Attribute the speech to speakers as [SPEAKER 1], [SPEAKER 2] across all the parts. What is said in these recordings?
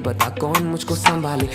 [SPEAKER 1] बता कौन मुझको संभाले।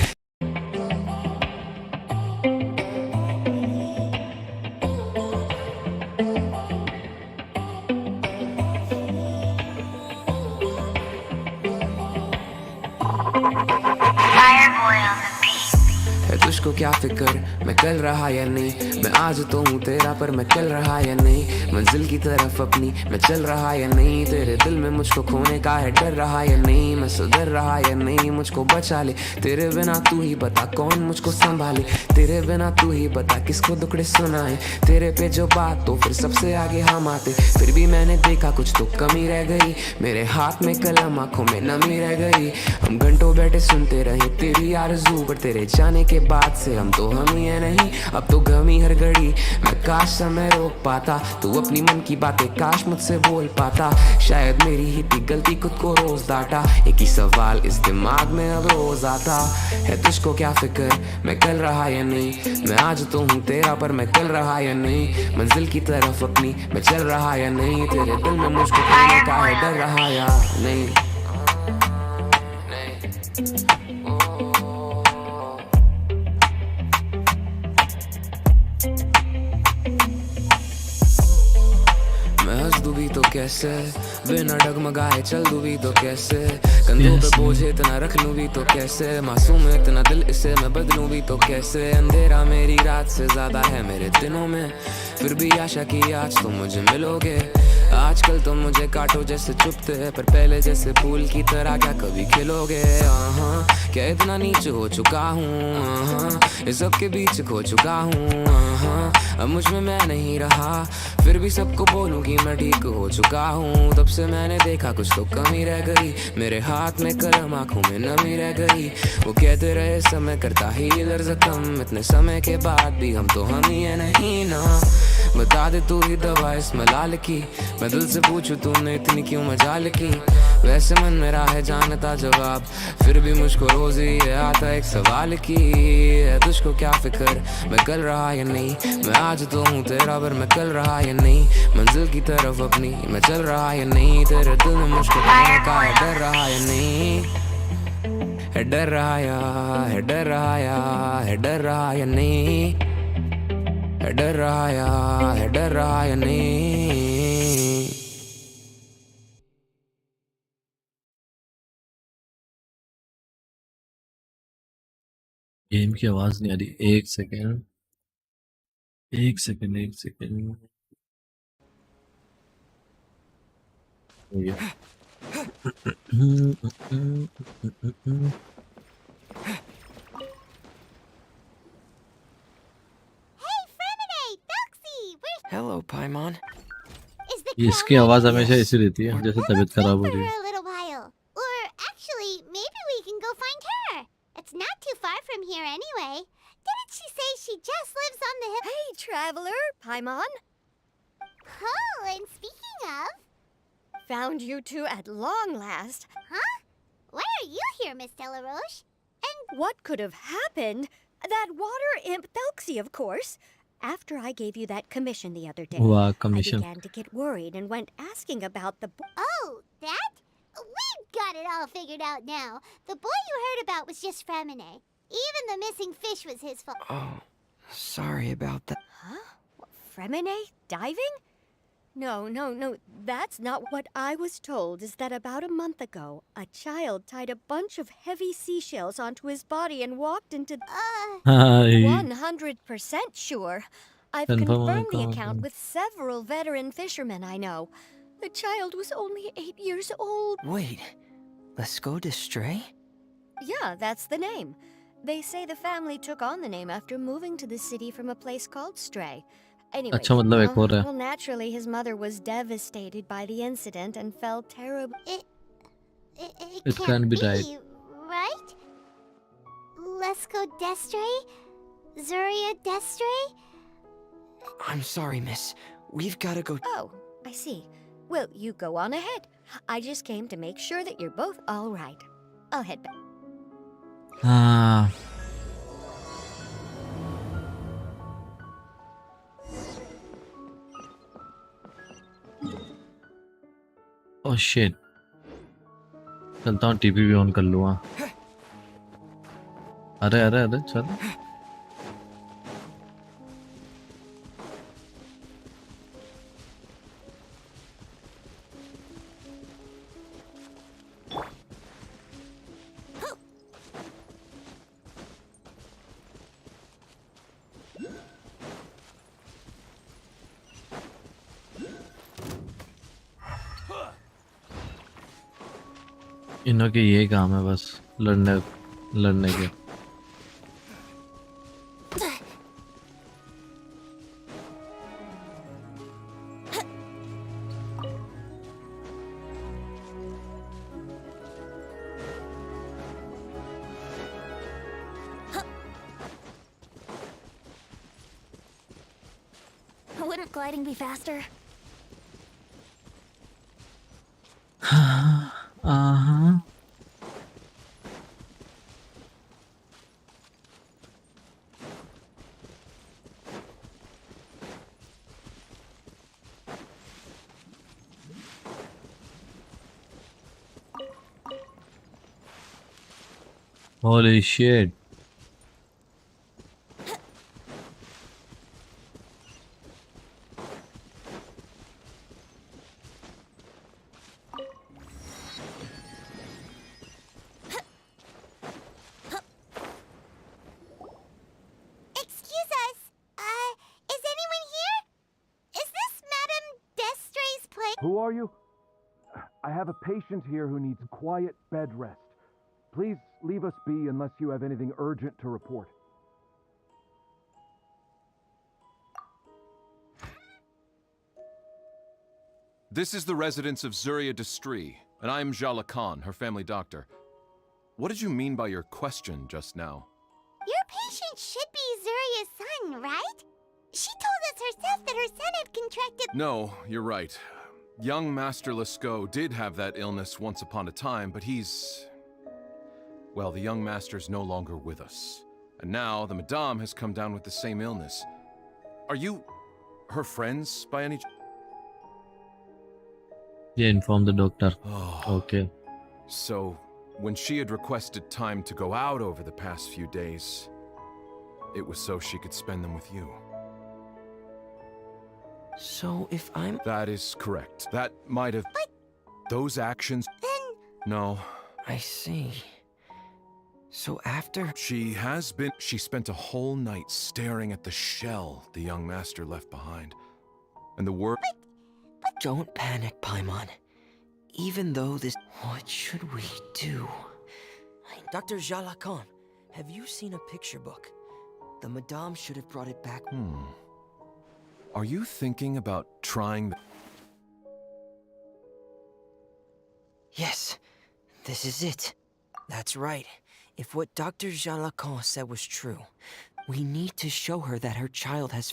[SPEAKER 1] है तुझको क्या फिक्र मैं कल रहा या नहीं, मैं आज तो हूँ तेरा पर मैं कल रहा या नहीं, मंजिल की तरफ अपनी मैं चल रहा या नहीं, तेरे दिल में मुझको खोने का है डर रहा या नहीं, मैं सुधर रहा या नहीं, मुझको बचा ले। तेरे बिना तू ही बता कौन मुझको संभाले, तेरे बिना तू ही बता किसको दुखड़े सुनाए, तेरे पे जो बात तो फिर सबसे आगे हम आते, फिर भी मैंने देखा कुछ तो कमी रह गई, मेरे हाथ में कलम आंखों में नमी रह गई, हम घंटों बैठे सुनते रहे तेरी आरज़ू, पर तेरे जाने के बाद से हम तो हम ही है नहीं, अब तो गम ही हर घड़ी, मैं काश समय रोक पाता, तू अपनी मन की बातें काश मुझसे बोल पाता, शायद मेरी ही थी गलती खुद को रोज डांटा, एक ही सवाल इस दिमाग में अब रोज आता है तुझको क्या फिक्र मैं कल रहा या नहीं, मैं आज तो हूँ तेरा पर मैं कल रहा या नहीं, मंजिल की तरफ अपनी मैं चल रहा या नहीं, तेरे दिल में मुझको खोने का है डर रहा या नहीं। मैं हंस दूँ भी तो कैसे, बिना डगमगाए चल दूँ भी तो कैसे, कंधों पे बोझ इतना रख लूँ भी तो कैसे, मासूम इतना दिल इसे मैं बदलूँ भी तो कैसे, अंधेरा मेरी रात से ज्यादा है मेरे दिनों में, फिर भी आशा की आज तो मुझे मिलोगे, आजकल तो मुझे काटो जैसे चुपते हैं, पर पहले जैसे फूल की तरह क्या कभी खिलोगे। क्या इतना नीच हो चुका हूँ, इस सब के बीच खो चुका हूँ, अब मुझ में मैं नहीं रहा, फिर भी सबको बोलूं कि मैं ठीक हो चुका हूँ, तब से मैंने देखा कुछ तो कमी रह गई, मेरे हाथ में कलम आंखों में नमी रह गई, वो कहते रहे समय करता ही दर्द कम, इतने समय के बाद भी हम तो हम ही है नहीं ना, बता दे तू ही दवा इस मलाल की, मैं दिल से पूछूं तूने इतनी क्यों मजाल की, वैसे मन मेरा है जानता जवाब, फिर भी मुझको रोज ही आता एक सवाल की, है तुझको क्या फिक्र मैं कल रहा या नहीं, मैं आज तो हूँ तेरा पर मैं कल रहा या नहीं, मंजिल की तरफ अपनी मैं चल रहा या नहीं, तेरे दिल में मुझको खोने का है डर रहा या नहीं, है डर रहा या है डर रहा या है डर रहा या नहीं, है डर रहा या है डर रहा या नहीं।
[SPEAKER 2] गेम की आवाज नहीं आ रही, एक सेकेंड एक सेकेंड एक सेकेंड।
[SPEAKER 1] Hello, Paimon.
[SPEAKER 2] ये इसकी आवाज हमेशा ऐसी रहती है जैसे तबीयत खराब हो रही है।
[SPEAKER 3] Or actually, maybe we can go find her. It's not too far from here anyway. Didn't she say she just lives on the hill?
[SPEAKER 4] Hey, traveler, Paimon.
[SPEAKER 3] Oh, and speaking of...
[SPEAKER 4] Found you two at long last.
[SPEAKER 3] Huh? Why are you here, Miss Delaroche? And...
[SPEAKER 4] What could have happened? That water imp Thelxie, of course. After I gave you that commission the other day,
[SPEAKER 2] वाह,
[SPEAKER 4] I
[SPEAKER 2] commission.
[SPEAKER 4] began to get worried and went asking about the...
[SPEAKER 3] Oh, that? We've got it all figured out now. The boy you heard about was just Fremine. Even the missing fish was his fault.
[SPEAKER 1] Oh, sorry about that.
[SPEAKER 4] Huh? Fremine? Diving? No. That's not what I was told, is that about a month ago, a child tied a bunch of heavy seashells onto his body and walked into...
[SPEAKER 2] hi
[SPEAKER 4] 100% sure. I've
[SPEAKER 2] Confirm
[SPEAKER 4] confirmed the
[SPEAKER 2] account.
[SPEAKER 4] account with several veteran fishermen I know. The child was only 8 years old.
[SPEAKER 1] Wait, let's go to Stray?
[SPEAKER 4] Yeah, that's the name. They say the family took on the name after moving to the city from a place called Stray. Anyway,
[SPEAKER 2] अच्छा मतलब एक और है।
[SPEAKER 4] well, naturally, his mother was devastated by the incident and felt terrible.
[SPEAKER 2] It can't be right.
[SPEAKER 3] Right? Let's go Destre? Zuria Destre?
[SPEAKER 1] I'm sorry, miss. We've got to go.
[SPEAKER 4] Oh, I see. Well, you go on ahead. I just came to make sure that you're both all right. I'll head back.
[SPEAKER 2] हाँ oh shit, चलता हूँ TV भी on कर लूँगा। अरे अरे अरे चल इन्हों के ये काम है बस लड़ने लड़ने के
[SPEAKER 3] Wouldn't gliding be faster?
[SPEAKER 2] हाँ holy shit
[SPEAKER 3] Excuse us. Is anyone here? Is this Madame Destray's place?
[SPEAKER 5] Who are you? I have a patient here who needs quiet bed rest. Please leave us be unless you have anything urgent to report.
[SPEAKER 6] This is the residence of Zuria Destri, and I am Jala Khan, her family doctor. What did you mean by your question just now?
[SPEAKER 3] Your patient should be Zuria's son, right? She told us herself that her son had contracted.
[SPEAKER 6] No, you're right. Young Master Lescaut did have that illness once upon a time, but he's... Well, the young master's no longer with us. And now the Madame has come down with the same illness. Are you... her friends, by any...
[SPEAKER 2] ये inform the doctor
[SPEAKER 6] Oh.
[SPEAKER 2] okay
[SPEAKER 6] So, when she had requested time to go out over the past few days, it was so she could spend them with you.
[SPEAKER 1] So if I'm...
[SPEAKER 6] That is correct. That might have... Those actions...
[SPEAKER 3] Then
[SPEAKER 6] No.
[SPEAKER 1] I see. So after...
[SPEAKER 6] She has been... She spent a whole night staring at the shell the young master left behind. And the word...
[SPEAKER 1] Don't panic, Paimon. Even though this... What should we do? Dr. Jalakon, have you seen a picture book? The Madame should have brought it back.
[SPEAKER 6] Are you thinking about trying the...
[SPEAKER 1] Yes, this is it. That's right. If what Dr. Jalakon said was true, we need to show her that her child has...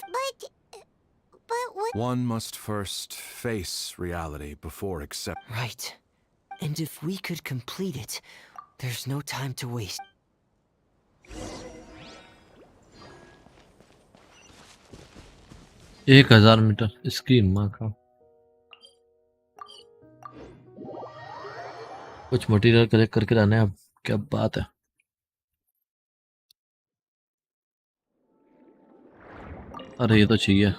[SPEAKER 3] But what?
[SPEAKER 6] One must first face reality before accept...
[SPEAKER 1] Right. And if we could complete it, there's no time to waste.
[SPEAKER 2] 1000 metre इसकी माँ का कुछ material collect करके लाना है अब क्या बात है अरे ये तो चाहिए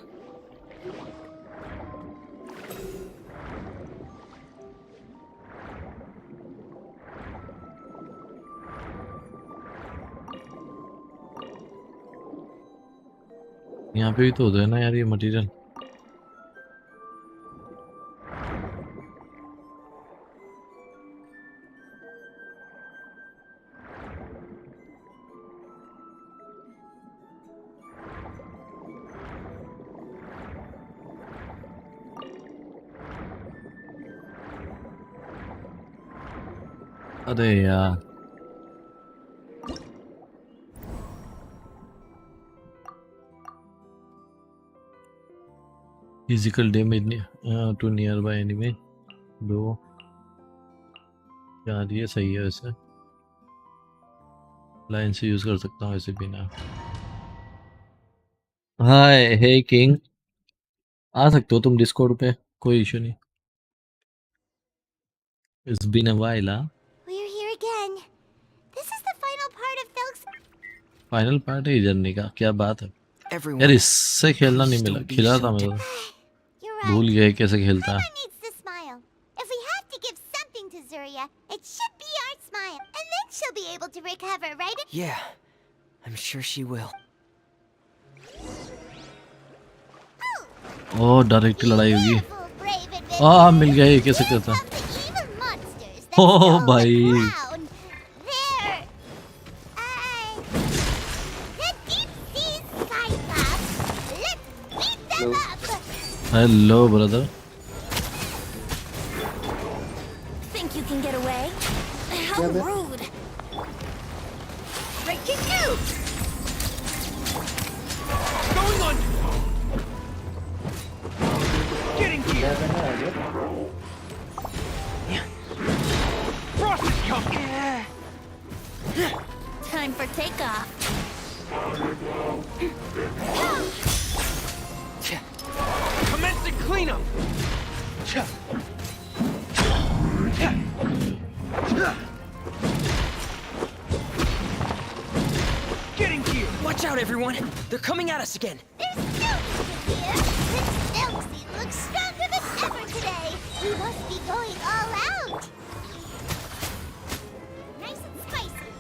[SPEAKER 2] यहाँ पे भी तो होता है ना यार ये मटेरियल अरे यार physical damage to nearby enemy though यार ये सही है वैसे लाइन से यूज कर सकता हूँ ऐसे बिना हाय हे किंग आ सकते हो तुम डिस्कॉर्ड पे कोई इशू नहीं It's been a while, huh?
[SPEAKER 3] We're here again. This is the final part of Felix.
[SPEAKER 2] Final part है जर्नी का, क्या बात है यार।
[SPEAKER 1] Everyone,
[SPEAKER 2] इससे खेलना नहीं
[SPEAKER 1] please
[SPEAKER 2] मिला,
[SPEAKER 1] don't be
[SPEAKER 2] खिला
[SPEAKER 1] so
[SPEAKER 2] था मेरे को,
[SPEAKER 3] You're
[SPEAKER 2] भूल
[SPEAKER 3] right.
[SPEAKER 2] गया कैसे खेलता है।
[SPEAKER 3] Someone needs to smile. If we have to give something to Zuria, it should be our smile. And then she'll be able to recover, right?
[SPEAKER 1] Yeah, I'm sure she will.
[SPEAKER 2] ओ direct लड़ाई होगी।
[SPEAKER 3] Careful, brave adventurers.
[SPEAKER 2] मिल गया, ये कैसे
[SPEAKER 3] Here
[SPEAKER 2] करता।
[SPEAKER 3] come the evil monsters that
[SPEAKER 2] Oh,
[SPEAKER 3] stole
[SPEAKER 2] भाई।
[SPEAKER 3] the crown. They're... the deep-sea cyclops. Let's beat them up.
[SPEAKER 2] Hello brother.
[SPEAKER 4] Think you can get away? How rude! Breaking you!
[SPEAKER 7] Going on. Getting here. Frost is coming.
[SPEAKER 4] Time for takeoff.
[SPEAKER 7] Commencing cleanup. Getting here.
[SPEAKER 1] Watch out, everyone! They're coming at us again.
[SPEAKER 3] There's Silksy here. This Silksy looks stronger than ever today. We must be going all out. Nice and spicy.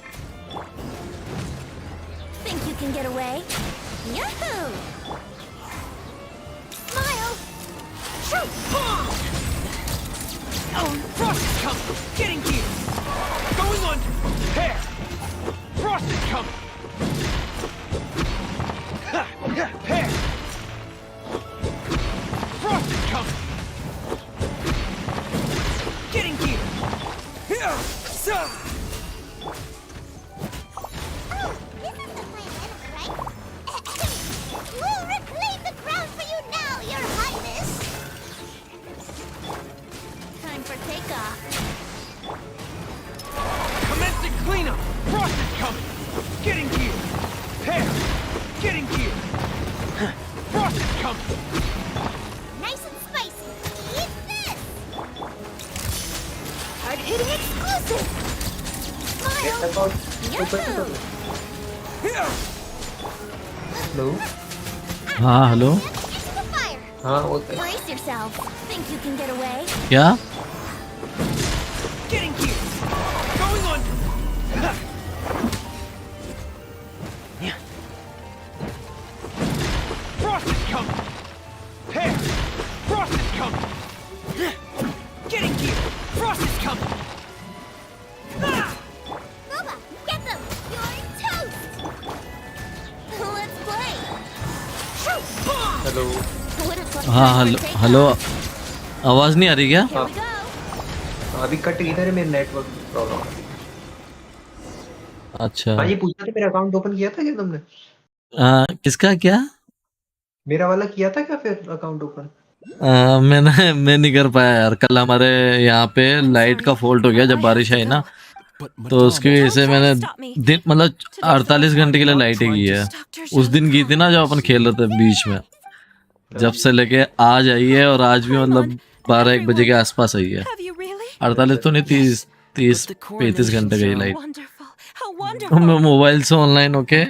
[SPEAKER 4] Think you can get away? Yahoo!
[SPEAKER 3] Smile.
[SPEAKER 7] Oh, Frost is coming. Getting here. Going on. Hair. Frost is coming. Hair. Frost is coming. Getting here.
[SPEAKER 3] Oh, this is the planet, right? We'll reclaim the crown for you now, Your Highness.
[SPEAKER 4] Time for takeoff.
[SPEAKER 7] Commencing cleanup. Frost is coming. Getting here. Hair. Getting here. Frost is coming.
[SPEAKER 3] Nice and spicy. Eat this. Hard-hitting exclusive. Smile.
[SPEAKER 4] Yahoo!
[SPEAKER 2] हाँ hello.
[SPEAKER 3] Into the fire.
[SPEAKER 4] Brace yourself. Think you can get away?
[SPEAKER 2] क्या?
[SPEAKER 7] Getting here. Going on. Frost is coming. Hair. Frost is coming. Getting here. Frost is coming.
[SPEAKER 3] Boba, get them. You're toast.
[SPEAKER 4] Let's play.
[SPEAKER 8] Hello
[SPEAKER 4] Would have thought
[SPEAKER 2] हाँ
[SPEAKER 4] time
[SPEAKER 2] hello
[SPEAKER 4] for takeoff.
[SPEAKER 2] Hello, आवाज नहीं आ रही क्या?
[SPEAKER 4] Here we go.
[SPEAKER 8] अभी cut गई था रे, मेरे नेटवर्क प्रॉब्लम।
[SPEAKER 2] अच्छा।
[SPEAKER 8] हाँ ये पूछा था, मेरा अकाउंट ओपन किया था क्या तुमने?
[SPEAKER 2] किसका क्या?
[SPEAKER 8] मेरा वाला किया था क्या फिर अकाउंट ओपन?
[SPEAKER 2] मैं नहीं कर पाया यार। कल हमारे यहाँ पे लाइट का फॉल्ट हो गया जब बारिश आई ना, तो उसकी वजह से मैंने दिन मतलब 48 घंटे के लिए लाइट ही गई है। उस दिन की थी ना जब अपन खेल रहे थे बीच में, जब से लेके आज आई है, और आज भी मतलब 12-1 बजे के आसपास आई है। 48 तो नहीं, 30-35 घंटे गई लाइट। मैं मोबाइल से ऑनलाइन होके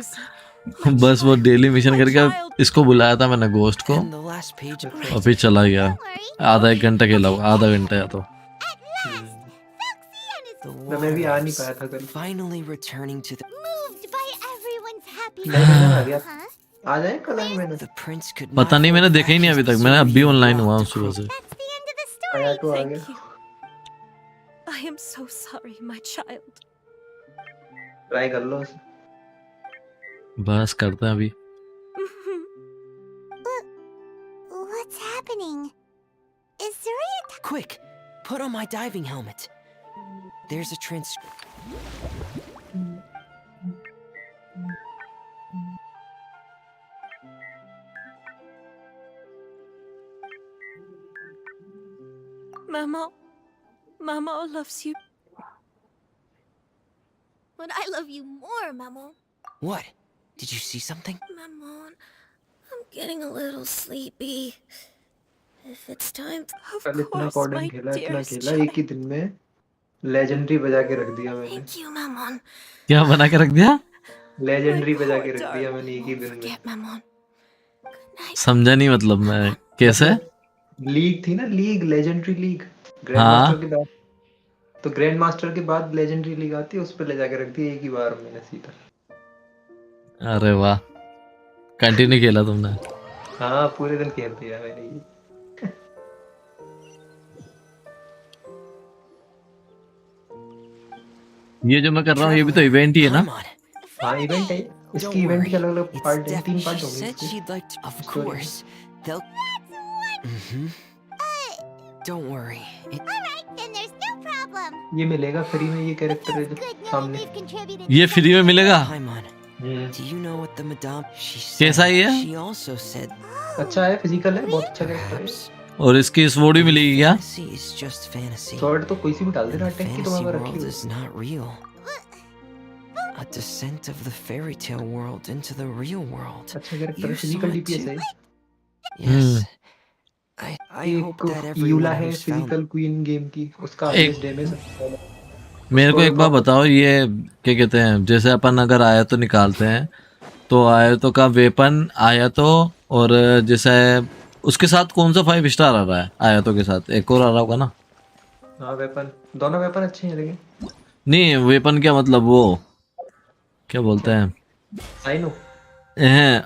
[SPEAKER 2] बस वो डेली मिशन करके इसको बुलाया था मैंने, गोस्ट को,
[SPEAKER 1] And the last page of
[SPEAKER 2] और फिर चला गया।
[SPEAKER 3] Don't worry.
[SPEAKER 2] आधा 1 घंटा खेला हुआ, आधा घंटा या तो।
[SPEAKER 3] At last, Foxy and his
[SPEAKER 1] the
[SPEAKER 8] मैं भी आ नहीं
[SPEAKER 1] world's
[SPEAKER 8] पाया था कल।
[SPEAKER 1] finally returning to the
[SPEAKER 3] moved by everyone's happiness.
[SPEAKER 8] नहीं मैंने आ गया।
[SPEAKER 3] Huh?
[SPEAKER 8] आ जाए कल आए मैंने।
[SPEAKER 1] the prince could
[SPEAKER 2] पता नहीं, मैंने देखा ही नहीं अभी तक। मैंने अभी ऑनलाइन हुआ हूँ सुबह से।
[SPEAKER 3] That's the end of the
[SPEAKER 8] आया
[SPEAKER 3] story.
[SPEAKER 8] तो आ गया।
[SPEAKER 9] I am so sorry, my child.
[SPEAKER 8] Try कर लो उसे।
[SPEAKER 2] बस करते हैं अभी।
[SPEAKER 3] What's happening? Is Zuria...
[SPEAKER 1] Quick, put on my diving helmet. There's a
[SPEAKER 9] Mama loves you.
[SPEAKER 3] But I love you more, Mamo.
[SPEAKER 1] What? Did you see something?
[SPEAKER 4] Mammon, I'm getting a little sleepy. If it's time
[SPEAKER 9] Of
[SPEAKER 8] कल इतना
[SPEAKER 9] course,
[SPEAKER 8] कॉर्डन
[SPEAKER 9] my
[SPEAKER 8] खेला, इतना
[SPEAKER 9] dearest
[SPEAKER 8] खेला,
[SPEAKER 9] child.
[SPEAKER 8] एक ही दिन में legendary बजा के रख दिया मैंने।
[SPEAKER 4] Thank you, Mammon.
[SPEAKER 2] क्या बना के रख दिया?
[SPEAKER 8] लेजेंडरी पे
[SPEAKER 9] My
[SPEAKER 8] जाके
[SPEAKER 9] poor
[SPEAKER 8] रख दिया
[SPEAKER 9] darling.
[SPEAKER 8] मैंने एक ही दिन में।
[SPEAKER 9] Forget, Maman. Good night.
[SPEAKER 2] समझा नहीं मतलब मैं कैसे।
[SPEAKER 8] मतलब लीग थी ना, league legendary league grand master
[SPEAKER 2] हाँ
[SPEAKER 8] के बाद। तो ग्रैंड मास्टर के बाद लेजेंडरी लीग आती है, उस पर ले जाके रख दिया एक ही बार मैंने सीधा।
[SPEAKER 2] अरे वाह, कंटिन्यू खेला तुमने।
[SPEAKER 8] हाँ पूरे दिन खेल दिया मैंने ये।
[SPEAKER 2] ये जो मैं कर रहा हूँ ये भी तो इवेंट ही है ना।
[SPEAKER 1] I'm on it.
[SPEAKER 8] हाँ इवेंट है,
[SPEAKER 1] Don't
[SPEAKER 8] इसकी इवेंट के
[SPEAKER 1] worry.
[SPEAKER 8] अलग अलग
[SPEAKER 1] It's
[SPEAKER 8] पार्ट हैं, 3
[SPEAKER 1] definitely.
[SPEAKER 8] पार्ट
[SPEAKER 1] She
[SPEAKER 8] होंगे
[SPEAKER 1] said
[SPEAKER 8] इसके।
[SPEAKER 1] she'd like to. Of
[SPEAKER 8] Story.
[SPEAKER 1] course. They'll. Mm-hmm. Don't worry.
[SPEAKER 3] Alright, then there's no problem.
[SPEAKER 8] ये मिलेगा फ्री में, ये
[SPEAKER 3] It
[SPEAKER 8] कैरेक्टर है
[SPEAKER 3] feels
[SPEAKER 8] जो
[SPEAKER 3] good knowing
[SPEAKER 8] सामने।
[SPEAKER 3] we've contributed
[SPEAKER 2] ये फ्री में मिलेगा।
[SPEAKER 1] I'm on it. Do you know what the madame? She said.
[SPEAKER 2] कैसा है ये?
[SPEAKER 1] She also said.
[SPEAKER 8] अच्छा है, फिजिकल है, बहुत अच्छा कैरेक्टर है।
[SPEAKER 1] Perhaps.
[SPEAKER 2] और इसकी स्वॉर्ड भी मिलेगी क्या?
[SPEAKER 1] Fantasy is just fantasy.
[SPEAKER 8] Sword तो कोई सी भी डाल देना,
[SPEAKER 1] The
[SPEAKER 8] अटैक की
[SPEAKER 1] fantasy
[SPEAKER 8] तुम्हारे
[SPEAKER 1] world
[SPEAKER 8] रखी
[SPEAKER 1] is not real. A descent of the fairy tale world into the real world.
[SPEAKER 8] अच्छा कैरेक्टर है,
[SPEAKER 1] You
[SPEAKER 8] physical
[SPEAKER 1] saw it
[SPEAKER 8] DPS है।
[SPEAKER 1] too? Yes. I hope that
[SPEAKER 8] एक यूला
[SPEAKER 1] everyone
[SPEAKER 8] है
[SPEAKER 1] who's found.
[SPEAKER 8] Physical queen game की, उसका
[SPEAKER 2] एक-
[SPEAKER 8] highest damage.
[SPEAKER 2] मेरे को एक बार बताओ, ये क्या कहते हैं, जैसे अपन अगर आया तो निकालते हैं तो आयतों का वेपन आयतों, और जैसे उसके साथ कौन सा 5 स्टार आ रहा है आयतों के साथ, एक और आ रहा होगा ना।
[SPEAKER 8] हाँ वेपन, दोनों वेपन अच्छे हैं लेकिन।
[SPEAKER 2] नहीं वेपन क्या मतलब, वो क्या बोलते हैं,
[SPEAKER 8] साइनो।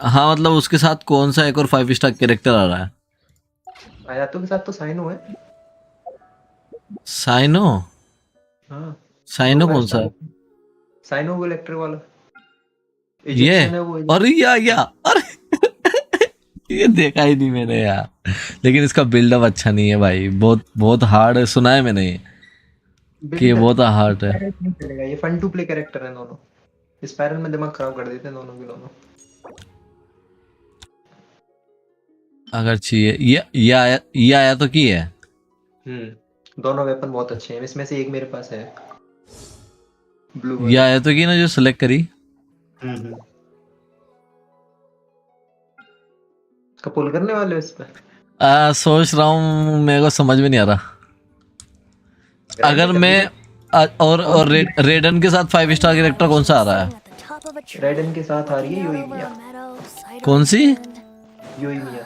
[SPEAKER 2] हाँ मतलब उसके साथ कौन सा एक और 5 स्टार कैरेक्टर आ रहा है।
[SPEAKER 8] आयातों के साथ तो साइनो है।
[SPEAKER 2] साइनो।
[SPEAKER 8] हाँ
[SPEAKER 2] साइनो कौन सा है?
[SPEAKER 8] साइनो वो इलेक्ट्रिक वाला
[SPEAKER 2] ये
[SPEAKER 8] Egyptian है वो।
[SPEAKER 2] अरे या अरे ये देखा ही नहीं मैंने यार, लेकिन इसका बिल्डअप अच्छा नहीं है भाई, बहुत बहुत हार्ड है, सुना है मैंने ये कि ये बहुत हार्ड है।
[SPEAKER 8] नहीं चलेगा, ये फन टू प्ले कैरेक्टर है दोनों। स्पाइरल में दिमाग खराब कर देते हैं दोनों के दोनों।
[SPEAKER 2] अगर चाहिए ये आया तो की है।
[SPEAKER 8] दोनों वेपन बहुत अच्छे हैं, इसमें से एक मेरे पास है ब्लू
[SPEAKER 2] ये आया तो की ना जो सिलेक्ट करी।
[SPEAKER 8] का पुल करने वाले हो इस पे?
[SPEAKER 2] सोच रहा हूँ, मेरे को समझ में नहीं आ रहा। अगर मैं और रेडन के साथ 5 स्टार कैरेक्टर कौन सा आ रहा है?
[SPEAKER 8] रेडन के साथ आ रही है योई मिया।
[SPEAKER 2] कौन सी?
[SPEAKER 8] योई मिया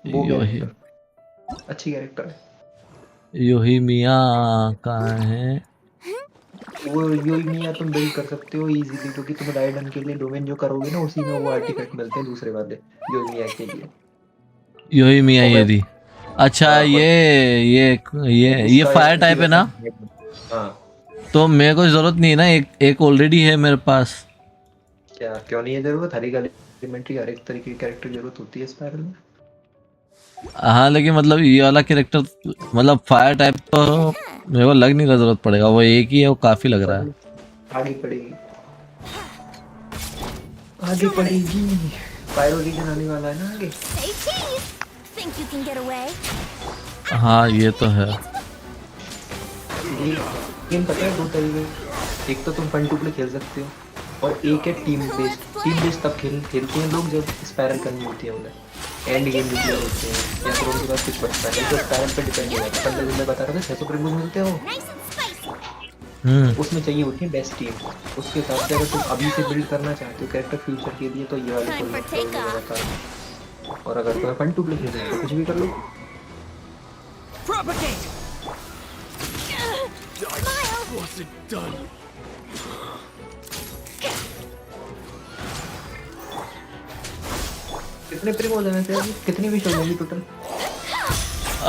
[SPEAKER 8] वो
[SPEAKER 2] योही
[SPEAKER 8] character, अच्छी कैरेक्टर है
[SPEAKER 2] योही मिया कहाँ है?
[SPEAKER 8] वो। योई मिया तुम बिल्ड कर सकते हो इजीली, क्योंकि तुम राइडन के लिए डोमेन जो करोगे ना उसी में वो आर्टिफैक्ट मिलते हैं दूसरे वाले योई मिया के लिए।
[SPEAKER 2] योही मिया ये दी। अच्छा ये फायर टाइप है ना?
[SPEAKER 8] हाँ।
[SPEAKER 2] तो मेरे को जरूरत नहीं है ना, एक ऑलरेडी है मेरे पास।
[SPEAKER 8] क्या क्यों नहीं है जरूरत? हर एक एलिमेंट्री हर एक तरीके की कैरेक्टर की जरूरत होती है स्पाइरल में।
[SPEAKER 2] हाँ लेकिन मतलब ये वाला कैरेक्टर मतलब फायर टाइप तो मेरे को लग नहीं रहा जरूरत पड़ेगा, वो एक ही है, वो काफी लग रहा है।
[SPEAKER 8] आगे पड़ेगी आगे पड़ेगी, पायरो रीजन आने वाला है ना आगे।
[SPEAKER 3] Say cheese. Think you can get away?
[SPEAKER 2] हाँ ये तो है।
[SPEAKER 8] गेम पता है दो तरीके, एक तो तुम फन टू प्ले खेल सकते हो और एक है टीम बेस्ड। टीम बेस्ड तब खेलते हैं लोग जब स्पाइरल करनी होती है उन्हें, एंड गेम भी प्ले होते हैं या फिर उनके पास कुछ बचता है, तो स्पाइरल पे डिपेंड हो जाता है। पहले मैं बता रहा था 600 प्रीमियम मिलते हो,
[SPEAKER 3] Nice and spicy.
[SPEAKER 8] उसमें चाहिए होती है बेस्ट टीम। उसके हिसाब से अगर तुम अभी से बिल्ड करना चाहते हो कैरेक्टर फ्यूचर के लिए तो ये वाले
[SPEAKER 3] Time for takeoff.
[SPEAKER 8] और अगर तुम्हें फन टू प्ले खेलना है तो कुछ भी कर लो।
[SPEAKER 7] Propagate!
[SPEAKER 8] कितने प्रीम हो जाने थे अभी? कितनी विश हो जाएगी टोटल?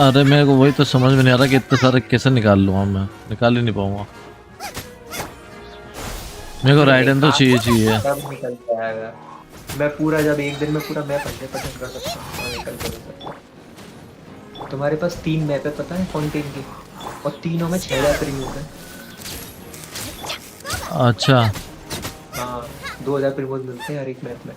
[SPEAKER 2] अरे मेरे को वही तो समझ में नहीं आ रहा कि इतने सारे कैसे निकाल लूँगा, मैं निकाल ही नहीं पाऊंगा। मेरे को राइडन तो चाहिए।
[SPEAKER 8] सब निकल जाएगा। मैं पूरा जब एक दिन में पूरा मैप 100% कर सकता हूँ, निकल कर सकता हूँ। तुम्हारे पास 3 मैप है पता है फाउंटेन की, और तीनों में 6000 प्रीम होते हैं।
[SPEAKER 2] अच्छा
[SPEAKER 8] हाँ 2000 प्रीमोज मिलते हैं हर एक मैप में।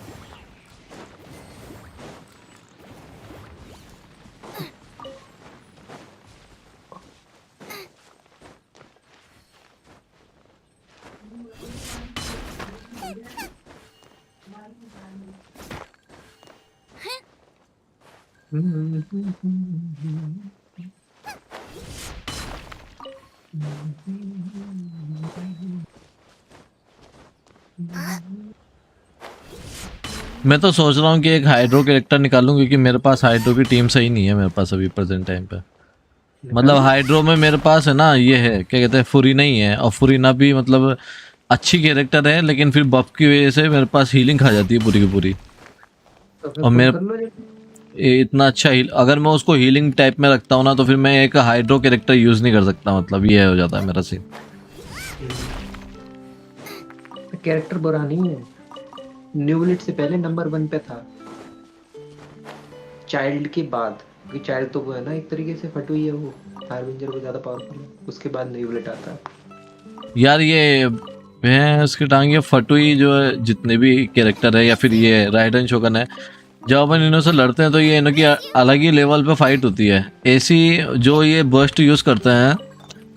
[SPEAKER 2] मैं तो सोच रहा हूँ कि एक हाइड्रो कैरेक्टर निकालूं, क्योंकि मेरे पास हाइड्रो की टीम सही नहीं है मेरे पास अभी प्रेजेंट टाइम पे। मतलब हाइड्रो में मेरे पास है ना, ये है क्या कहते हैं, फुरीना ही है, और फुरीना भी मतलब अच्छी कैरेक्टर है, लेकिन फिर बफ की वजह से मेरे पास हीलिंग खा जाती है पूरी की पूरी।
[SPEAKER 8] तो फिर
[SPEAKER 2] और
[SPEAKER 8] पुल
[SPEAKER 2] मेरे
[SPEAKER 8] कर लो
[SPEAKER 2] ये इतना अच्छा हील, अगर मैं उसको हीलिंग टाइप में रखता हूँ ना, तो फिर मैं एक हाइड्रो कैरेक्टर यूज नहीं कर सकता, मतलब ये हो जाता है मेरा सीन।
[SPEAKER 8] कैरेक्टर बुरा नहीं है, न्यू बुलेट से पहले नंबर 1 पे था, चाइल्ड के बाद, क्योंकि चाइल्ड तो वो है ना एक तरीके से फटुई है, वो हार्बिंजर को ज्यादा पावरफुल है, उसके बाद न्यू बुलेट आता है।
[SPEAKER 2] यार ये भैंस की टांग, ये फटुई जो है, जितने भी कैरेक्टर है या फिर ये राइडन शोगन है, जब अपन इन्हों से लड़ते हैं तो ये इनकी अलग ही लेवल पे फाइट होती है। ऐसी जो ये बर्स्ट यूज करते हैं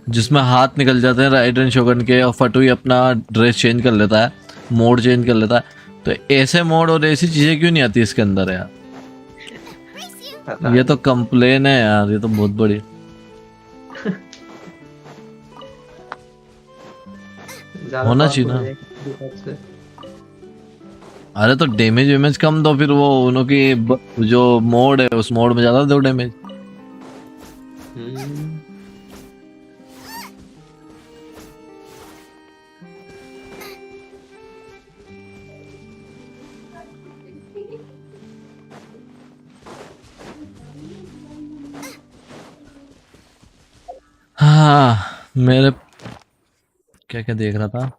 [SPEAKER 2] जिसमें हाथ निकल जाते हैं राइडन शोगन के, और फटुई अपना ड्रेस चेंज कर लेता है, मोड चेंज कर लेता है, तो ऐसे मोड और ऐसी चीजें क्यों नहीं आती इसके अंदर यार? ये तो कंप्लेन है यार, ये तो बहुत बड़ी। होना चाहिए ना। अरे तो डैमेज वेमेज कम दो, फिर वो उनकी जो मोड है उस मोड में ज्यादा दो डैमेज। हाँ, मेरे क्या क्या देख रहा था।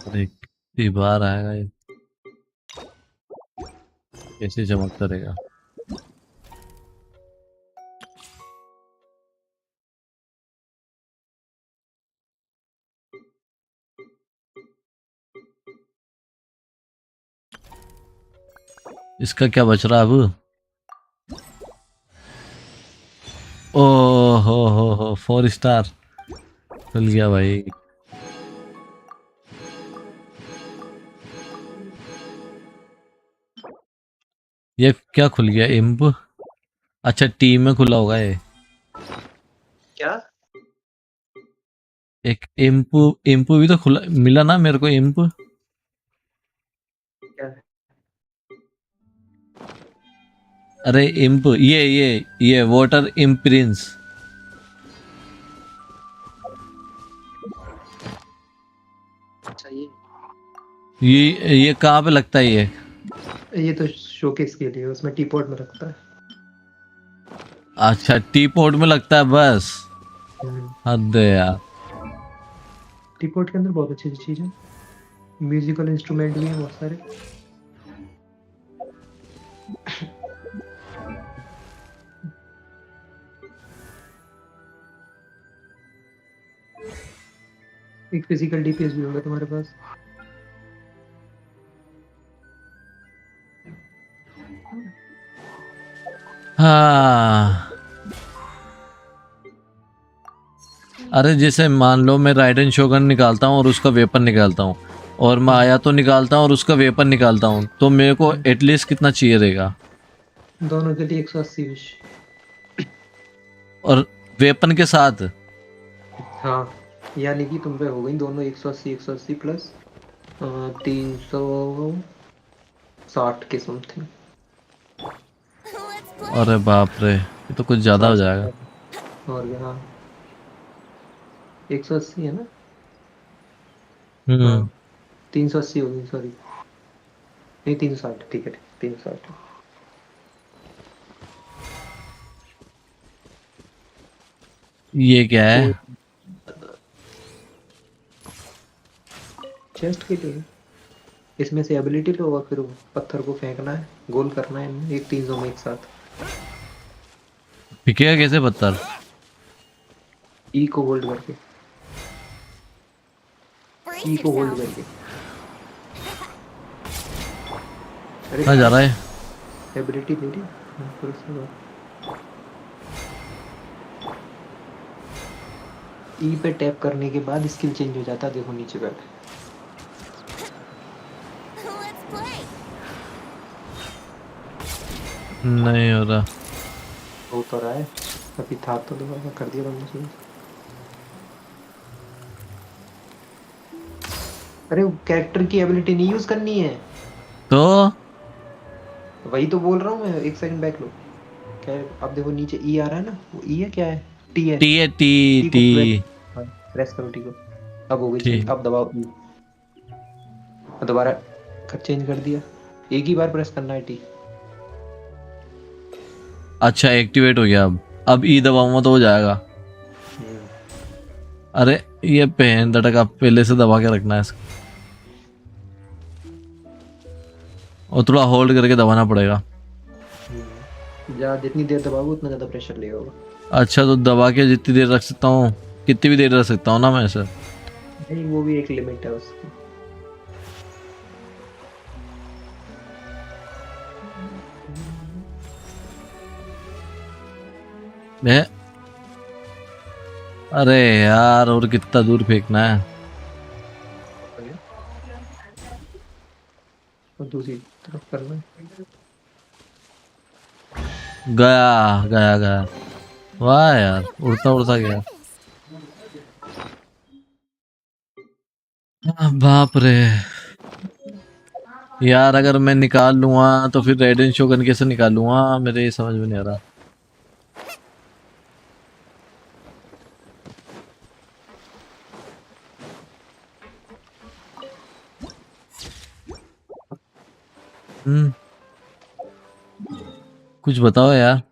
[SPEAKER 2] अरे बार आएगा ये, कैसे चमक करेगा। इसका क्या बच रहा अब? ओ हो 4 स्टार खुल गया भाई। ये क्या खुल गया? इम्प, अच्छा टीम में खुला होगा ये।
[SPEAKER 8] क्या?
[SPEAKER 2] एक इम्प, इम्प भी तो खुला मिला ना मेरे को, इम्प।
[SPEAKER 8] क्या है?
[SPEAKER 2] अरे इम्प, ये वाटर इम्प्रिंस।
[SPEAKER 8] अच्छा
[SPEAKER 2] ये कहाँ पे लगता है
[SPEAKER 8] ये तो शोकेस के लिए, उसमें टीपॉट में रखता है।
[SPEAKER 2] अच्छा टी पोर्ट में लगता है बस। हद है यार।
[SPEAKER 8] टीपॉट के अंदर बहुत अच्छी अच्छी चीज है, म्यूजिकल इंस्ट्रूमेंट भी है बहुत सारे। एक फिजिकल डीपीएस भी होगा तुम्हारे पास।
[SPEAKER 2] हाँ, अरे जैसे मान लो मैं राइडन शोगन निकालता हूँ और उसका वेपन निकालता हूँ, और मैं आया तो निकालता हूँ और उसका वेपन निकालता हूँ, तो मेरे को एटलीस्ट कितना चाहिए रहेगा?
[SPEAKER 8] दोनों के लिए 180 विश।
[SPEAKER 2] और वेपन के साथ?
[SPEAKER 8] हाँ, यानी कि तुम पे हो गई दोनों 180 प्लस 360 के समथिंग।
[SPEAKER 2] अरे बाप रे, ये तो कुछ ज्यादा हो जाएगा।
[SPEAKER 8] और क्या, हाँ 180 है ना।
[SPEAKER 2] हम्म।
[SPEAKER 8] 380 होगी, सॉरी नहीं 360, ठीक है 360।
[SPEAKER 2] ये क्या है?
[SPEAKER 8] चेस्ट के लिए इसमें से एबिलिटी लो और फिर पत्थर को फेंकना है, गोल करना है इनमें, एक 300 में एक साथ।
[SPEAKER 2] पिकेगा कैसे पत्थर?
[SPEAKER 8] ई को होल्ड करके, ई को होल्ड करके। अरे
[SPEAKER 2] कहाँ जा रहा है?
[SPEAKER 8] एबिलिटी दे रही फिर उसके बाद ई पे टैप करने के बाद स्किल चेंज हो जाता है, देखो नीचे पर।
[SPEAKER 3] Let's play.
[SPEAKER 2] नहीं हो रहा।
[SPEAKER 8] हो तो रहा है, अभी था तो दोबारा कर दिया तुमने शुरू। अरे वो कैरेक्टर की एबिलिटी नहीं यूज करनी है,
[SPEAKER 2] तो
[SPEAKER 8] वही तो बोल रहा हूँ मैं, एक सेकंड बैक लो। क्या है? अब देखो नीचे ई आ रहा है ना, वो ई है क्या है? टी है।
[SPEAKER 2] टी है टी
[SPEAKER 8] टी को
[SPEAKER 2] टी
[SPEAKER 8] प्रेस, हाँ प्रेस करो टी को। अब हो गई
[SPEAKER 2] टी।
[SPEAKER 8] चेंज, अब दबाओ ई, दोबारा चेंज कर दिया। एक ही बार प्रेस करना है टी।
[SPEAKER 2] अच्छा एक्टिवेट हो गया। अब ई दबाऊंगा तो हो जाएगा। अरे ये पेन दटक आप पहले से दबा के रखना है इसको, और थोड़ा होल्ड करके दबाना पड़ेगा।
[SPEAKER 8] जितनी देर दबाओगे उतना ज्यादा प्रेशर लेगा वो।
[SPEAKER 2] अच्छा तो दबा के जितनी देर रख सकता हूँ, कितनी भी देर रख सकता हूँ ना मैं इसे?
[SPEAKER 8] नहीं वो भी एक लिमिट है उसकी।
[SPEAKER 2] मैं अरे यार और कितना दूर फेंकना है?
[SPEAKER 8] और दूसरी तरफ करना है।
[SPEAKER 2] गया गया गया। वाह यार उड़ता उड़ता गया। बाप रे यार, अगर मैं निकाल लूंगा तो फिर रेड शोगन कैसे निकालूंगा, मेरे ये समझ में नहीं आ रहा। कुछ बताओ यार।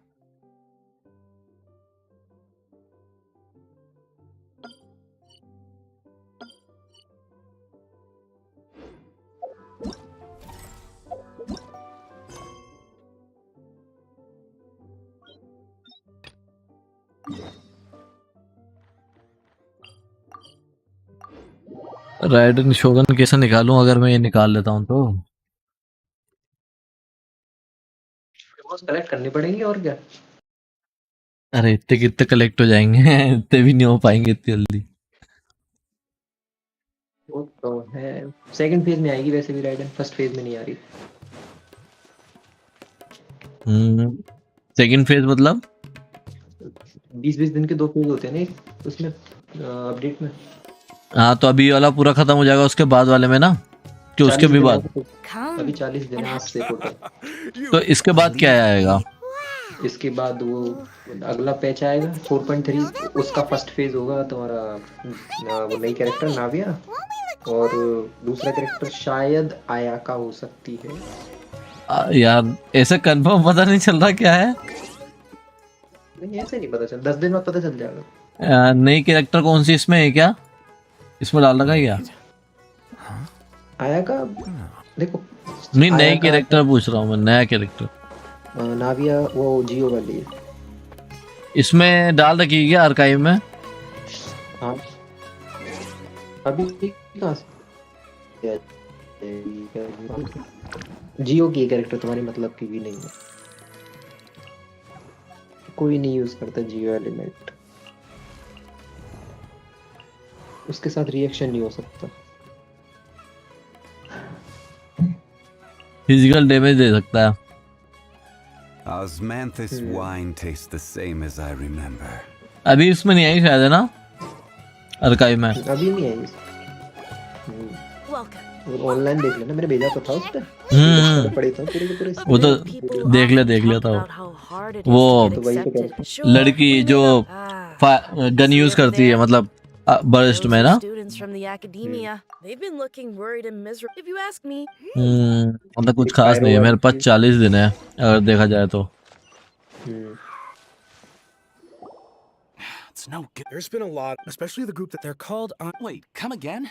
[SPEAKER 2] राइडन शोगन कैसे निकालूं अगर मैं ये निकाल लेता हूं तो?
[SPEAKER 8] वो सेलेक्ट करनी पड़ेंगी और क्या।
[SPEAKER 2] अरे इतने कितने कलेक्ट हो जाएंगे इतने भी नहीं हो पाएंगे इतनी जल्दी।
[SPEAKER 8] वो तो है, सेकंड फेज में आएगी वैसे भी राइडन, फर्स्ट फेज में नहीं आ रही।
[SPEAKER 2] सेकंड फेज मतलब?
[SPEAKER 8] 20-20 दिन के 2 फेज होते हैं ना एक उसमें, अपडेट में।
[SPEAKER 2] हाँ तो अभी वाला पूरा खत्म हो जाएगा उसके बाद वाले में ना, कि उसके
[SPEAKER 8] 40
[SPEAKER 2] भी
[SPEAKER 8] दिन
[SPEAKER 2] बाद?
[SPEAKER 8] है, अभी 40 दिन है आज से कोटा।
[SPEAKER 2] तो इसके बाद क्या आएगा?
[SPEAKER 8] इसके बाद वो अगला पैच आएगा 4.3, उसका फर्स्ट फेज होगा तुम्हारा। वो नई कैरेक्टर नाविया, और दूसरा कैरेक्टर शायद आयाका हो सकती है।
[SPEAKER 2] यार ऐसे कंफर्म पता नहीं चल रहा क्या है?
[SPEAKER 8] नहीं ऐसे नहीं पता चल, 10 दिन बाद पता चल जाएगा।
[SPEAKER 2] नई कैरेक्टर कौन सी इसमें है क्या? इसमें डाल रखा है क्या?
[SPEAKER 8] आयाका देखो,
[SPEAKER 2] नहीं नई
[SPEAKER 8] आयाका
[SPEAKER 2] कैरेक्टर पूछ रहा हूँ मैं, नया कैरेक्टर।
[SPEAKER 8] नाविया वो जियो वाली है।
[SPEAKER 2] इसमें डाल रखी है क्या आर्काइव में?
[SPEAKER 8] हाँ अभी कहाँ से जियो की कैरेक्टर, तुम्हारी मतलब की भी नहीं है, कोई नहीं यूज करता जियो एलिमेंट, उसके साथ रिएक्शन नहीं हो सकता।
[SPEAKER 2] फिजिकल डैमेज दे सकता है।
[SPEAKER 10] Osmanthus wine tastes the same as I remember.
[SPEAKER 2] अभी इसमें नहीं आई शायद है ना आर्काइव में?
[SPEAKER 8] अभी नहीं आई। ऑनलाइन देख लेना, मैंने भेजा तो था उस पे। पढ़े तो पूरे के पूरे।
[SPEAKER 2] वो तो देख लिया था वो
[SPEAKER 8] तो वही तो कह रहा हूँ।
[SPEAKER 2] लड़की जो गन यूज करती है मतलब बर्स्ट में ना। मतलब कुछ खास नहीं है, मेरे पास 40 दिन है अगर देखा जाए तो।
[SPEAKER 7] It's no good. There's been a lot, especially the group that they're called on. Wait, come again?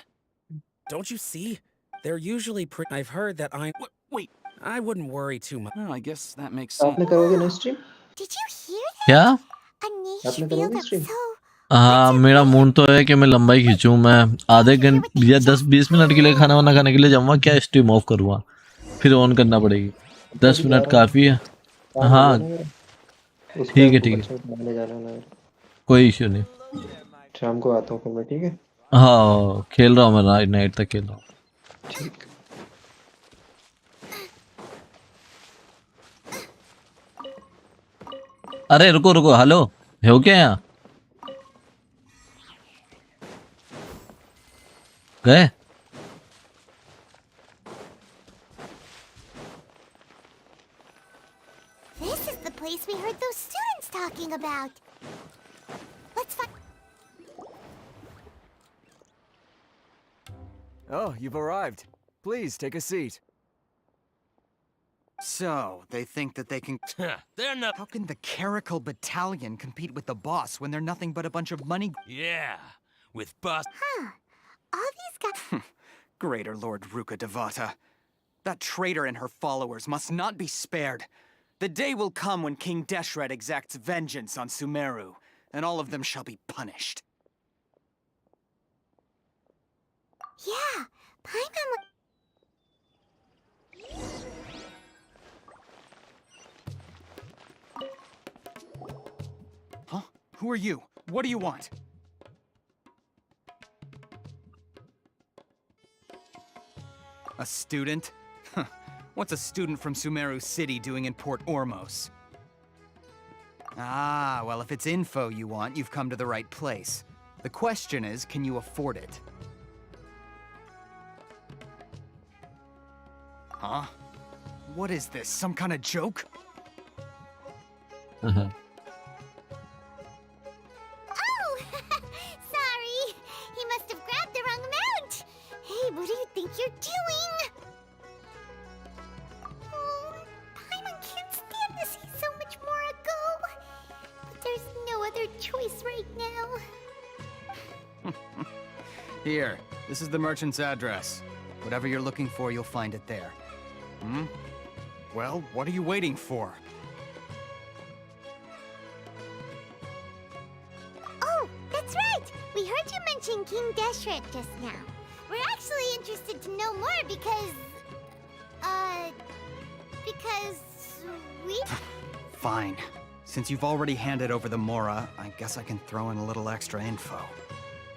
[SPEAKER 7] Don't you see? They're usually pretty. I've heard that I'm. Wait, I wouldn't worry too much. Oh, I guess that makes sense.
[SPEAKER 8] आपने करोगे ना stream?
[SPEAKER 3] Did you hear that?
[SPEAKER 2] क्या?
[SPEAKER 3] A niche
[SPEAKER 8] आपने
[SPEAKER 3] field
[SPEAKER 8] करोगे
[SPEAKER 3] of
[SPEAKER 8] stream?
[SPEAKER 3] so.
[SPEAKER 2] हाँ मेरा mood तो है कि मैं लंबाई खींचूं। मैं आधे घंटे या 10-20 मिनट के लिए खाना वाना खाने के लिए जाऊंगा, क्या स्ट्रीम ऑफ करूंगा फिर ऑन करना पड़ेगी। 10 मिनट काफी है। हाँ ठीक है, कोई इश्यू नहीं।
[SPEAKER 8] शाम को आता हूँ फिर मैं, ठीक है?
[SPEAKER 2] हाँ खेल रहा हूँ मैं, नाइट नाइट तक खेल रहा हूँ।
[SPEAKER 8] ठीक।
[SPEAKER 2] अरे रुको रुको, हेलो, हो क्या यहाँ? गए?
[SPEAKER 3] This is the place we heard those students talking about. Let's find.
[SPEAKER 11] Oh, you've arrived. Please take a seat.
[SPEAKER 7] So, they think that they can...
[SPEAKER 11] They're not.
[SPEAKER 7] How can the Caracal Battalion compete with the boss when they're nothing but a bunch of money...
[SPEAKER 11] Yeah, with bust.
[SPEAKER 3] Huh. All these guys.
[SPEAKER 7] Greater Lord Ruka Devata. That traitor and her followers must not be spared. The day will come when King Deshret exacts vengeance on Sumeru, and all of them shall be punished.
[SPEAKER 3] Yeah. Paimon.
[SPEAKER 7] Huh? Who are you? What do you want? A student? Huh. What's a student from Sumeru City doing in Port Ormos? Ah, well, if it's info you want, you've come to the right place. The question is, can you afford it? Huh? What is this, some kind of joke?
[SPEAKER 2] Uh-huh.
[SPEAKER 3] Oh, sorry. He must have grabbed the wrong amount. Hey, what do you think you're doing? Oh, Paimon can't stand to see so much more ago. But there's no other choice right now.
[SPEAKER 7] Here, this is the merchant's address. Whatever you're looking for, you'll find it there. Hmm? Well, what are you waiting for?
[SPEAKER 3] Oh, that's right. We heard you mention King Deshret just now. We're actually interested to know more because we...
[SPEAKER 7] Fine. Since you've already handed over the Mora, I guess I can throw in a little extra info.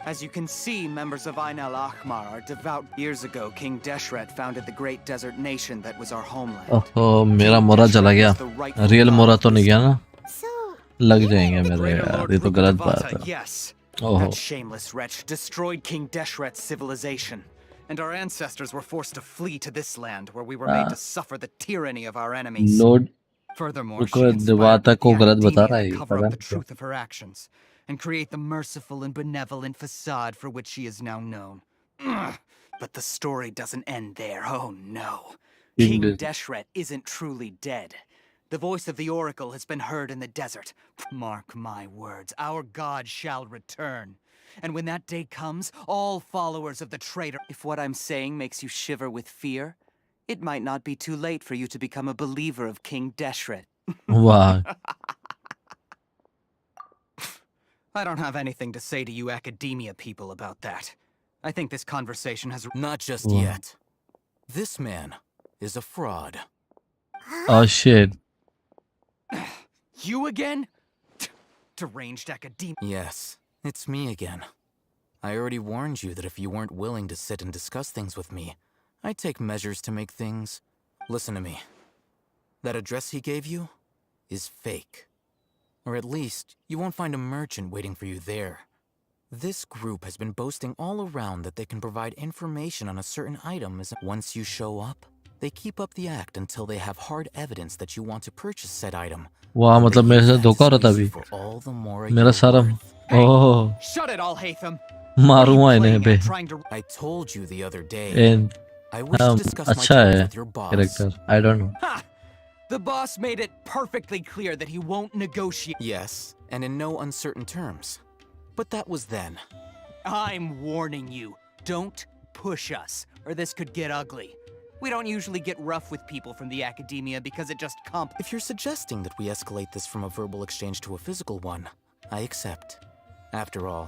[SPEAKER 7] As you can see, members of Ain al-Ahmar are devout. Years ago, King Deshret founded the great desert nation that was our homeland.
[SPEAKER 2] ओहो मेरा मोरा चला गया, real मोरा तो नहीं गया ना?
[SPEAKER 3] So,
[SPEAKER 2] लग जाएंगे मेरे
[SPEAKER 7] Greater
[SPEAKER 2] यार,
[SPEAKER 7] Lord
[SPEAKER 2] ये तो
[SPEAKER 7] Ruka
[SPEAKER 2] गलत
[SPEAKER 7] Devata,
[SPEAKER 2] बात है।
[SPEAKER 7] yes.
[SPEAKER 2] ओहो
[SPEAKER 7] That shameless wretch destroyed King Deshret's civilization, and our ancestors were forced to flee to this land where we were made to suffer the tyranny of our enemies.
[SPEAKER 2] Load
[SPEAKER 7] Furthermore, she
[SPEAKER 2] रुको,
[SPEAKER 7] conspired
[SPEAKER 2] दिवाता
[SPEAKER 7] with
[SPEAKER 2] को
[SPEAKER 7] the
[SPEAKER 2] गलत बता रहा
[SPEAKER 7] academia
[SPEAKER 2] है,
[SPEAKER 7] to cover
[SPEAKER 2] पता
[SPEAKER 7] up the
[SPEAKER 2] नहीं।
[SPEAKER 7] truth of her actions and create the merciful and benevolent facade for which she is now known. Ugh. But the story doesn't end there. Oh no. King Deshret isn't truly dead. The voice of the Oracle has been heard in the desert. Mark my words, our god shall return. And when that day comes, all followers of the traitor... If what I'm saying makes you shiver with fear, it might not be too late for you to become a believer of King Deshret.
[SPEAKER 2] वाह
[SPEAKER 7] I don't have anything to say to you academia people about that. I think this conversation has...
[SPEAKER 11] Not just
[SPEAKER 2] Wow.
[SPEAKER 11] yet. This man is a fraud.
[SPEAKER 2] oh shit
[SPEAKER 7] You again? Deranged academia...
[SPEAKER 11] Yes, it's me again. I already warned you that if you weren't willing to sit and discuss things with me, I'd take measures to make things... Listen to me. That address he gave you is fake. Or at least, you won't find a merchant waiting for you there. This group has been boasting all around that they can provide information on a certain item as... Once you show up, they keep up the act until they have hard evidence that you want to purchase said item.
[SPEAKER 2] वाह मतलब मेरे साथ धोखा हो रहा था अभी,
[SPEAKER 11] For all the more
[SPEAKER 2] मेरा
[SPEAKER 11] you're
[SPEAKER 2] सारा
[SPEAKER 11] worth.
[SPEAKER 2] Oh
[SPEAKER 7] Shut it, Al-Haytham!
[SPEAKER 2] मारूंगा इन्हें पे
[SPEAKER 7] Trying to...
[SPEAKER 11] I told you the other day.
[SPEAKER 2] And
[SPEAKER 11] I wish to discuss my
[SPEAKER 2] अच्छा
[SPEAKER 11] terms
[SPEAKER 2] है
[SPEAKER 11] with your boss.
[SPEAKER 2] Character, I don't know.
[SPEAKER 7] Ha! The boss made it perfectly clear that he won't negotiate.
[SPEAKER 11] Yes, and in no uncertain terms. But that was then.
[SPEAKER 7] I'm warning you. Don't push us, or this could get ugly. We don't usually get rough with people from the academia because it just
[SPEAKER 11] If you're suggesting that we escalate this from a verbal exchange to a physical one, I accept. After all,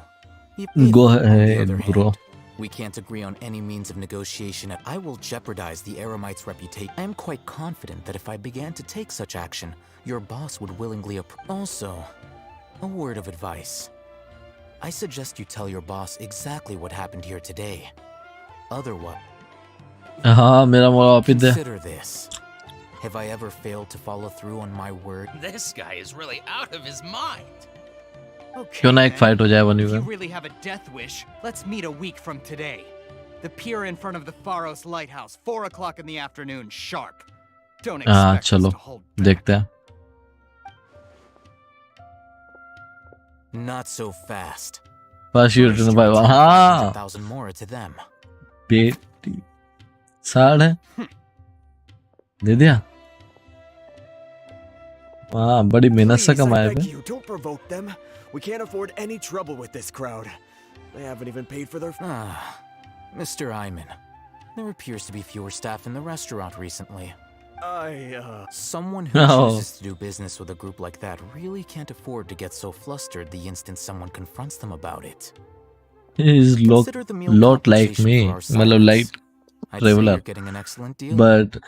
[SPEAKER 11] if,
[SPEAKER 2] Go
[SPEAKER 11] on the
[SPEAKER 2] ahead,
[SPEAKER 11] other
[SPEAKER 2] bro.
[SPEAKER 11] hand, we can't agree on any means of negotiation, I will jeopardize the Eremites' reputation. I am quite confident that if I began to take such action, your boss would willingly Also, a word of advice. I suggest you tell your boss exactly what happened here today. Otherwise,
[SPEAKER 2] हाँ मेरा मोड़ा वापिस दे.
[SPEAKER 11] consider this. Have I ever failed to follow through on my word?
[SPEAKER 12] This guy is really out of his mind.
[SPEAKER 7] Okay,
[SPEAKER 2] क्यों ना एक
[SPEAKER 7] then.
[SPEAKER 2] Fight हो जाए one
[SPEAKER 7] If you
[SPEAKER 2] one.
[SPEAKER 7] really have a death wish, let's meet a week from today. The pier in front of the Faros Lighthouse, 4 o'clock in the afternoon, sharp. Don't
[SPEAKER 2] हाँ
[SPEAKER 7] expect us
[SPEAKER 2] चलो
[SPEAKER 7] to hold back.
[SPEAKER 2] देखते हैं.
[SPEAKER 11] Not so fast.
[SPEAKER 2] First you return by हाँ
[SPEAKER 11] 100,000 more to them.
[SPEAKER 2] बेटी 60 दे दिया. हाँ बड़ी मेहनत से
[SPEAKER 13] Please, I
[SPEAKER 2] कमाए
[SPEAKER 13] beg
[SPEAKER 2] पे.
[SPEAKER 13] you, don't provoke them. We can't afford any trouble with this crowd. They haven't even paid for their.
[SPEAKER 11] Ah, Mr. Iman. There appears to be fewer staff in the restaurant recently. Someone who
[SPEAKER 2] Oh.
[SPEAKER 11] chooses to do business with a group like that really can't afford to get so flustered the instant someone confronts them about it.
[SPEAKER 2] He's
[SPEAKER 11] Consider the meal
[SPEAKER 2] lot like
[SPEAKER 11] compensation
[SPEAKER 2] me.
[SPEAKER 11] for our
[SPEAKER 2] मतलब like
[SPEAKER 11] I'd say
[SPEAKER 2] traveler,
[SPEAKER 11] you're getting an excellent deal.
[SPEAKER 2] but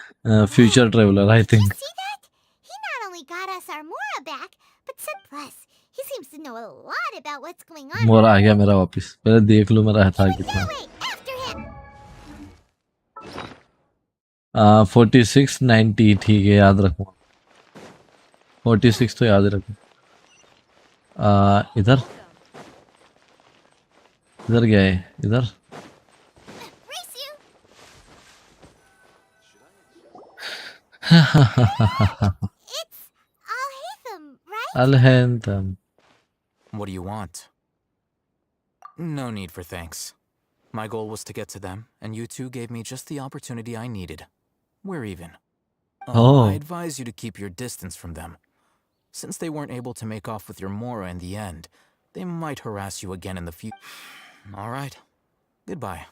[SPEAKER 2] future traveler I think.
[SPEAKER 3] See that? He not only got us our Mora back, but said plus. He seems to know a lot about what's going on.
[SPEAKER 2] मोरा आ गया मेरा वापिस. पहले देख लूँ मेरा था कितना.
[SPEAKER 3] Wait, after him.
[SPEAKER 2] 4690 ठीक है याद रखूँगा. 46 तो याद रखूँ. इधर इधर गया है इधर.
[SPEAKER 3] Race you. It's Alhaitham, right?
[SPEAKER 2] Alhentham.
[SPEAKER 11] What do you want? No need for thanks. My goal was to get to them, and you two gave me just the opportunity I needed. We're even.
[SPEAKER 2] Oh.
[SPEAKER 11] I advise you to keep your distance from them. Since they weren't able to make off with your Mora in the end, they might harass you again in the future. All right. Goodbye.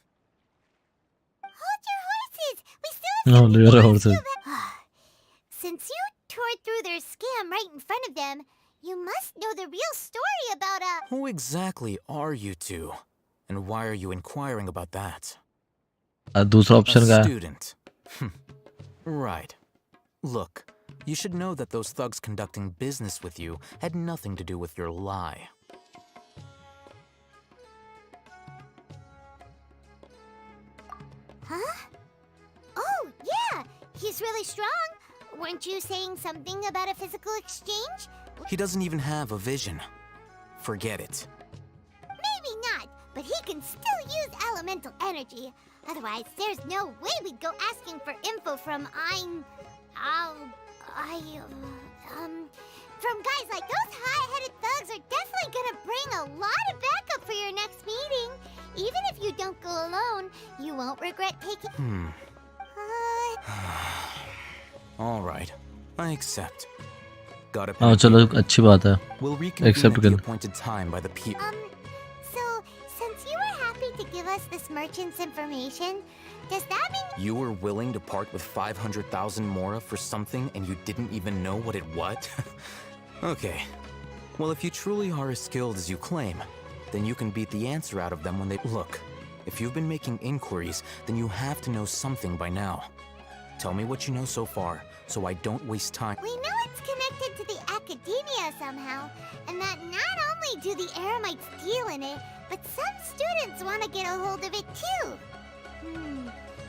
[SPEAKER 3] Hold your horses. We still have
[SPEAKER 2] No,
[SPEAKER 3] something
[SPEAKER 2] your
[SPEAKER 3] to ask
[SPEAKER 2] horses.
[SPEAKER 3] you about. Since you tore through their scam right in front of them, you must know the real story about
[SPEAKER 11] Who exactly are you two? And why are you inquiring about that?
[SPEAKER 2] दूसरा option का
[SPEAKER 11] A
[SPEAKER 2] है.
[SPEAKER 11] student. Right. Look, you should know that those thugs conducting business with you had nothing to do with your lie.
[SPEAKER 3] Huh? Oh, yeah. He's really strong. Weren't you saying something about a physical exchange?
[SPEAKER 11] He doesn't even have a vision. Forget it.
[SPEAKER 3] Maybe not, but he can still use elemental energy. Otherwise, there's no way we'd go asking for info from from guys like those high-headed thugs are definitely gonna bring a lot of backup for your next meeting. Even if you don't go alone, you won't regret taking.
[SPEAKER 11] All right. I accept. Got it.
[SPEAKER 2] हाँ चलो अच्छी बात है.
[SPEAKER 11] We'll reconvene
[SPEAKER 2] Accept
[SPEAKER 11] at the
[SPEAKER 2] कर.
[SPEAKER 11] appointed time by the pier.
[SPEAKER 3] So, since you were happy to give us this merchant's information, does that mean
[SPEAKER 11] You were willing to part with 500,000 Mora for something and you didn't even know what it was? Okay. Well, if you truly are as skilled as you claim, then you can beat the answer out of them when they... Look, if you've been making inquiries, then you have to know something by now. Tell me what you know so far, so I don't waste time.
[SPEAKER 3] we know it's connected to the academia somehow, and that not only do the Eremites deal in it, but some students want to get a hold of it too.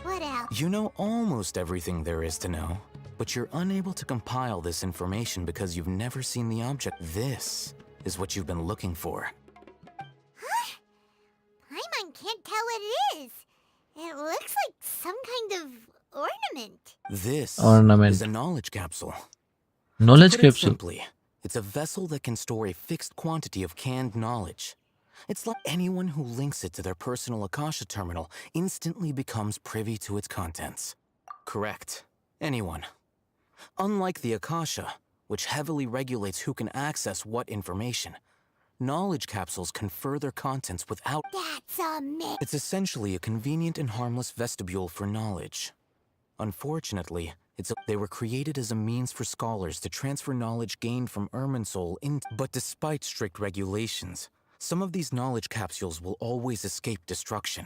[SPEAKER 3] What else?
[SPEAKER 11] You know almost everything there is to know, but you're unable to compile this information because you've never seen the object. This is what you've been looking for.
[SPEAKER 3] Paimon can't tell what it is. It looks like some kind of ornament.
[SPEAKER 11] This
[SPEAKER 2] Ornament.
[SPEAKER 11] is a knowledge capsule.
[SPEAKER 2] Knowledge
[SPEAKER 11] To put it
[SPEAKER 2] capsule.
[SPEAKER 11] simply, it's a vessel that can store a fixed quantity of canned knowledge. It's like anyone who links it to their personal Akasha terminal instantly becomes privy to its contents. Correct. Anyone. Unlike the Akasha, which heavily regulates who can access what information, knowledge capsules confer their contents without...
[SPEAKER 3] That's a myth.
[SPEAKER 11] It's essentially a convenient and harmless vestibule for knowledge. Unfortunately, they were created as a means for scholars to transfer knowledge gained from Irminsul in... But despite strict regulations, some of these knowledge capsules will always escape destruction.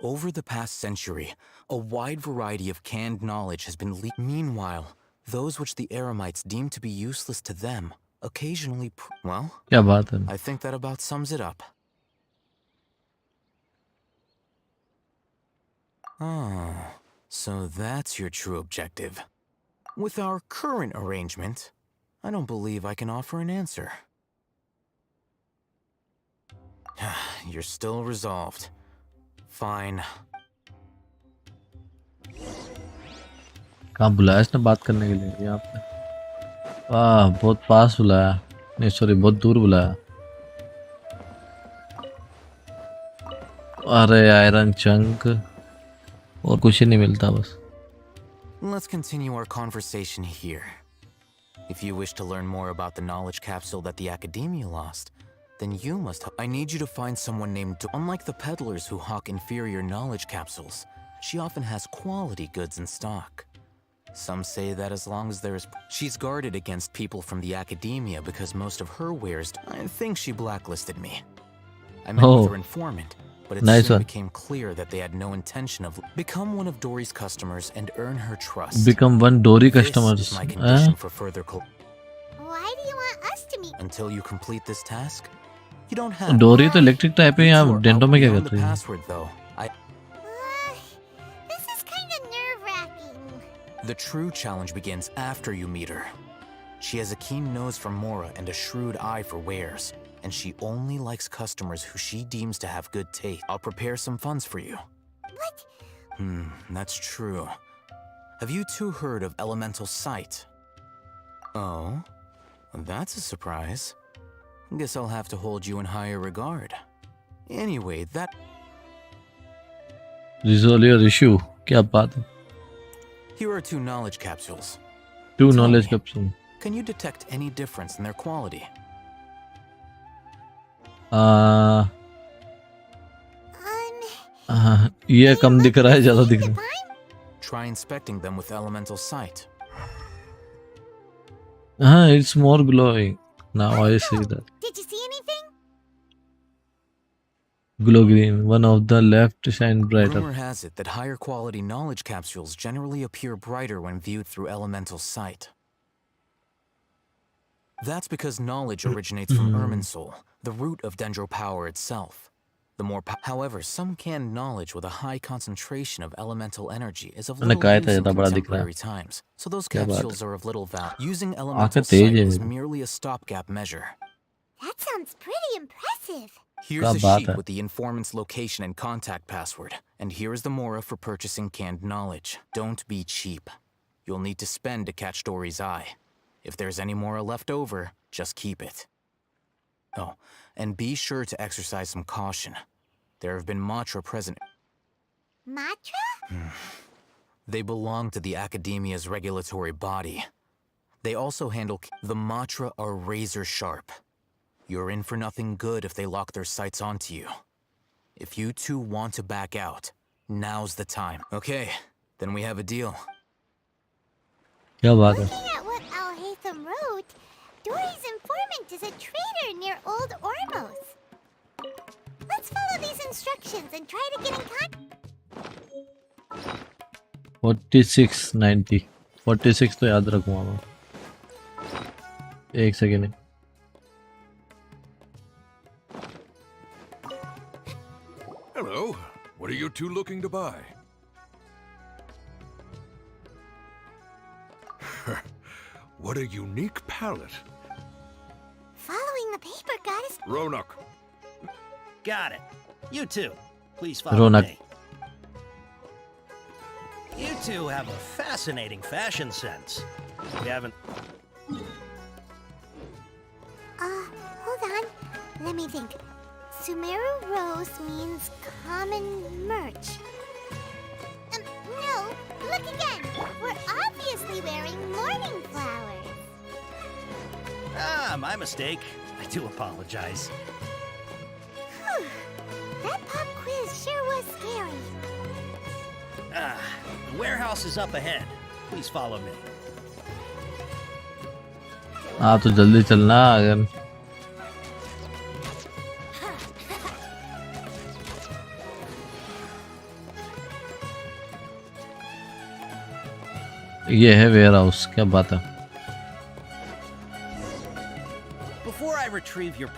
[SPEAKER 11] Over the past century, a wide variety of canned knowledge has been leaked. Meanwhile, those which the Eremites deem to be useless to them occasionally well,
[SPEAKER 2] क्या बात है?
[SPEAKER 11] I think that about sums it up. Oh, so that's your true objective. With our current arrangement, I don't believe I can offer an answer. You're still resolved. Fine.
[SPEAKER 2] कहाँ बुलाया इसने बात करने के लिए यहाँ पे? वाह, बहुत पास बुलाया। नहीं सॉरी, बहुत दूर बुलाया। अरे आयरन चंक और कुछ ही नहीं मिलता बस।
[SPEAKER 11] Let's continue our conversation here. If you wish to learn more about the knowledge capsule that the Academia lost, then you must. I need you to find someone named. Unlike the peddlers who hawk inferior knowledge capsules, she often has quality goods in stock. Some say that as long as there is. She's guarded against people from the Academia because most of her wares. I think she blacklisted me. I met with her informant, but it soon became clear that they had no intention of. Become one of Dory's customers and earn her trust.
[SPEAKER 2] Become one Dory customers.
[SPEAKER 11] This is my condition for further.
[SPEAKER 3] Why do you want us to meet?
[SPEAKER 11] Until you complete this task, you don't have.
[SPEAKER 2] डोरी तो electric type है। यहाँ dento में क्या कर रही है?
[SPEAKER 11] Password though.
[SPEAKER 3] This is kind of nerve-wracking.
[SPEAKER 11] The true challenge begins after you meet her. She has a keen nose for Mora and a shrewd eye for wares, and she only likes customers who she deems to have good taste. I'll prepare some funds for you.
[SPEAKER 3] What?
[SPEAKER 11] That's true. Have you two heard of Elemental Sight? Oh, that's a surprise. Guess I'll have to hold you in higher regard. Anyway, that.
[SPEAKER 2] Resolve your issue. क्या बात है?
[SPEAKER 11] Here are 2 knowledge capsules.
[SPEAKER 2] 2 knowledge capsules.
[SPEAKER 11] Can you detect any difference in their quality?
[SPEAKER 2] ये कम दिख रहा है, ज़्यादा दिख रहा है।
[SPEAKER 11] Try inspecting them with elemental sight.
[SPEAKER 2] It's more glowing. Now I see that.
[SPEAKER 3] Did you see anything?
[SPEAKER 2] Glow green. One of the left shine brighter.
[SPEAKER 11] Rumor has it that higher quality knowledge capsules generally appear brighter when viewed through elemental sight. That's because knowledge originates from Irminsul, the root of Dendro power itself. The more however, some canned knowledge with a high concentration of elemental energy is of little use in contemporary times, so those capsules are of little value. Using elemental sight is merely a stopgap measure.
[SPEAKER 3] That sounds pretty impressive.
[SPEAKER 11] Here's a sheet with the informant's location and contact password, and here is the mora for purchasing canned knowledge. Don't be cheap. You'll need to spend to catch Dory's eye. If there's any mora left over, just keep it. Oh, and be sure to exercise some caution. There have been Matra present.
[SPEAKER 3] Matra?
[SPEAKER 11] They belong to the Academia's regulatory body. They also handle. The Matra are razor sharp. You're in for nothing good if they lock their sights onto you. If you two want to back out, now's the time. Okay, then we have a deal.
[SPEAKER 3] Looking at what Al-Haytham wrote, Dory's informant is a traitor near Old Ormos. Let's follow these instructions and try to get in contact.
[SPEAKER 2] 4690 46 तो याद रखूंगा मैं। एक second.
[SPEAKER 6] Hello. What are you two looking to buy? What a unique palette.
[SPEAKER 3] Following the paper got us.
[SPEAKER 6] Ronak.
[SPEAKER 12] Got it. You too. Please follow me. You two have a fascinating fashion sense. We haven't.
[SPEAKER 3] Hold on. Let me think. Sumeru Rose means common merch. No, look again. We're obviously wearing morning flowers.
[SPEAKER 12] Ah, my mistake. I do apologize.
[SPEAKER 3] Whew. That pop quiz sure was scary.
[SPEAKER 12] Ah, the warehouse is up ahead. Please follow me.
[SPEAKER 2] हाँ तो जल्दी चलना अगर ये है ware house. क्या बात है।
[SPEAKER 12] retrieve your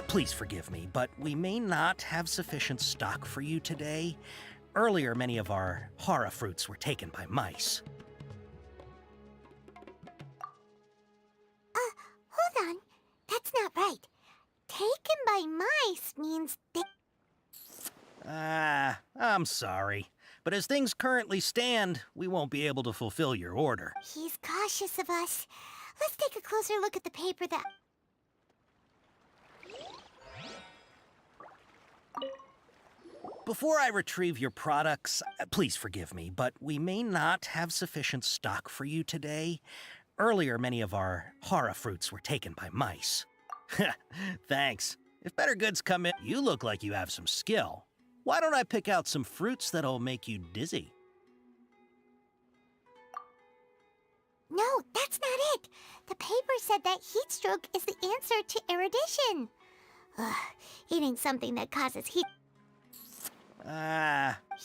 [SPEAKER 12] please forgive me, but we may not have sufficient stock for you today. Earlier, many of our hara fruits were taken by mice.
[SPEAKER 3] Hold on. That's not right. Taken by mice means they...
[SPEAKER 12] I'm sorry. But as things currently stand, we won't be able to fulfill your order.
[SPEAKER 3] He's cautious of us. Let's take a closer look at the paper that...
[SPEAKER 12] Before I retrieve your products, please forgive me, but we may not have sufficient stock for you today. Earlier, many of our hara fruits were taken by mice. Thanks. If better goods come in, you look like you have some skill. Why don't I pick out some fruits that'll make you dizzy?
[SPEAKER 3] No, that's not it. The paper said that heat stroke is the answer to erudition. Ugh, eating something that causes heat...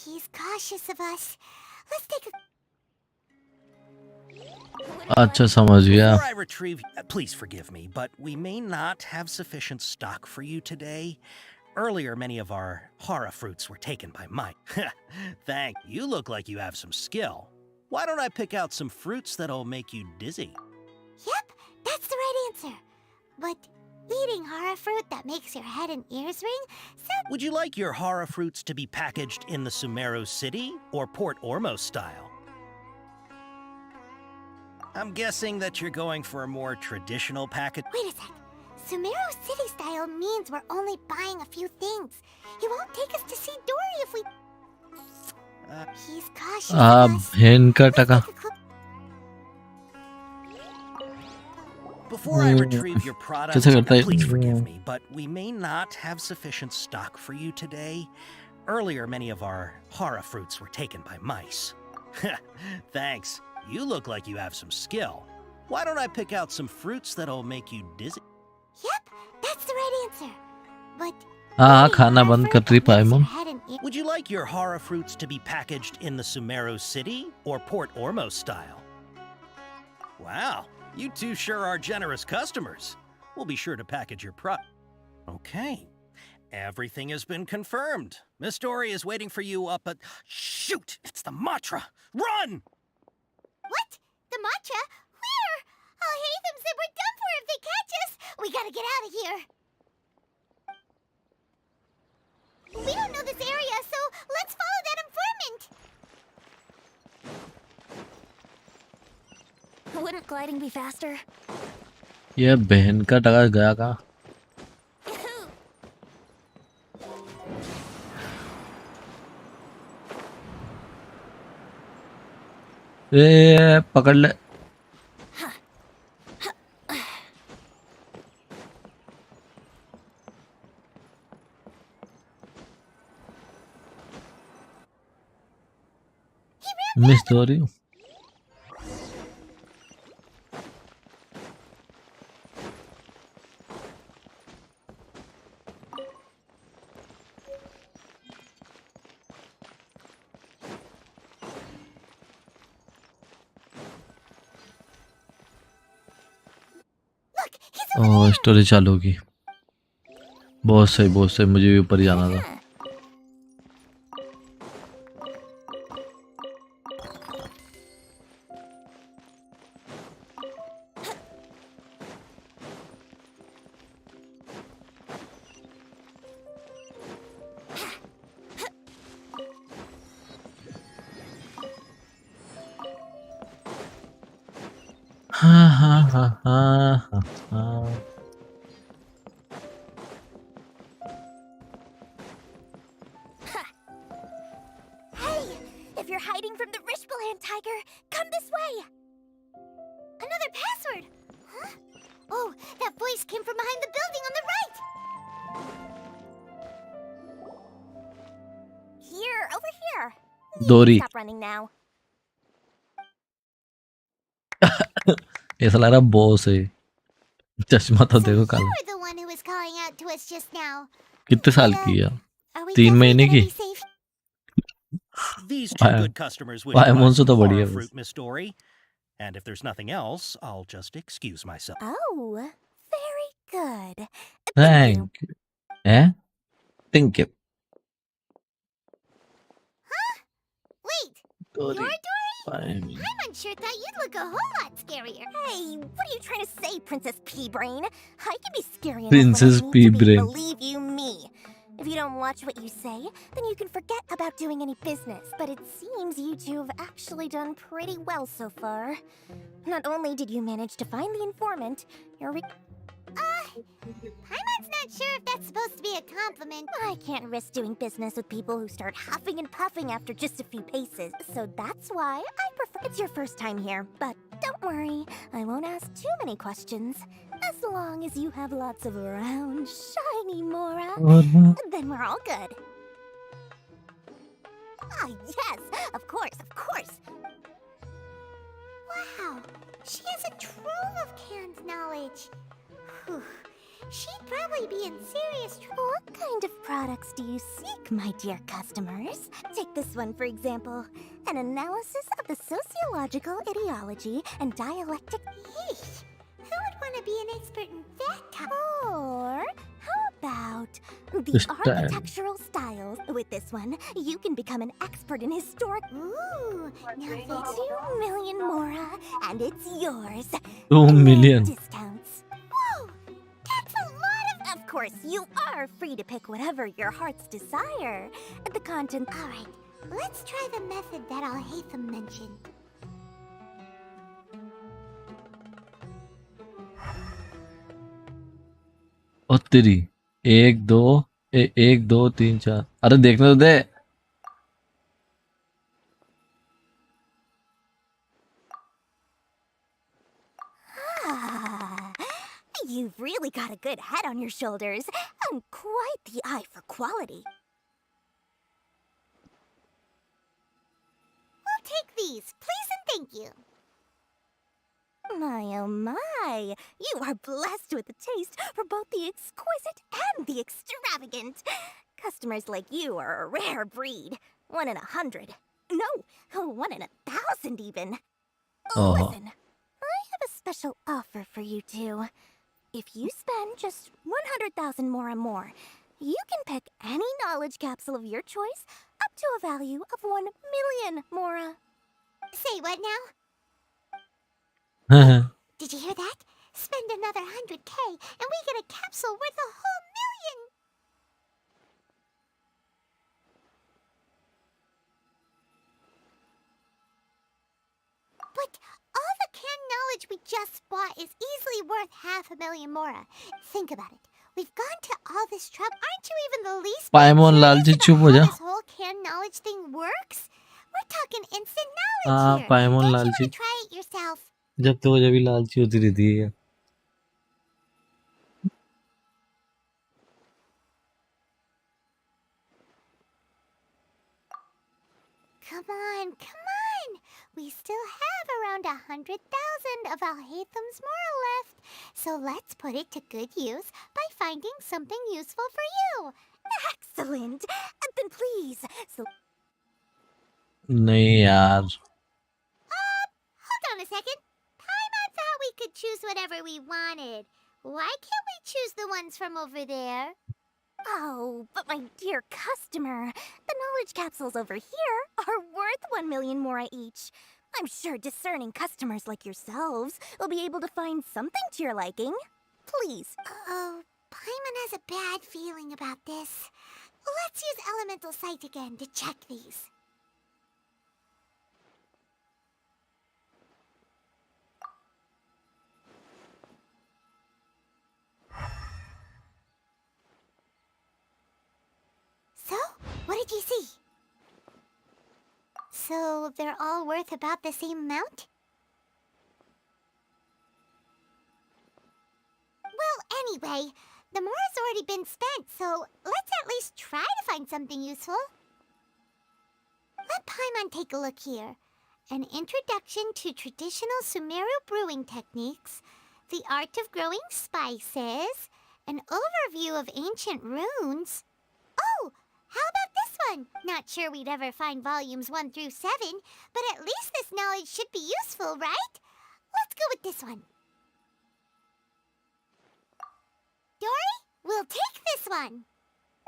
[SPEAKER 3] He's cautious of us. Let's take a...
[SPEAKER 2] अच्छा समझ गया.
[SPEAKER 12] Before I retrieve, please forgive me, but we may not have sufficient stock for you today. Earlier, many of our hara fruits were taken by mice. You look like you have some skill. Why don't I pick out some fruits that'll make you dizzy?
[SPEAKER 3] Yep, that's the right answer. But eating hara fruit that makes your head and ears ring sounds...
[SPEAKER 12] Would you like your hara fruits to be packaged in the Sumeru City or Port Ormos style? I'm guessing that you're going for a more traditional package.
[SPEAKER 3] Wait a sec. Sumeru City style means we're only buying a few things. He won't take us to see Dory if we... He's cautious of us.
[SPEAKER 2] बहन का टका.
[SPEAKER 12] Before I retrieve your products,
[SPEAKER 2] कैसे करता है?
[SPEAKER 12] please forgive me, but we may not have sufficient stock for you today. Earlier, many of our hara fruits were taken by mice. Thanks. You look like you have some skill. Why don't I pick out some fruits that'll make you dizzy?
[SPEAKER 3] Yep, that's the right answer. But...
[SPEAKER 2] हाँ खाना बंद कर रही पाए मम.
[SPEAKER 12] Would you like your hara fruits to be packaged in the Sumeru City or Port Ormos style? Wow, you two sure are generous customers. We'll be sure to package your Okay. Everything has been confirmed. Miss Dory is waiting for you up at... Shoot! It's the Matra! Run!
[SPEAKER 3] What? The matcha? Where? I'll hate them said we're done for if they catch us. We gotta get out of here. We don't know this area, so let's follow that informant.
[SPEAKER 4] Wouldn't gliding be faster?
[SPEAKER 2] ये बहन का टका गया का. ए पकड़ ले. Miss डोरी. ओह story चालू होगी. बहुत सही मुझे भी ऊपर जाना था.
[SPEAKER 3] Hey, if you're hiding from the Rishbaland tiger, come this way. Another password. Huh? Oh, that voice came from behind the building on the right. Here, over here. You
[SPEAKER 2] Dory.
[SPEAKER 3] can stop running now.
[SPEAKER 2] ऐसा लग रहा boss है. चश्मा तो देखो
[SPEAKER 3] You
[SPEAKER 2] काला.
[SPEAKER 3] were the one who was calling out to us just now.
[SPEAKER 2] कितने साल की है?
[SPEAKER 3] Are we
[SPEAKER 2] 3 महीने की.
[SPEAKER 3] definitely safe?
[SPEAKER 12] These two good customers wish
[SPEAKER 2] Why
[SPEAKER 12] to buy
[SPEAKER 2] Monzo तो
[SPEAKER 12] some
[SPEAKER 2] बढ़िया
[SPEAKER 12] hara
[SPEAKER 2] है.
[SPEAKER 12] fruit, Miss Dory. And if there's nothing else, I'll just excuse myself.
[SPEAKER 3] Oh, very
[SPEAKER 4] Good.
[SPEAKER 2] Thank you. Eh? Thank you.
[SPEAKER 3] Wait,
[SPEAKER 2] Dory.
[SPEAKER 3] you're Dory?
[SPEAKER 2] Fine.
[SPEAKER 3] Paimon sure thought you'd look a whole lot scarier.
[SPEAKER 4] Hey, what are you trying to say, Princess Pea-Brain? I can be scary enough
[SPEAKER 2] Princess
[SPEAKER 4] when I need to be,
[SPEAKER 2] Pea-Brain.
[SPEAKER 4] believe you me. If you don't watch what you say, then you can forget about doing any business. But it seems you two have actually done pretty well so far. Not only did you manage to find the informant, you're
[SPEAKER 3] Paimon's not sure if that's supposed to be a compliment.
[SPEAKER 4] I can't risk doing business with people who start huffing and puffing after just a few paces. So that's why I prefer. It's your first time here, but don't worry, I won't ask too many questions. As long as you have lots of round, shiny Mora, then we're all good. Ah, yes, of course, of course.
[SPEAKER 3] Wow, she has a trove of canned knowledge. Whew. She'd probably be in serious trouble.
[SPEAKER 4] What kind of products do you seek, my dear customers? Take this one, for example. An analysis of the sociological ideology and dialectic...
[SPEAKER 3] Yeesh. Who would want to be an expert in that topic?
[SPEAKER 4] Or how about the architectural styles? With this one, you can become an expert in historic...
[SPEAKER 3] Ooh, now that's
[SPEAKER 4] 2 million Mora, and it's yours.
[SPEAKER 2] 2 million.
[SPEAKER 4] Discounts.
[SPEAKER 3] Whoa, that's a lot
[SPEAKER 4] Of course, you are free to pick whatever your heart's desire. The content...
[SPEAKER 3] All right, let's try the method that Al-Haytham mentioned.
[SPEAKER 2] ओ तेरी 1 2 1 2 3 4 अरे देखने तो दे
[SPEAKER 4] Ah, you've really got a good head on your shoulders and quite the eye for quality.
[SPEAKER 3] We'll take these, please and thank you.
[SPEAKER 4] My oh my, you are blessed with a taste for both the exquisite and the extravagant. Customers like you are a rare breed. 1 in 100. No, 1 in 1,000 even.
[SPEAKER 2] Oh.
[SPEAKER 4] Listen, I have a special offer for you two. If you spend just 100,000 more and more, you can pick any knowledge capsule of your choice up to a value of 1 million Mora.
[SPEAKER 3] Say what now? Did you hear that? Spend another 100K and we get a capsule worth a whole million! But all the canned knowledge we just bought is easily worth 500,000 Mora. Think about it. We've gone to all this trouble. Aren't you even the least
[SPEAKER 2] पाइमोन लालची
[SPEAKER 3] curious
[SPEAKER 2] चुप हो
[SPEAKER 3] about
[SPEAKER 2] जा
[SPEAKER 3] how this whole canned knowledge thing works? We're talking instant knowledge
[SPEAKER 2] हाँ
[SPEAKER 3] here.
[SPEAKER 2] पाइमोन
[SPEAKER 3] Don't you
[SPEAKER 2] लालची
[SPEAKER 3] want to try it yourself?
[SPEAKER 2] जब तो जब भी लालची होती रहती है
[SPEAKER 3] Come on, come on! We still have around 100,000 of Al-Haytham's Mora left, so let's put it to good use by finding something useful for you.
[SPEAKER 4] Excellent. Then please, so
[SPEAKER 2] नहीं यार
[SPEAKER 3] Hold on a second. Paimon thought we could choose whatever we wanted. Why can't we choose the ones from over there?
[SPEAKER 4] Oh, but my dear customer, the knowledge capsules over here are worth 1 million Mora each. I'm sure discerning customers like yourselves will be able to find something to your liking. Please.
[SPEAKER 3] Oh, Paimon has a bad feeling about this. Let's use Elemental Sight again to check these. So, what did you see? So, they're all worth about the same amount? Well, anyway, the Mora's already been spent, so let's at least try to find something useful. Let Paimon take a look here. An introduction to traditional Sumeru brewing techniques, the art of growing spices, an overview of ancient runes. Oh, how about this one? Not sure we'd ever find volumes 1 through 7, but at least this knowledge should be useful, right? Let's go with this one. Dory? We'll take this one.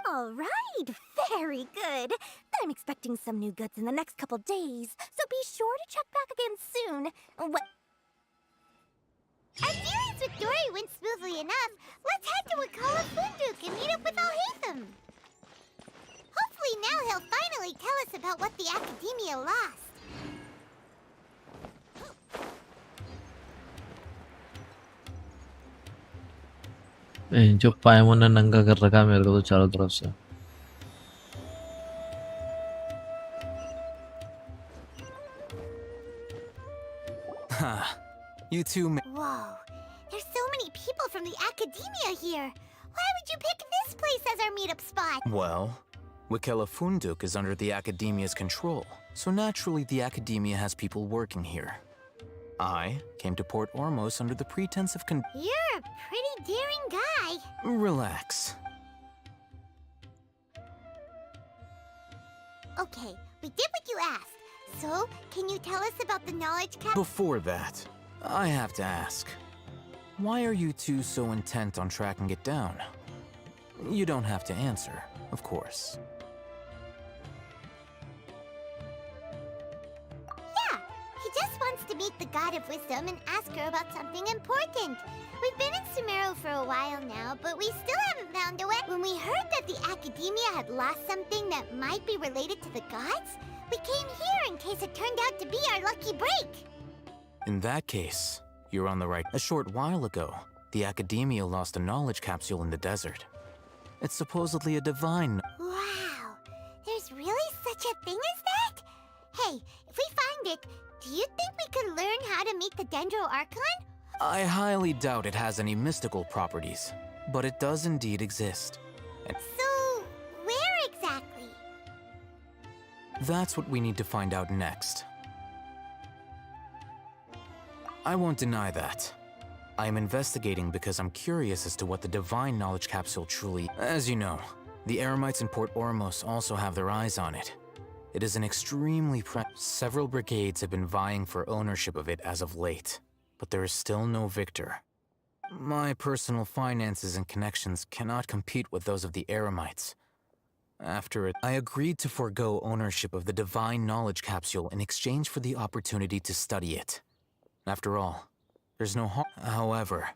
[SPEAKER 4] All right, very good. I'm expecting some new goods in the next couple days, so be sure to check back again soon. What?
[SPEAKER 3] Our dealings with Dory went smoothly enough. Let's head to Wakala Funduk and meet up with Alhaitham. Hopefully now he'll finally tell us about what the Academia lost.
[SPEAKER 2] जो पायमोन ने नंगा कर रखा है मेरे को तो चारों तरफ से।
[SPEAKER 11] You two.
[SPEAKER 3] Whoa, there's so many people from the Academia here. Why would you pick this place as our meetup spot?
[SPEAKER 11] Well, Wakela Funduk is under the Academia's control, so naturally the Academia has people working here. I came to Port Ormos under the pretense of
[SPEAKER 3] You're a pretty daring guy.
[SPEAKER 11] Relax.
[SPEAKER 3] Okay, we did what you asked. So, can you tell us about the knowledge cap?
[SPEAKER 11] Before that, I have to ask, why are you two so intent on tracking it down? You don't have to answer, of course.
[SPEAKER 3] Yeah, he just wants to meet the God of Wisdom and ask her about something important. We've been in Sumeru for a while now, but we still haven't found a way. When we heard that the Academia had lost something that might be related to the gods, we came here in case it turned out to be our lucky break.
[SPEAKER 11] In that case, you're on the right. A short while ago, the Academia lost a knowledge capsule in the desert. It's supposedly a divine...
[SPEAKER 3] Wow, there's really such a thing as that? Hey, if we find it, do you think we could learn how to meet the Dendro Archon?
[SPEAKER 11] I highly doubt it has any mystical properties, but it does indeed exist. And
[SPEAKER 3] So, where exactly?
[SPEAKER 11] that's what we need to find out next. I won't deny that. I am investigating because I'm curious as to what the divine knowledge capsule truly... As you know, the Eremites in Port Ormos also have their eyes on it. It is an extremely Several brigades have been vying for ownership of it as of late, but there is still no victor. My personal finances and connections cannot compete with those of the Eremites. After it, I agreed to forego ownership of the divine knowledge capsule in exchange for the opportunity to study it. After all, there's no harm. However,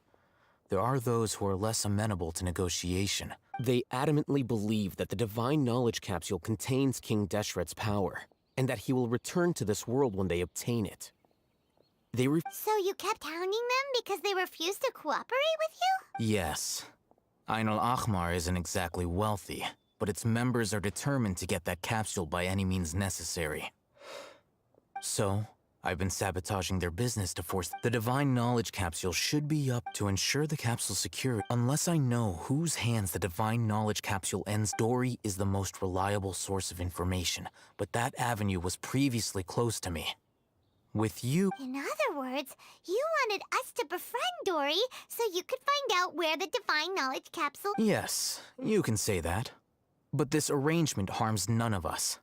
[SPEAKER 11] there are those who are less amenable to negotiation.
[SPEAKER 14] They adamantly believe that the divine knowledge capsule contains King Deshret's power, and that he will return to this world when they obtain it.
[SPEAKER 3] So you kept hounding them because they refused to cooperate with you?
[SPEAKER 11] Yes. Ain al-Ahmar isn't exactly wealthy, but its members are determined to get that capsule by any means necessary. So, I've been sabotaging their business to force... The divine knowledge capsule should be up to ensure the capsule's security. Unless I know whose hands the divine knowledge capsule ends, Dory is the most reliable source of information, but that avenue was previously closed to me. With you...
[SPEAKER 3] In other words, you wanted us to befriend Dory so you could find out where the divine knowledge capsule...
[SPEAKER 11] Yes, you can say that. But this arrangement harms none of us.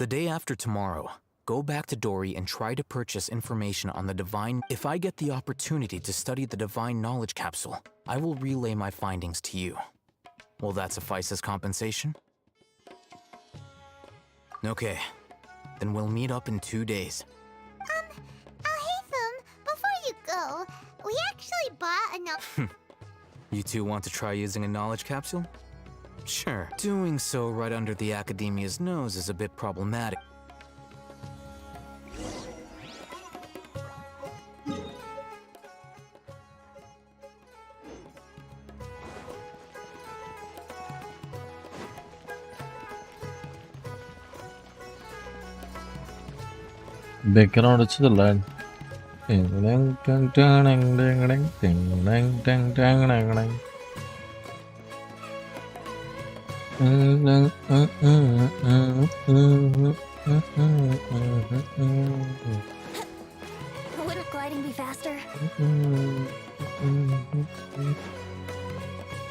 [SPEAKER 11] The day after tomorrow, go back to Dory and try to purchase information on the divine... If I get the opportunity to study the divine knowledge capsule, I will relay my findings to you. Will that suffice as compensation? Okay, then we'll meet up in 2 days.
[SPEAKER 3] Alhaitham, before you go, we actually bought enough...
[SPEAKER 11] You two want to try using a knowledge capsule? Sure. Doing so right under the Academia's nose is a bit problematic.
[SPEAKER 2] Background अच्छा चल रहा है
[SPEAKER 4] Wouldn't gliding be faster?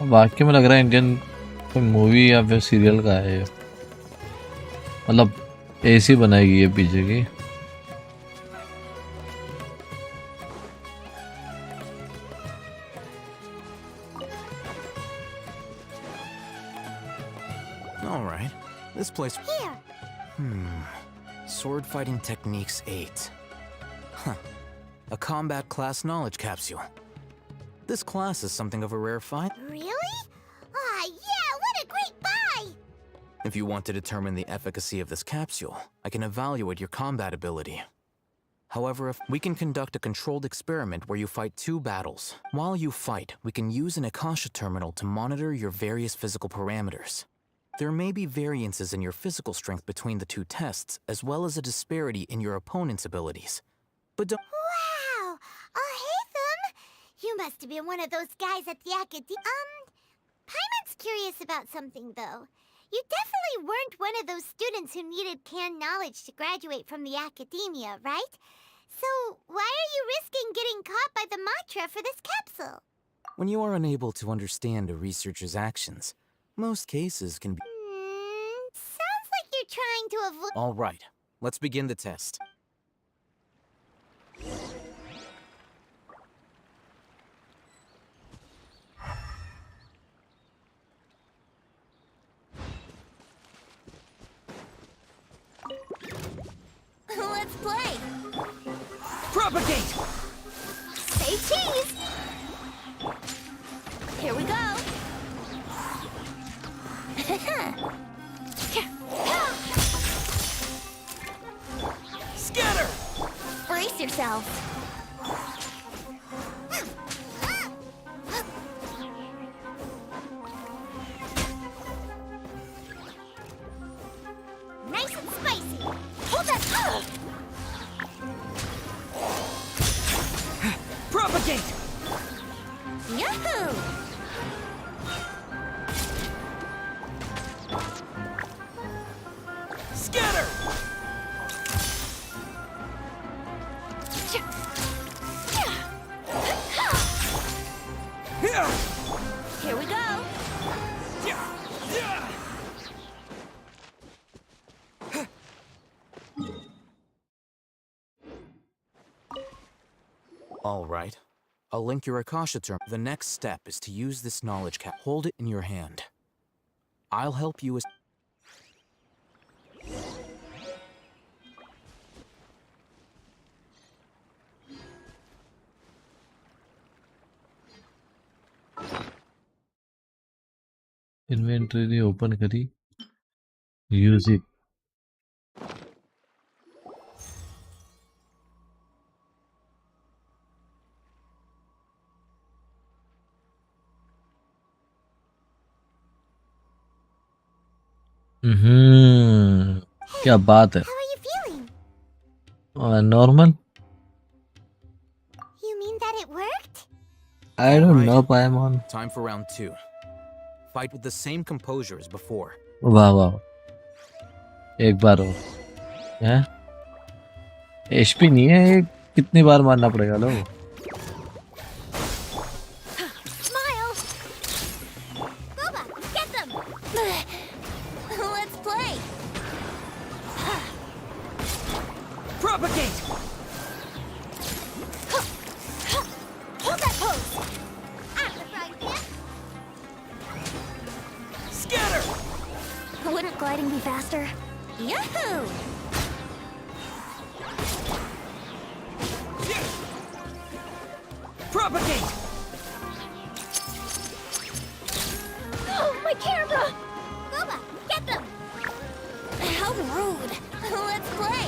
[SPEAKER 2] वाकई में लग रहा है Indian कोई मूवी या फिर सीरियल का है ये, मतलब ऐसी बनाएगी ये पीछे की।
[SPEAKER 11] Alright. This place.
[SPEAKER 3] Here.
[SPEAKER 11] Sword Fighting Techniques 8. Huh. A combat class knowledge capsule. This class is something of a rare find.
[SPEAKER 3] Really? Ah, yeah, what a great buy!
[SPEAKER 11] If you want to determine the efficacy of this capsule, I can evaluate your combat ability. However, if we can conduct a controlled experiment where you fight 2 battles. While you fight, we can use an Akasha terminal to monitor your various physical parameters. There may be variances in your physical strength between the 2 tests, as well as a disparity in your opponent's abilities. But don't—
[SPEAKER 3] Wow! Haytham! You must have been one of those guys at the Paimon's curious about something, though. You definitely weren't one of those students who needed canned knowledge to graduate from the academia, right? So, why are you risking getting caught by the mantra for this capsule?
[SPEAKER 11] When you are unable to understand a researcher's actions, most cases can be—
[SPEAKER 3] Sounds like you're trying to avoid—
[SPEAKER 11] Alright, let's begin the test.
[SPEAKER 3] Let's play!
[SPEAKER 7] Propagate!
[SPEAKER 3] Say cheese! Here we go!
[SPEAKER 7] Scatter!
[SPEAKER 3] Brace yourself! Nice and spicy! Hold that!
[SPEAKER 7] Propagate!
[SPEAKER 3] Yahoo!
[SPEAKER 7] Scatter!
[SPEAKER 3] Here we go!
[SPEAKER 11] Alright. I'll link your Akasha term. The next step is to use this knowledge cap. Hold it in your hand. I'll help you as—
[SPEAKER 2] inventory open करी, use it. क्या बात है।
[SPEAKER 3] How are you feeling?
[SPEAKER 2] Normal.
[SPEAKER 3] You mean that it worked?
[SPEAKER 2] I don't know, Paimon.
[SPEAKER 11] Time for round 2. Fight with the same composure as before.
[SPEAKER 2] वाह वाह, एक बार और है। HP नहीं है, कितनी बार मारना पड़ेगा लो।
[SPEAKER 3] Smile! Boba, get them! Let's play!
[SPEAKER 7] Propagate!
[SPEAKER 3] Hold that pose! I'm the frying pan!
[SPEAKER 7] Scatter!
[SPEAKER 3] Wouldn't gliding be faster? Yahoo!
[SPEAKER 7] Propagate!
[SPEAKER 3] Oh, my camera! Boba, get them! How rude! Let's play!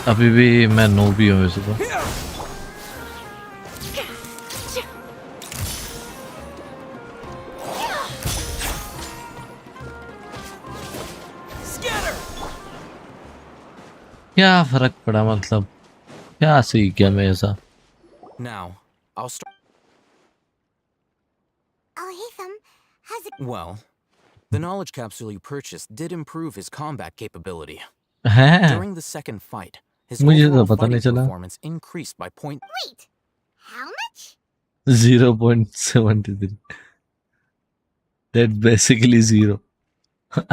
[SPEAKER 2] अभी भी मैं no भी हूँ वैसे तो।
[SPEAKER 7] Scatter!
[SPEAKER 2] क्या फर्क पड़ा, मतलब क्या सीख गया मैं ऐसा।
[SPEAKER 11] Now, I'll start.
[SPEAKER 3] Haytham, how's it?
[SPEAKER 11] Well, the knowledge capsule you purchased did improve his combat capability.
[SPEAKER 2] हैं?
[SPEAKER 11] During the second fight, his
[SPEAKER 2] मुझे तो
[SPEAKER 11] overall
[SPEAKER 2] पता नहीं
[SPEAKER 11] fighting
[SPEAKER 2] चला।
[SPEAKER 11] performance increased by point.
[SPEAKER 3] Wait, how much?
[SPEAKER 2] 0.73. That basically 0.
[SPEAKER 3] Dory's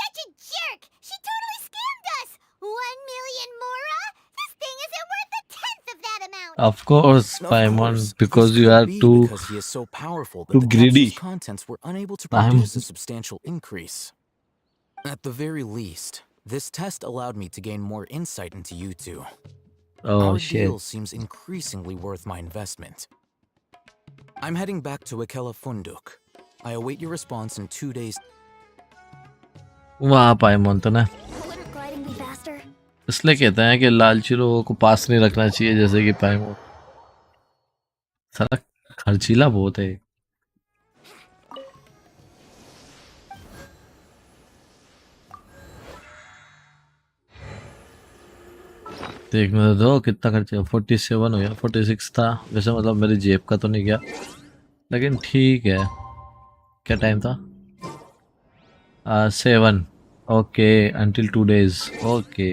[SPEAKER 3] such a jerk! She totally scammed us! 1 million mora? This thing isn't worth a tenth of that amount!
[SPEAKER 2] Of course,
[SPEAKER 11] Of
[SPEAKER 2] Paimon,
[SPEAKER 11] course,
[SPEAKER 2] because
[SPEAKER 11] this
[SPEAKER 2] you
[SPEAKER 11] could
[SPEAKER 2] are
[SPEAKER 11] be
[SPEAKER 2] too
[SPEAKER 11] because he is so powerful that
[SPEAKER 2] too
[SPEAKER 11] the
[SPEAKER 2] greedy.
[SPEAKER 11] capsule's contents were unable to
[SPEAKER 2] I'm
[SPEAKER 11] produce a substantial increase. At the very least, this test allowed me to gain more insight into you two.
[SPEAKER 2] oh
[SPEAKER 11] Our
[SPEAKER 2] shit.
[SPEAKER 11] deal seems increasingly worth my investment. I'm heading back to Akela Funduk. I await your response in 2 days.
[SPEAKER 2] वहाँ पाइमोन तो ना
[SPEAKER 4] Wouldn't gliding be faster?
[SPEAKER 2] इसलिए कहते हैं कि लालची लोगों को पास नहीं रखना चाहिए जैसे कि पाइमोन साला खर्चीला बहुत है देखने तो दो कितना खर्चा 47 हो गया 46 था वैसे मतलब मेरी जेब का तो नहीं गया लेकिन ठीक है क्या टाइम था 7 ओके अंटिल 2 days ओके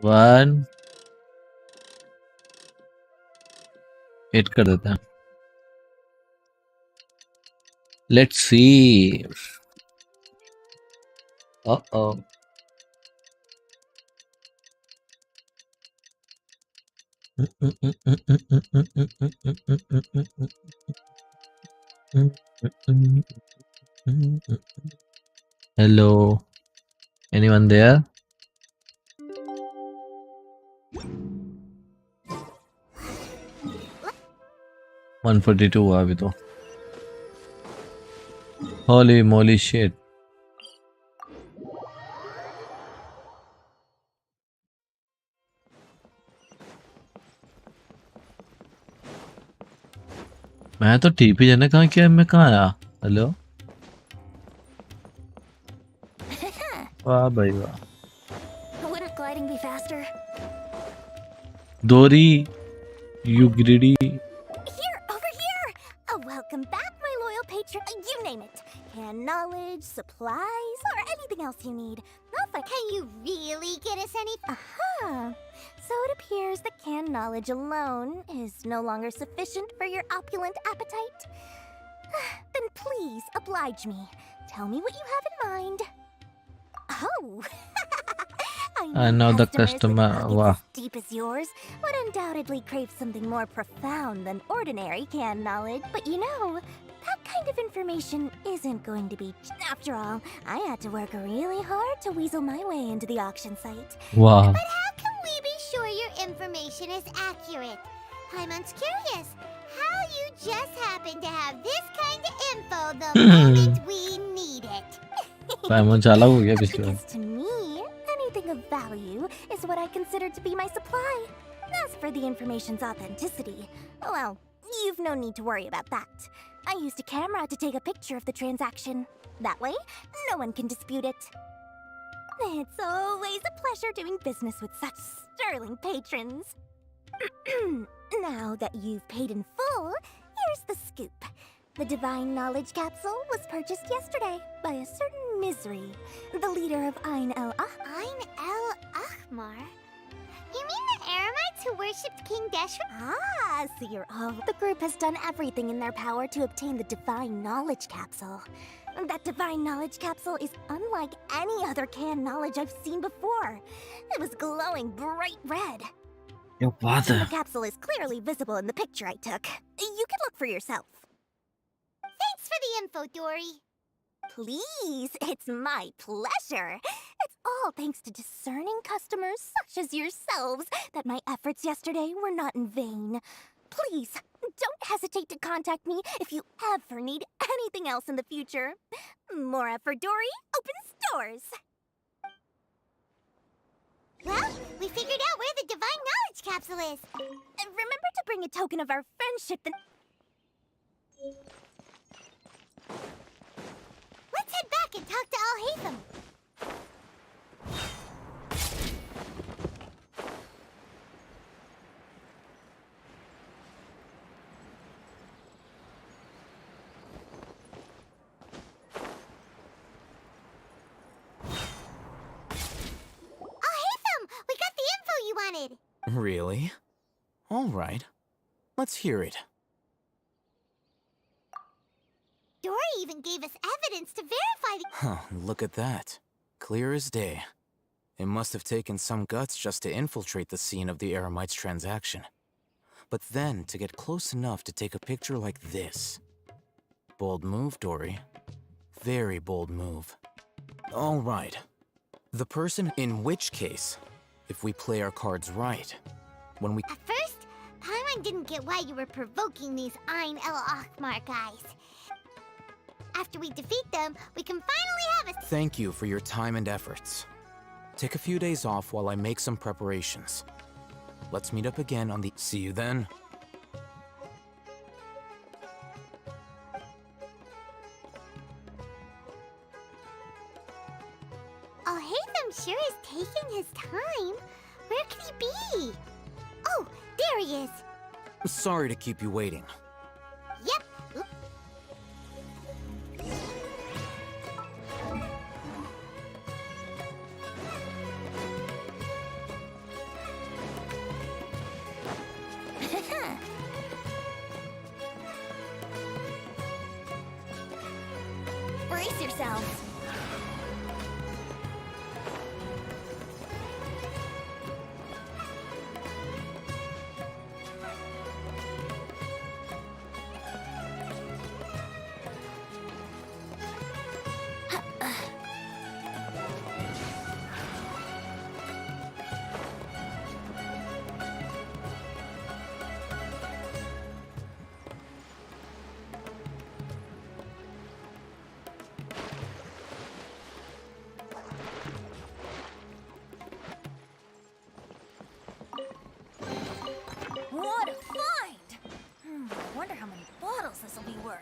[SPEAKER 2] 1 8 कर देते हैं let's see uh-oh hello anyone there 142 हुआ अभी तो holy moly shit मैं तो टीपी जाने कहा क्या मैं कहाँ आया हेलो वाह भाई वाह
[SPEAKER 4] Wouldn't gliding be faster?
[SPEAKER 2] दोरी you greedy
[SPEAKER 3] Here, over here! Welcome back, my loyal patron. You name it. Canned knowledge, supplies, or anything else you need. Can you really get us any? Uh-huh. So it appears that canned knowledge alone is no longer sufficient for your opulent appetite. Then please oblige me. Tell me what you have in mind. Oh.
[SPEAKER 2] I know the
[SPEAKER 3] customers
[SPEAKER 2] customer
[SPEAKER 3] with pockets
[SPEAKER 2] wow
[SPEAKER 3] as deep as yours would undoubtedly crave something more profound than ordinary canned knowledge. But you know, that kind of information isn't going to be. After all, I had to work really hard to weasel my way into the auction site.
[SPEAKER 2] wow
[SPEAKER 3] But how can we be sure your information is accurate? Paimon's curious how you just happen to have this kind of info the moment we need it.
[SPEAKER 2] पाइमोन चालाक हो गया पिछली बार
[SPEAKER 3] Because to me, anything of value is what I consider to be my supply. As for the information's authenticity, well, you've no need to worry about that. I used a camera to take a picture of the transaction. That way, no one can dispute it. It's always a pleasure doing business with such sterling patrons. Now that you've paid in full, here's the scoop. The Divine Knowledge Capsule was purchased yesterday by a certain Misery, the leader of Ain El Ahmar. You mean the Aramites who worshipped King Deshret? Ah, so you're all... The group has done everything in their power to obtain the Divine Knowledge Capsule. That Divine Knowledge Capsule is unlike any other canned knowledge I've seen before. It was glowing bright red.
[SPEAKER 2] क्या बात है
[SPEAKER 3] The capsule is clearly visible in the picture I took. You can look for yourself. Thanks for the info, Dory. Please, it's my pleasure. It's all thanks to discerning customers such as yourselves that my efforts yesterday were not in vain. Please, don't hesitate to contact me if you ever need anything else in the future. Mora for Dory opens doors. Well, we figured out where the Divine Knowledge Capsule is. Remember to bring a token of our friendship and... Let's head back and talk to Al-Haytham. Al-Haytham! We got the info you wanted!
[SPEAKER 11] Really? All right. Let's hear it.
[SPEAKER 3] Dory even gave us evidence to verify the...
[SPEAKER 11] Huh, look at that. Clear as day. It must have taken some guts just to infiltrate the scene of the Eremites transaction. But then to get close enough to take a picture like this. Bold move, Dory. Very bold move. All right. The person, in which case, if we play our cards right, when we...
[SPEAKER 3] At first, Paimon didn't get why you were provoking these Ein El Achmar guys. After we defeat them, we can finally have a...
[SPEAKER 11] Thank you for your time and efforts. Take a few days off while I make some preparations. Let's meet up again on the... See you then.
[SPEAKER 3] Oh, Hatham sure is taking his time. Where could he be? Oh, there he is.
[SPEAKER 11] Sorry to keep you waiting.
[SPEAKER 3] Yep. Brace yourselves.
[SPEAKER 15] What a find! Wonder how many bottles this'll be worth.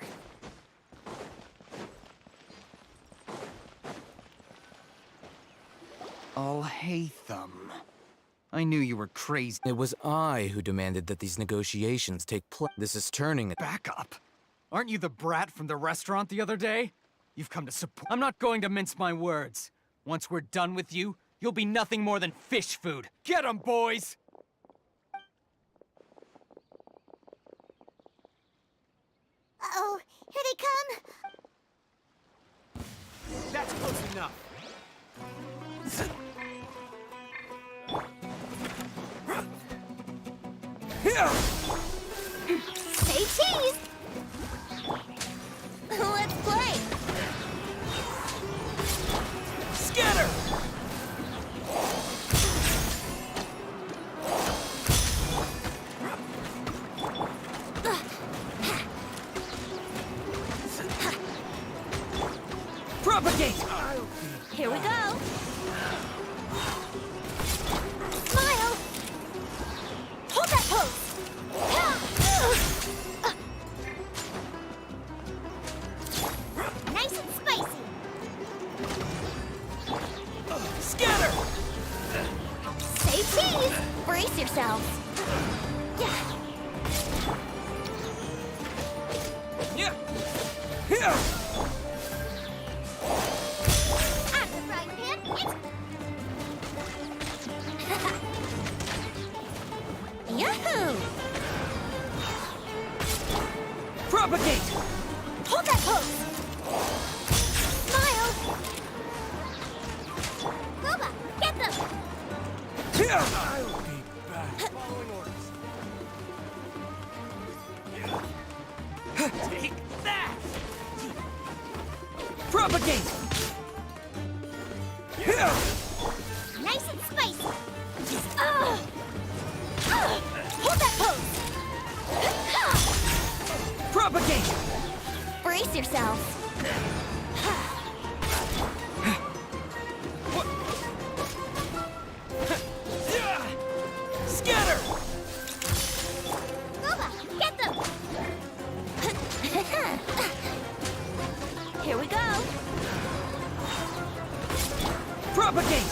[SPEAKER 7] Alhaitham. I knew you were crazy.
[SPEAKER 11] It was I who demanded that these negotiations take place. This is turning...
[SPEAKER 7] Back up. Aren't you the brat from the restaurant the other day? You've come to support... I'm not going to mince my words. Once we're done with you, you'll be nothing more than fish food. Get 'em, boys!
[SPEAKER 3] Uh-oh, here they come.
[SPEAKER 13] That's close enough.
[SPEAKER 3] Say cheese! Let's play!
[SPEAKER 13] Scatter! Propagate!
[SPEAKER 15] Here we go!
[SPEAKER 3] Smile! Hold that pose! Nice and spicy!
[SPEAKER 13] Scatter!
[SPEAKER 3] Say cheese! Brace yourselves!
[SPEAKER 13] Yeah!
[SPEAKER 3] At the frying pan, it's... Yahoo!
[SPEAKER 13] Propagate!
[SPEAKER 3] Hold that pose! Smile! Robot, get them!
[SPEAKER 13] I'll be back. Following orders. Take that! Propagate!
[SPEAKER 3] Nice and spicy! Hold that pose!
[SPEAKER 13] Propagate!
[SPEAKER 3] Brace yourselves!
[SPEAKER 13] Scatter!
[SPEAKER 3] Robot, get them!
[SPEAKER 15] Here we go!
[SPEAKER 13] Propagate!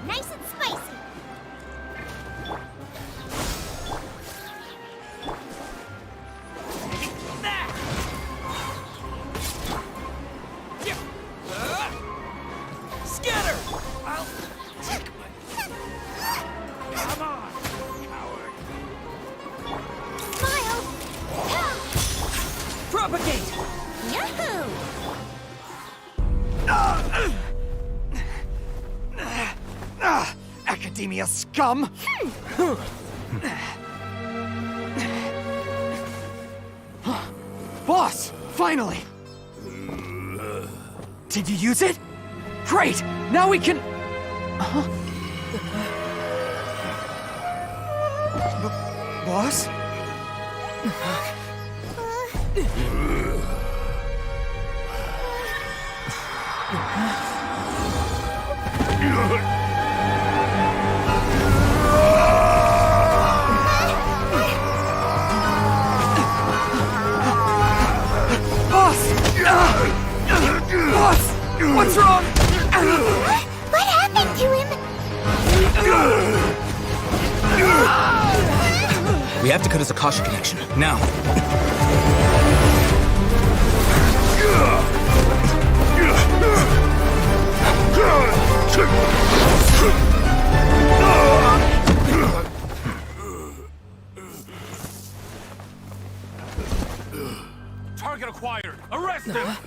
[SPEAKER 3] Nice and spicy!
[SPEAKER 13] Scatter! I'll take my... Come on, coward!
[SPEAKER 3] Smile!
[SPEAKER 13] Propagate!
[SPEAKER 7] academia scum! Boss! Finally! Did you use it? Great! Now we can... Boss? Boss! What's wrong?
[SPEAKER 3] What happened to him?
[SPEAKER 11] We have to cut his Akasha connection, now.
[SPEAKER 6] Target acquired. Arrest him.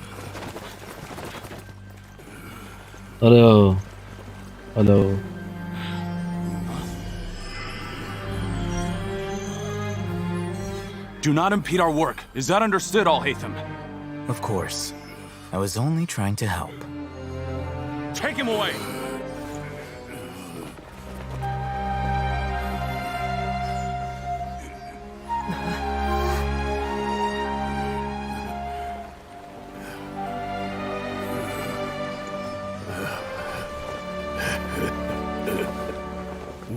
[SPEAKER 2] Hello. Hello.
[SPEAKER 16] Do not impede our work. Is that understood, Al-Haytham?
[SPEAKER 11] Of course. I was only trying to help.
[SPEAKER 16] Take him away!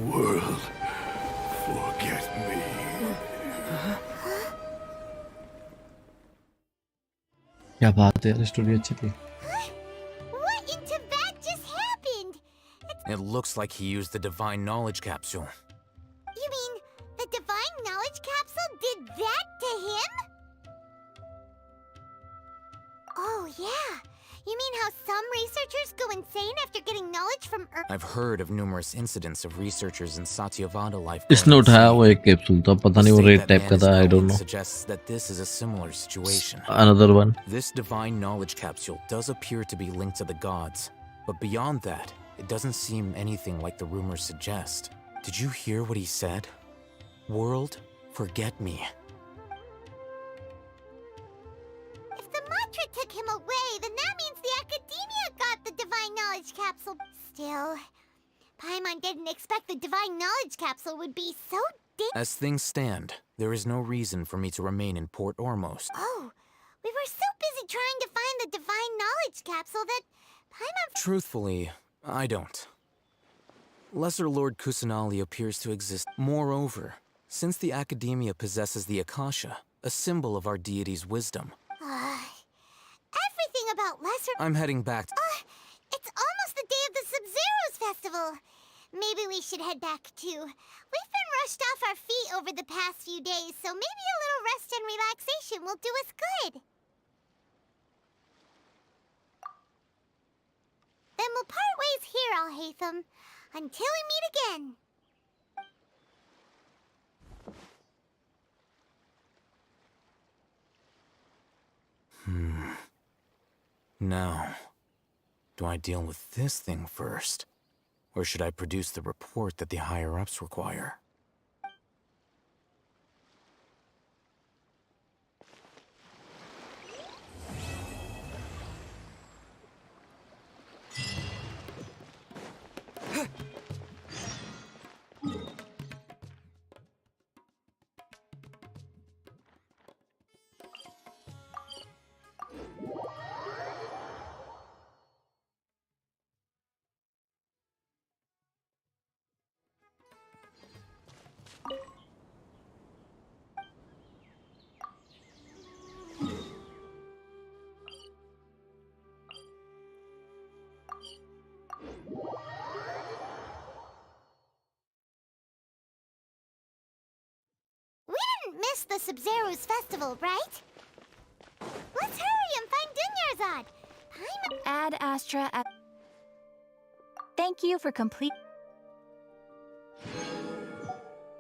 [SPEAKER 17] World, forget me.
[SPEAKER 2] क्या बात है यार, story अच्छी थी.
[SPEAKER 3] What in Tibet just happened?
[SPEAKER 11] It looks like he used the divine knowledge capsule.
[SPEAKER 3] You mean the divine knowledge capsule did that to him? Oh, yeah. You mean how some researchers go insane after getting knowledge from Earth?
[SPEAKER 11] I've heard of numerous incidents of researchers in Satyavada life.
[SPEAKER 2] इसने उठाया वो एक capsule था, पता नहीं वो red type का था, I don't know.
[SPEAKER 11] Suggests that this is a similar situation.
[SPEAKER 2] Another one.
[SPEAKER 11] This divine knowledge capsule does appear to be linked to the gods, but beyond that, it doesn't seem anything like the rumors suggest. Did you hear what he said? World, forget me.
[SPEAKER 3] If the mantra took him away, then that means the academia got the divine knowledge capsule. Still, Paimon didn't expect the divine knowledge capsule would be so
[SPEAKER 11] As things stand, there is no reason for me to remain in Port Ormos.
[SPEAKER 3] Oh, we were so busy trying to find the divine knowledge capsule that Paimon...
[SPEAKER 11] Truthfully, I don't. Lesser Lord Kusanali appears to exist. Moreover, since the Academia possesses the Akasha, a symbol of our deity's wisdom,
[SPEAKER 3] everything about Lesser...
[SPEAKER 11] I'm heading back.
[SPEAKER 3] It's almost the day of the Sub-Zero's festival. Maybe we should head back too. We've been rushed off our feet over the past few days, so maybe a little rest and relaxation will do us good. Then we'll part ways here, Al-Haytham, until we meet again.
[SPEAKER 11] Now, do I deal with this thing first? Or should I produce the report that the higher-ups require?
[SPEAKER 3] Miss the Sub-Zero's festival, right? Let's hurry and find Dunyarzad.
[SPEAKER 18] Add Astra at... Thank you for complete...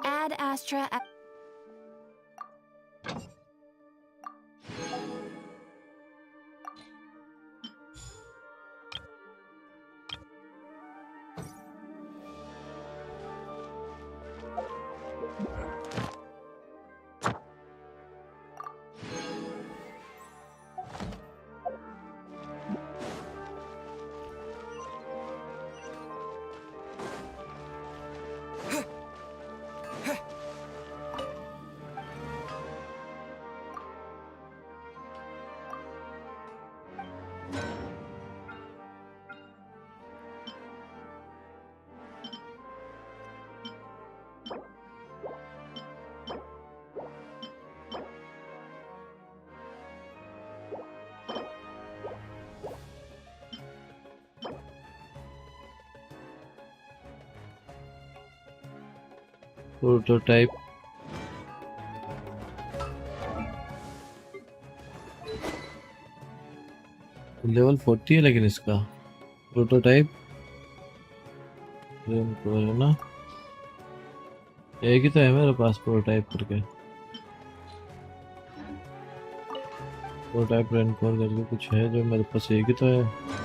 [SPEAKER 18] Add Astra at...
[SPEAKER 2] prototype level 40 है, लेकिन इसका prototype है ना, एक ही तो है मेरे pass prototype करके। प्रोटोटाइप रेनकोर करके कुछ है जो मेरे पास, एक ही तो है।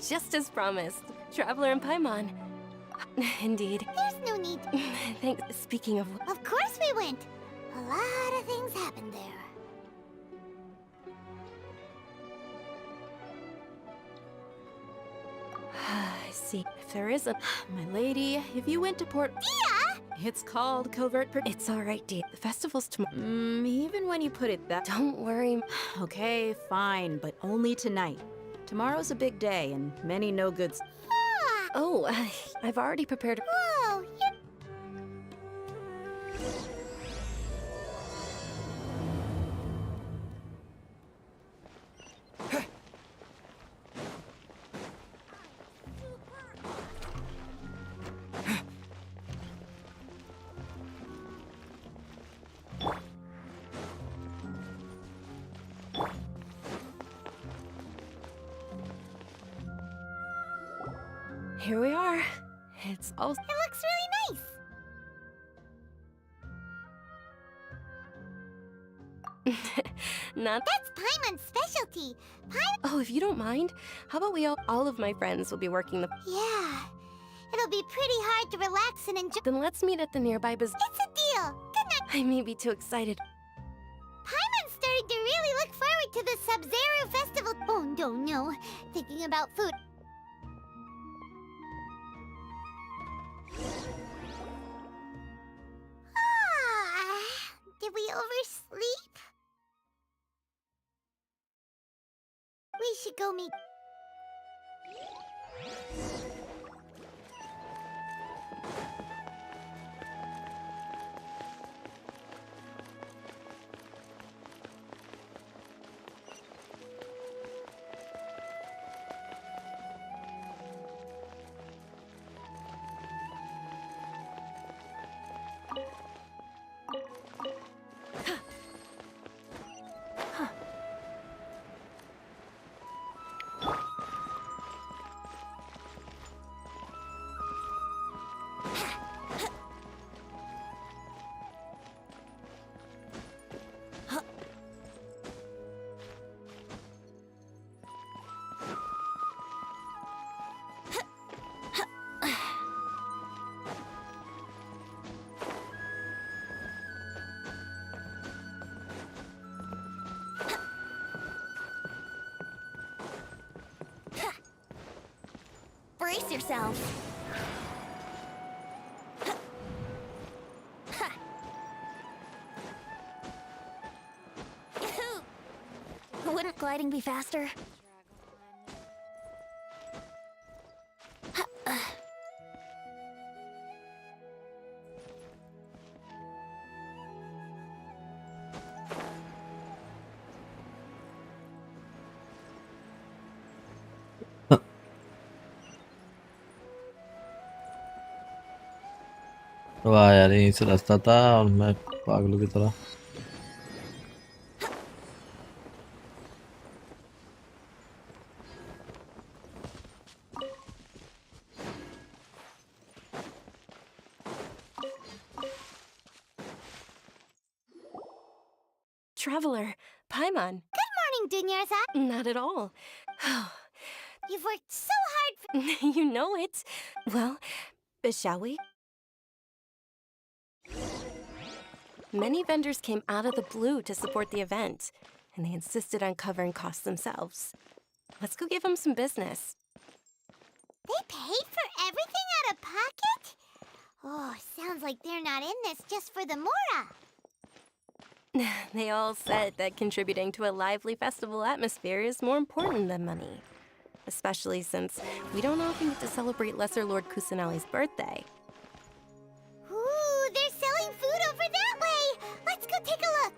[SPEAKER 9] Just as promised. Traveler in Paimon. Indeed.
[SPEAKER 3] There's no need.
[SPEAKER 9] Thanks. Speaking of...
[SPEAKER 3] Of course we went. A lot of things happened there.
[SPEAKER 9] I see. If there is a... My lady, if you went to Port...
[SPEAKER 3] Dia!
[SPEAKER 9] It's called Covert... It's alright, Dia. The festival's tomorrow.
[SPEAKER 19] Even when you put it that...
[SPEAKER 9] Don't worry.
[SPEAKER 19] Okay, fine, but only tonight. Tomorrow's a big day, and many no-goods...
[SPEAKER 9] Oh, I've already prepared...
[SPEAKER 3] Whoa,
[SPEAKER 9] Here we are. It's all...
[SPEAKER 3] It looks really nice.
[SPEAKER 9] Not...
[SPEAKER 3] That's Paimon's specialty.
[SPEAKER 9] Oh, if you don't mind, how about we all of my friends will be working the...
[SPEAKER 3] Yeah. It'll be pretty hard to relax and enjoy...
[SPEAKER 9] Then let's meet at the nearby
[SPEAKER 3] It's a deal. Good night.
[SPEAKER 9] I may be too excited.
[SPEAKER 3] Paimon's starting to really look forward to the Sub-Zero Festival. Oh, no. Thinking about food. Did we oversleep? We should go meet...
[SPEAKER 15] Brace yourself. Wouldn't gliding be faster?
[SPEAKER 2] वाह यार, यहीं से रास्ता था और मैं पागलों की तरह।
[SPEAKER 9] Traveler, Paimon.
[SPEAKER 3] Good morning, Dunya-san.
[SPEAKER 9] Not at all.
[SPEAKER 3] You've worked so hard for—
[SPEAKER 9] You know it. Well, shall we? Many vendors came out of the blue to support the event, and they insisted on covering costs themselves. Let's go give them some business.
[SPEAKER 3] They paid for everything out of pocket? Oh, sounds like they're not in this just for the Mora.
[SPEAKER 9] They all said that contributing to a lively festival atmosphere is more important than money. Especially since we don't often get to celebrate Lesser Lord Kusanali's birthday.
[SPEAKER 3] Ooh, they're selling food over that way! Let's go take a look!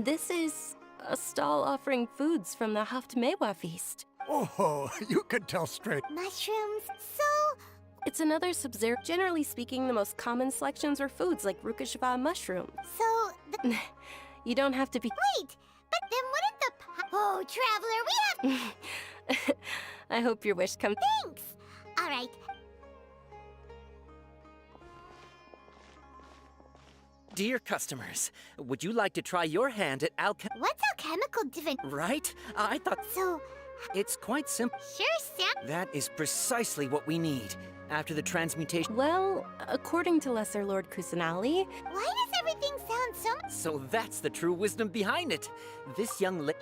[SPEAKER 9] This is a stall offering foods from the Haftmewa feast.
[SPEAKER 17] Oh, you could tell straight.
[SPEAKER 3] Mushrooms, so—
[SPEAKER 9] It's another sub-zero. Generally speaking, the most common selections are foods like Rukashva mushroom.
[SPEAKER 3] So,
[SPEAKER 9] You don't have to be—
[SPEAKER 3] wait! But then wouldn't the Oh, Traveler, we have—
[SPEAKER 9] I hope your wish comes—
[SPEAKER 3] Thanks! Alright.
[SPEAKER 20] Dear customers, would you like to try your hand at
[SPEAKER 3] What's alchemical divin—
[SPEAKER 20] Right? I thought—
[SPEAKER 3] So—
[SPEAKER 20] It's quite simple.
[SPEAKER 3] Sure, Sam.
[SPEAKER 20] That is precisely what we need. After the transmutation—
[SPEAKER 9] Well, according to Lesser Lord Kusanali—
[SPEAKER 3] Why does everything sound so—
[SPEAKER 20] So that's the true wisdom behind it. This young lady—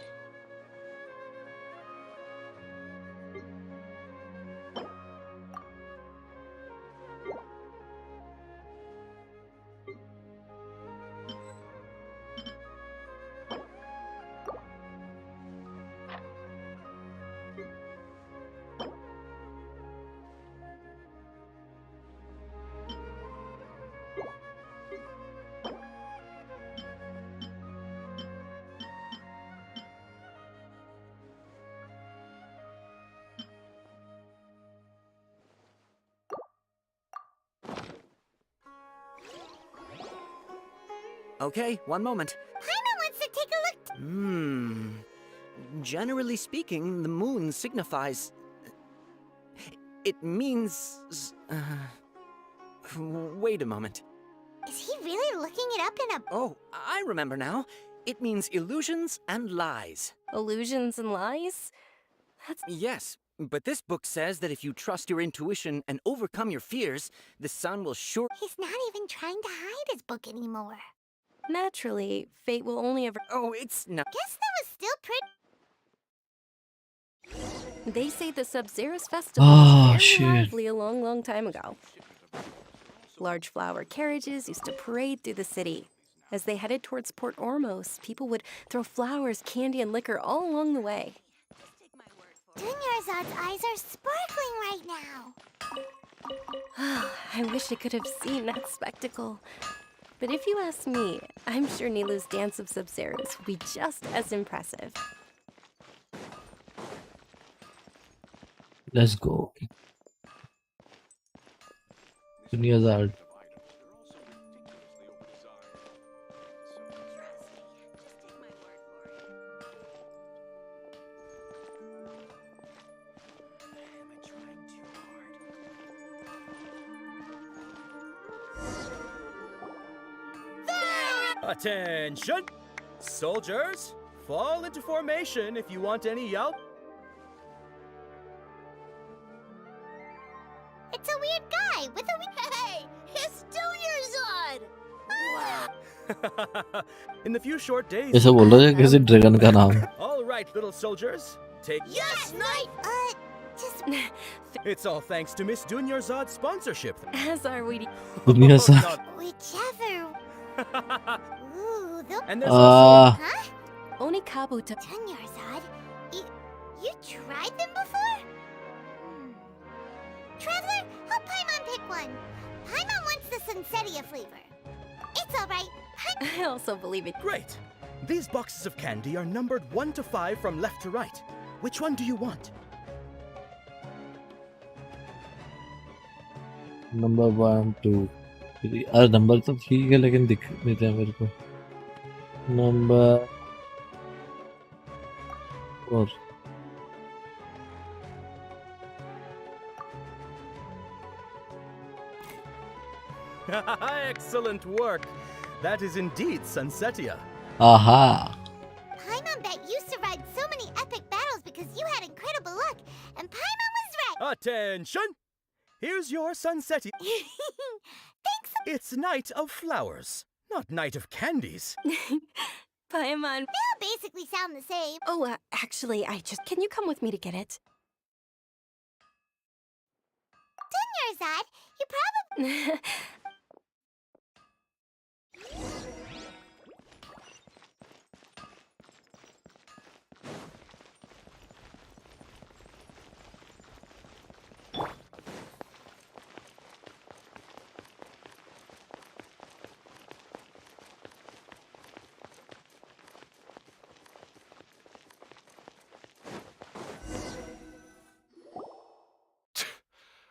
[SPEAKER 20] Okay, one moment.
[SPEAKER 3] Paimon wants to take a look—
[SPEAKER 20] Generally speaking, the moon signifies— It means— Wait a moment.
[SPEAKER 3] Is he really looking it up in a—
[SPEAKER 20] Oh, I remember now. It means illusions and lies.
[SPEAKER 9] Illusions and lies?
[SPEAKER 20] Yes, but this book says that if you trust your intuition and overcome your fears, the sun will sure—
[SPEAKER 3] He's not even trying to hide his book anymore.
[SPEAKER 9] Naturally, fate will only ever—
[SPEAKER 20] Oh, it's not—
[SPEAKER 3] Guess that was still pretty—
[SPEAKER 9] They say the Sub-Zero's festival
[SPEAKER 2] Oh,
[SPEAKER 9] was very
[SPEAKER 2] shit.
[SPEAKER 9] lively a long, long time ago. Large flower carriages used to parade through the city. As they headed towards Port Ormos, people would throw flowers, candy, and liquor all along the way.
[SPEAKER 3] Dunyarzad's eyes are sparkling right now.
[SPEAKER 9] I wish I could have seen that spectacle. But if you ask me, I'm sure Nilu's Dance of Subceres will be just as impressive.
[SPEAKER 2] Let's go. Dunyarzad.
[SPEAKER 21] Attention! Soldiers, fall into formation if you want any help.
[SPEAKER 3] It's a weird guy with a Hey! It's Dunyarzad! Wow!
[SPEAKER 21] In the few short days.
[SPEAKER 2] ऐसा बोल रहा है किसी dragon का नाम.
[SPEAKER 21] All right, little soldiers, take.
[SPEAKER 3] Yes, knight! Just...
[SPEAKER 21] It's all thanks to Miss Dunyarzad's sponsorship.
[SPEAKER 9] As are we.
[SPEAKER 2] Dunyarzad.
[SPEAKER 3] Whichever. Ooh, the...
[SPEAKER 21] And there's also...
[SPEAKER 3] Huh?
[SPEAKER 9] Onikabuto.
[SPEAKER 3] Dunyarzad? You tried them before? Traveler, help Paimon pick one. Paimon wants the Sunsetia flavor. It's alright.
[SPEAKER 9] I also believe it.
[SPEAKER 21] Great. These boxes of candy are numbered 1 to 5 from left to right. Which one do you want?
[SPEAKER 2] Number 1, 2, 3. अरे number तो ठीक है लेकिन दिख नहीं रहा मेरे को. Number 4.
[SPEAKER 21] Excellent work. That is indeed Sunsetia.
[SPEAKER 2] Aha.
[SPEAKER 3] Paimon bet you survived so many epic battles because you had incredible luck, and Paimon was right.
[SPEAKER 21] Attention! Here's your Sunsetia.
[SPEAKER 3] Thanks.
[SPEAKER 21] It's Night of Flowers, not Night of Candies.
[SPEAKER 9] Paimon.
[SPEAKER 3] They all basically sound the same.
[SPEAKER 9] Oh, actually, Can you come with me to get it?
[SPEAKER 3] Dunyarzad, you probably...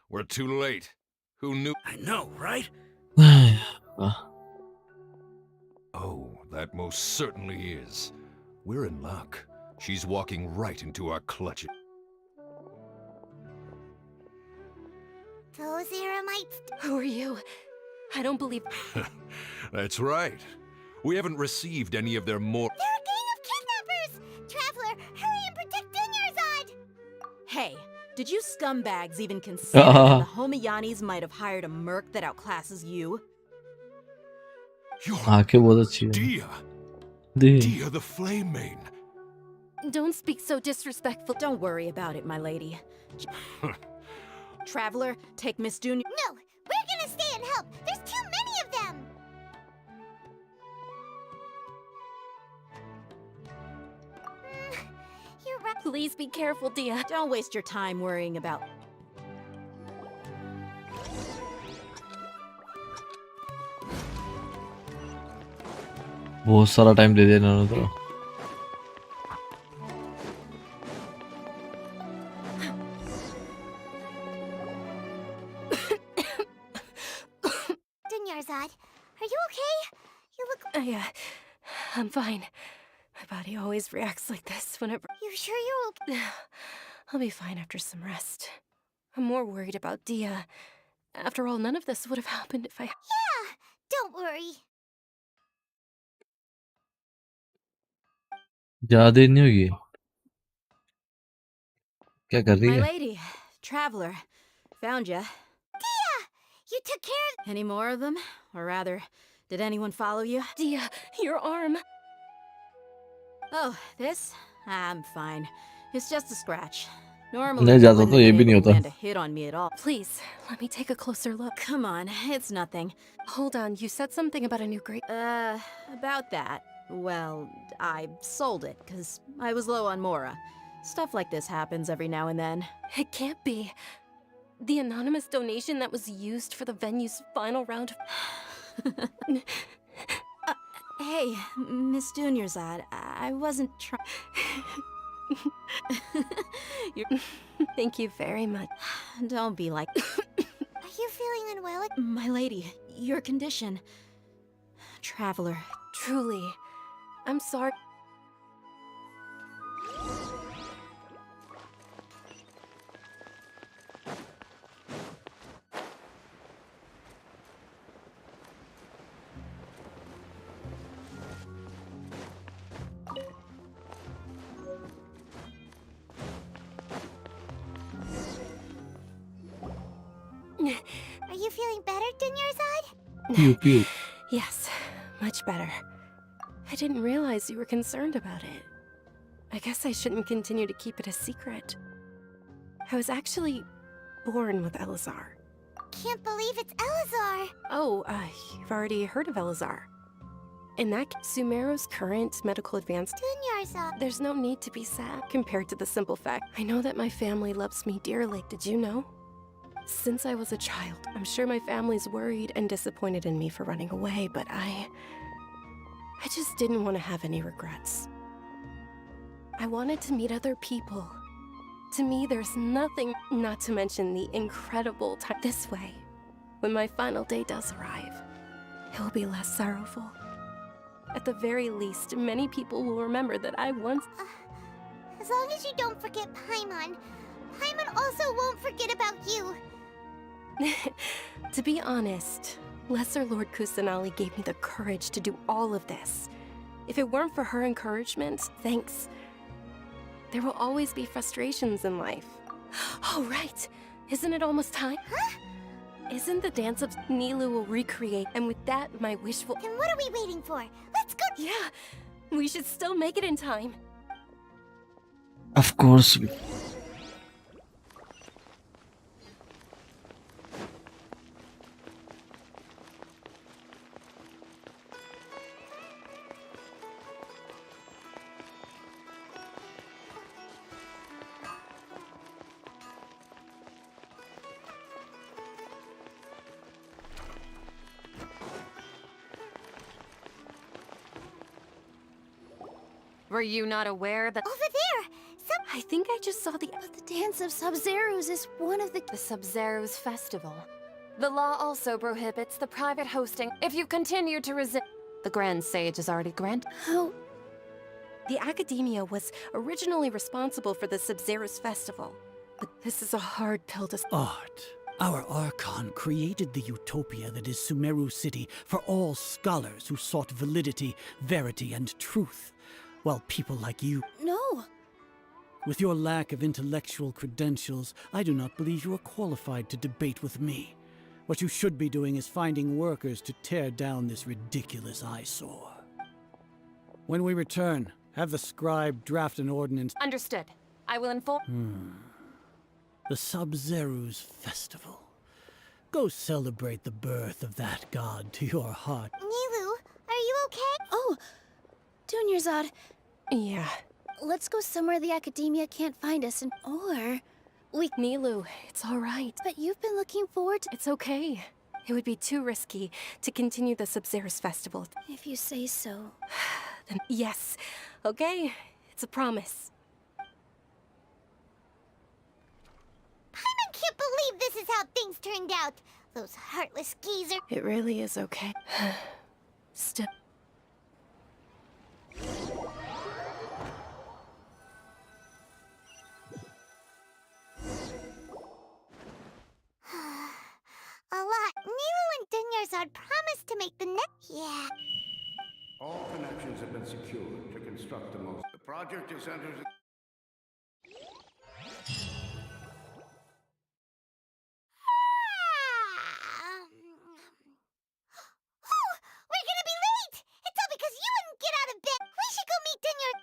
[SPEAKER 6] We're too late. Who knew?
[SPEAKER 12] I know, right?
[SPEAKER 6] Oh, that most certainly is. We're in luck. She's walking right into our clutches.
[SPEAKER 3] Those Eremites...
[SPEAKER 9] Who are you? I don't believe...
[SPEAKER 6] That's right. We haven't received any of their more...
[SPEAKER 3] They're a gang of kidnappers! Traveler, hurry and protect Dunyarzad!
[SPEAKER 19] Hey, did you scumbags even consider that the Homiyanis might have hired a merc that outclasses you?
[SPEAKER 2] आंखें बहुत अच्छी हैं.
[SPEAKER 6] Dia the Flame Main.
[SPEAKER 9] Don't speak so disrespectful.
[SPEAKER 19] Don't worry about it, my lady. Traveler, take Miss Dunya.
[SPEAKER 3] No, we're gonna stay and help. There's too many of them. You're right.
[SPEAKER 9] Please be careful, Dia.
[SPEAKER 19] Don't waste your time worrying about...
[SPEAKER 2] बहुत सारा time दे दिया इन्होंने तो.
[SPEAKER 3] Dunyarzad, are you okay? You look...
[SPEAKER 9] I'm fine. My body always reacts like this whenever...
[SPEAKER 3] You sure you're okay?
[SPEAKER 9] I'll be fine after some rest. I'm more worried about Dia. After all, none of this would have happened if I...
[SPEAKER 3] Yeah, don't worry.
[SPEAKER 2] ज़्यादा नहीं होगी. क्या कर रही
[SPEAKER 19] My
[SPEAKER 2] है?
[SPEAKER 19] lady, Traveler, found ya.
[SPEAKER 3] Dia, you took care of...
[SPEAKER 19] Any more of them? Or rather, did anyone follow you?
[SPEAKER 9] Dia, your arm.
[SPEAKER 19] Oh, this? I'm fine. It's just a scratch. Normally,
[SPEAKER 2] नहीं
[SPEAKER 19] you
[SPEAKER 2] जाता
[SPEAKER 19] wouldn't
[SPEAKER 2] तो
[SPEAKER 19] have
[SPEAKER 2] ये
[SPEAKER 19] been
[SPEAKER 2] भी नहीं
[SPEAKER 19] able to
[SPEAKER 2] होता.
[SPEAKER 19] land a hit on me at all.
[SPEAKER 9] Please, let me take a closer look.
[SPEAKER 19] Come on, it's nothing.
[SPEAKER 9] Hold on, you said something about a new grade.
[SPEAKER 19] About that. Well, I sold it, because I was low on Mora. Stuff like this happens every now and then.
[SPEAKER 9] It can't be. The anonymous donation that was used for the venue's final round of...
[SPEAKER 19] Hey, Miss Dunyarzad, I wasn't trying.
[SPEAKER 9] Thank you very much.
[SPEAKER 19] Don't be like.
[SPEAKER 3] Are you feeling unwell?
[SPEAKER 19] My lady, your condition. Traveler.
[SPEAKER 9] Truly. I'm sorry.
[SPEAKER 3] Are you feeling better, Dunyarzad?
[SPEAKER 2] Pew pew.
[SPEAKER 9] Yes, much better. I didn't realize you were concerned about it. I guess I shouldn't continue to keep it a secret. I was actually born with Elazar.
[SPEAKER 3] Can't believe it's Elazar.
[SPEAKER 9] Oh, you've already heard of Elazar. In that Sumeru's current medical advance,
[SPEAKER 3] Dunyarzad.
[SPEAKER 9] there's no need to be sad compared to the simple fact I know that my family loves me dearly. Did you know? Since I was a child, I'm sure my family's worried and disappointed in me for running away, but I just didn't want to have any regrets. I wanted to meet other people. To me, there's nothing, not to mention the incredible time this way. When my final day does arrive, it will be less sorrowful. At the very least, many people will remember that I once...
[SPEAKER 3] As long as you don't forget Paimon, Paimon also won't forget about you.
[SPEAKER 9] To be honest, Lesser Lord Kusanali gave me the courage to do all of this. If it weren't for her encouragement, thanks. There will always be frustrations in life. Oh, right. Isn't it almost time?
[SPEAKER 3] Huh?
[SPEAKER 9] Isn't the dance of Nilu will recreate, and with that, my wish will...
[SPEAKER 3] Then what are we waiting for? Let's go!
[SPEAKER 9] Yeah, we should still make it in time.
[SPEAKER 2] Of course.
[SPEAKER 18] Were you not aware that—
[SPEAKER 3] Over there!
[SPEAKER 9] I think I just saw the...
[SPEAKER 18] But the Dance of Sub-Zeros is one of the Sub-Zeros Festival. The law also prohibits the private hosting if you continue to resist. The Grand Sage is already granted.
[SPEAKER 3] How?
[SPEAKER 9] The Academia was originally responsible for the Sub-Zeros Festival. But this is a hard pill to...
[SPEAKER 17] Art. Our Archon created the utopia that is Sumeru City for all scholars who sought validity, verity, and truth. While people like you...
[SPEAKER 3] No!
[SPEAKER 17] With your lack of intellectual credentials, I do not believe you are qualified to debate with me. What you should be doing is finding workers to tear down this ridiculous eyesore. When we return, have the scribe draft an ordinance...
[SPEAKER 18] Understood. I will inform...
[SPEAKER 17] The Sub-Zeros Festival. Go celebrate the birth of that god to your heart.
[SPEAKER 3] Nilu, are you okay?
[SPEAKER 15] Oh, Dunyarzad.
[SPEAKER 9] Yeah.
[SPEAKER 15] Let's go somewhere the Academia can't find us and... Or... we...
[SPEAKER 9] Nilu, it's all right.
[SPEAKER 15] But you've been looking forward to...
[SPEAKER 9] It's okay. It would be too risky to continue the Sub-Zeros Festival.
[SPEAKER 15] If you say so.
[SPEAKER 9] Then yes. Okay, it's a promise.
[SPEAKER 3] Paimon can't believe this is how things turned out. Those heartless geezers.
[SPEAKER 9] It really is okay. Still...
[SPEAKER 3] A lot. Nilu and Dunyarzad promised to make the next... Yeah.
[SPEAKER 5] All connections have been secured to construct the most... The project is entered...
[SPEAKER 3] Oh! We're gonna be late! It's all because you wouldn't get out of bed! We should go meet Dunyar...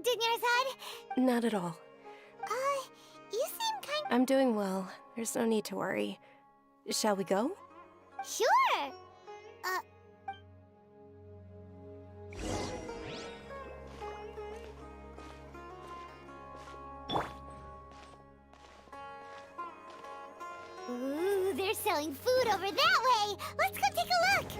[SPEAKER 3] in your head?
[SPEAKER 9] Not at all.
[SPEAKER 3] You seem kind.
[SPEAKER 9] I'm doing well. There's no need to worry. Shall we go?
[SPEAKER 3] Sure. Ooh, they're selling food over that way. Let's go take a look.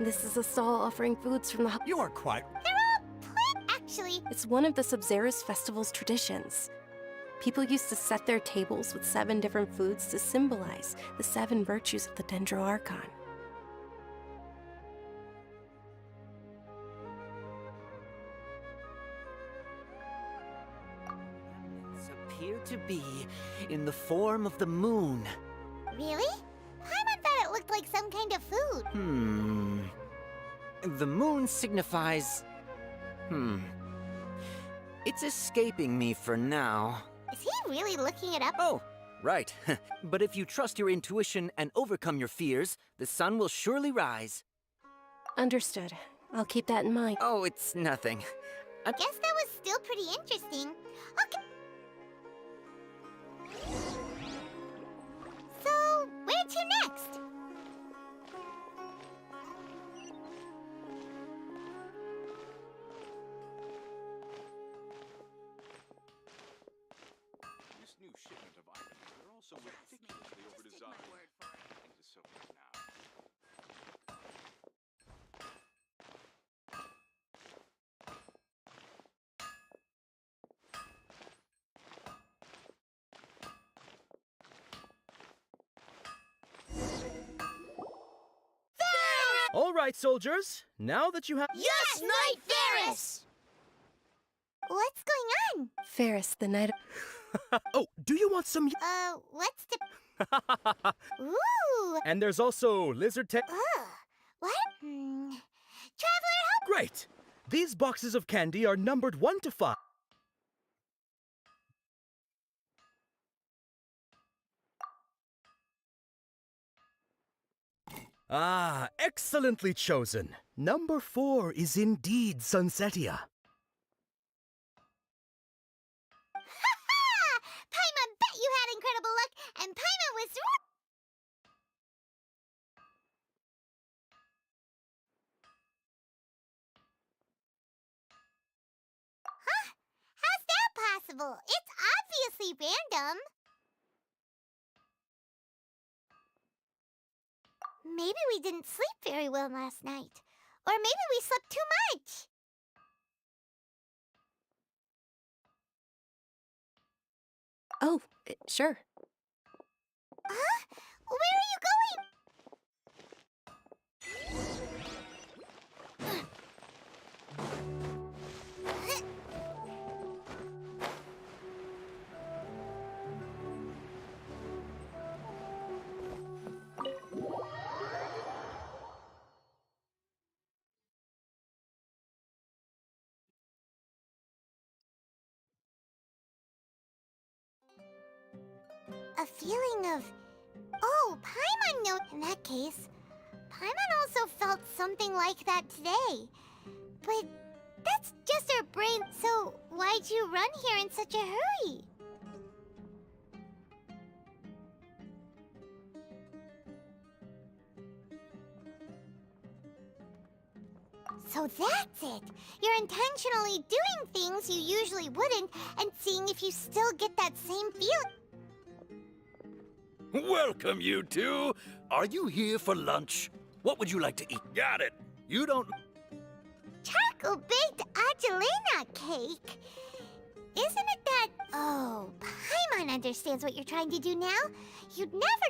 [SPEAKER 9] This is a stall offering foods from the...
[SPEAKER 13] You are quite...
[SPEAKER 3] They're all actually.
[SPEAKER 9] It's one of the Sub-Zero's festival's traditions. People used to set their tables with 7 different foods to symbolize the 7 virtues of the Dendro Archon.
[SPEAKER 20] Appear to be in the form of the moon.
[SPEAKER 3] Really? Paimon thought it looked like some kind of food.
[SPEAKER 20] The moon signifies... It's escaping me for now.
[SPEAKER 3] Is he really looking it up?
[SPEAKER 20] Oh, right. But if you trust your intuition and overcome your fears, the sun will surely rise.
[SPEAKER 9] Understood. I'll keep that in mind.
[SPEAKER 20] Oh, it's nothing.
[SPEAKER 3] I guess that was still pretty interesting. Okay. So, where to next?
[SPEAKER 16] This new shipment of items are also ridiculously overdesigned. Things are so good now.
[SPEAKER 21] All right, soldiers. Now that you have...
[SPEAKER 3] Yes, Knight Ferris! What's going on?
[SPEAKER 9] Ferris, the Knight of...
[SPEAKER 21] Oh, do you want some...
[SPEAKER 3] What's the... Ooh!
[SPEAKER 21] And there's also lizard tail...
[SPEAKER 3] What? Traveler, help!
[SPEAKER 21] Great! These boxes of candy are numbered 1 to 5. Ah, excellently chosen. Number 4 is indeed Sunsetia.
[SPEAKER 3] Ha-ha! Paimon bet you had incredible luck, and Paimon was right. Huh? How's that possible? It's obviously random. Maybe we didn't sleep very well last night. Or maybe we slept too much.
[SPEAKER 9] Oh, sure.
[SPEAKER 3] Huh? Where are you going? A feeling of... Oh, Paimon knows. In that case, Paimon also felt something like that today. But that's just her brain, so why'd you run here in such a hurry? So that's it! You're intentionally doing things you usually wouldn't and seeing if you still get that same feeling.
[SPEAKER 1] Welcome, you two. Are you here for lunch? What would you like to eat? Got it. You don't...
[SPEAKER 3] Charcoal-baked Angelina cake? Isn't it that... Oh, Paimon understands what you're trying to do now. You'd never...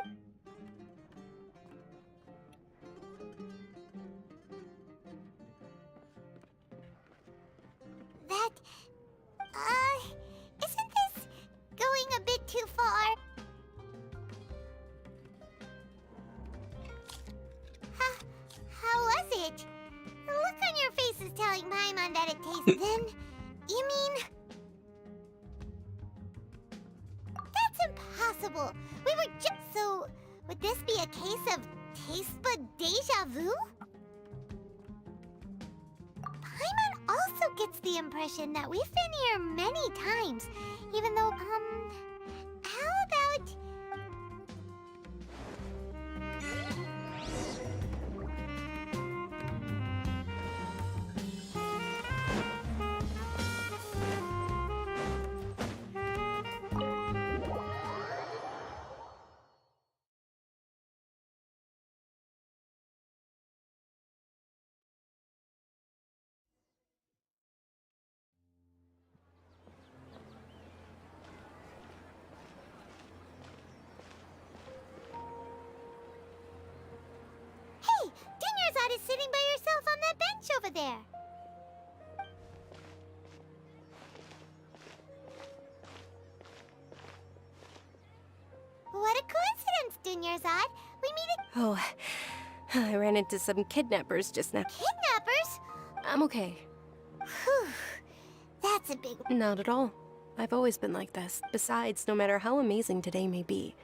[SPEAKER 3] That... Isn't this going a bit too far? How was it? The look on your face is Then, you mean... That's impossible! We were just... So, would this be a case of taste bud deja vu? Paimon also gets the impression that we've been here many times, even though, how about... Hey! Dunyarzad is sitting by herself on that bench over there! What a coincidence, Dunyarzad! We meet at...
[SPEAKER 9] Oh, I ran into some kidnappers just now.
[SPEAKER 3] Kidnappers?
[SPEAKER 9] I'm okay.
[SPEAKER 3] Whew. That's a big...
[SPEAKER 9] Not at all. I've always been like this. Besides, no matter how amazing today may be,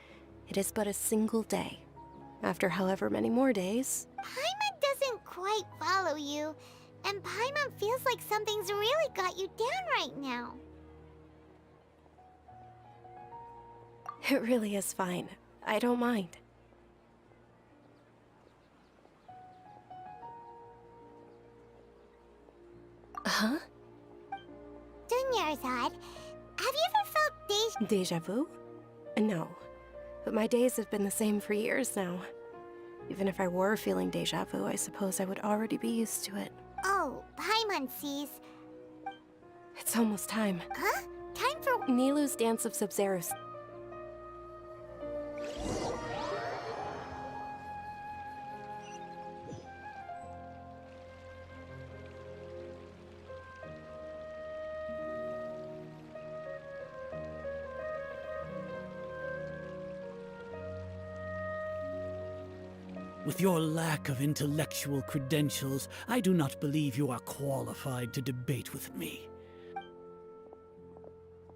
[SPEAKER 9] it is but a single day. After however many more days...
[SPEAKER 3] Paimon doesn't quite follow you, and Paimon feels like something's really got you down right now.
[SPEAKER 9] It really is fine. I don't mind. Huh?
[SPEAKER 3] Dunyarzad, have you ever felt
[SPEAKER 9] Deja vu? No. But my days have been the same for years now. Even if I were feeling deja vu, I suppose I would already be used to it.
[SPEAKER 3] Oh, Paimon sees.
[SPEAKER 9] It's almost time.
[SPEAKER 3] Huh? Time for...
[SPEAKER 9] Nilou's Dance of Sub-Zeros.
[SPEAKER 17] With your lack of intellectual credentials, I do not believe you are qualified to debate with me.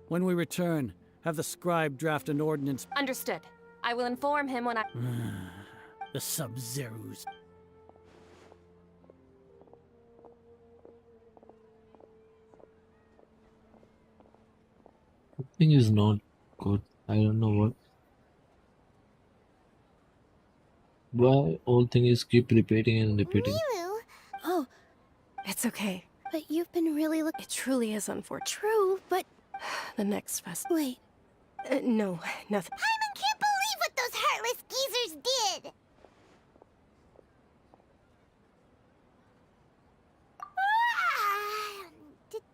[SPEAKER 17] When we return, have the scribe draft an ordinance.
[SPEAKER 18] Understood. I will inform him when I...
[SPEAKER 17] The Sub-Zerus.
[SPEAKER 2] The thing is not good. I don't know what. Why all thing is keep repeating and repeating.
[SPEAKER 3] Nilou?
[SPEAKER 18] Oh,
[SPEAKER 9] It's okay.
[SPEAKER 18] but you've been really
[SPEAKER 9] It truly is unfortunate.
[SPEAKER 18] True, but...
[SPEAKER 9] The next fest.
[SPEAKER 18] Wait.
[SPEAKER 9] No, nothing.
[SPEAKER 3] Paimon can't believe what those heartless geezers did!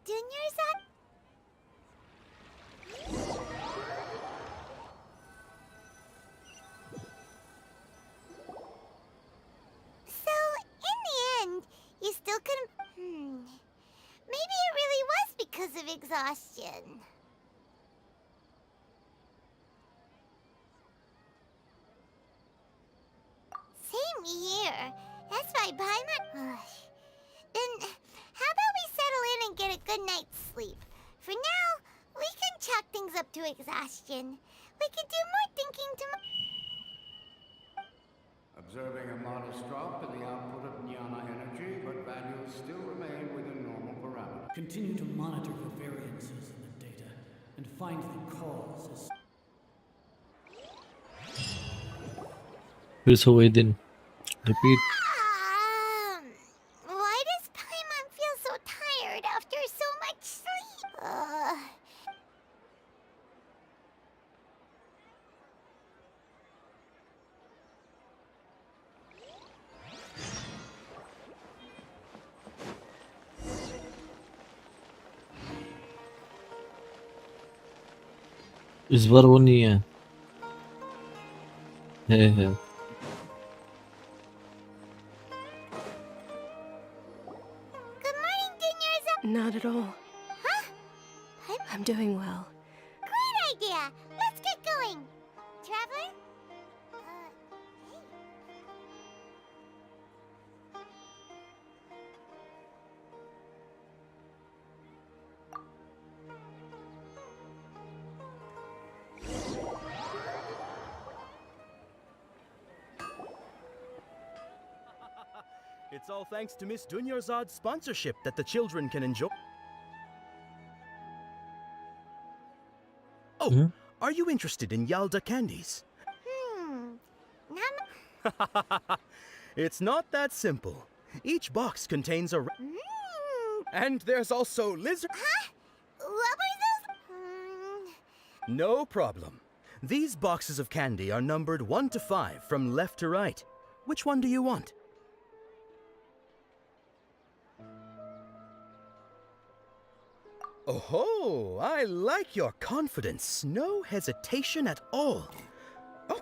[SPEAKER 3] Dunyarzad? So, in the end, you still couldn't... Maybe it really was because of exhaustion. Same here. That's why Paimon... Then, how about we settle in and get a good night's sleep? For now, we can chalk things up to exhaustion. We could do more thinking tomorrow.
[SPEAKER 5] Observing a modest drop in the output of jnana energy, but values still remain within normal parameters.
[SPEAKER 17] Continue to monitor the variances in the data and find the cause.
[SPEAKER 2] फिर से वही दिन. Repeat.
[SPEAKER 3] Why does Paimon feel so tired after so much sleep?
[SPEAKER 2] इस बार वो नहीं है. है.
[SPEAKER 3] Good morning, Dunyarzad.
[SPEAKER 9] Not at all.
[SPEAKER 3] Huh?
[SPEAKER 9] I'm doing well.
[SPEAKER 3] Great idea. Let's get going. Traveler? Hey.
[SPEAKER 21] It's all thanks to Miss Dunyarzad's sponsorship that the children can enjoy. Oh, are you interested in Yalda candies? It's not that simple. Each box contains a... And there's also lizard...
[SPEAKER 3] Huh? What were those?
[SPEAKER 21] No problem. These boxes of candy are numbered 1 to 5 from left to right. Which one do you want? Oh, I like your confidence. No hesitation at all. Oh.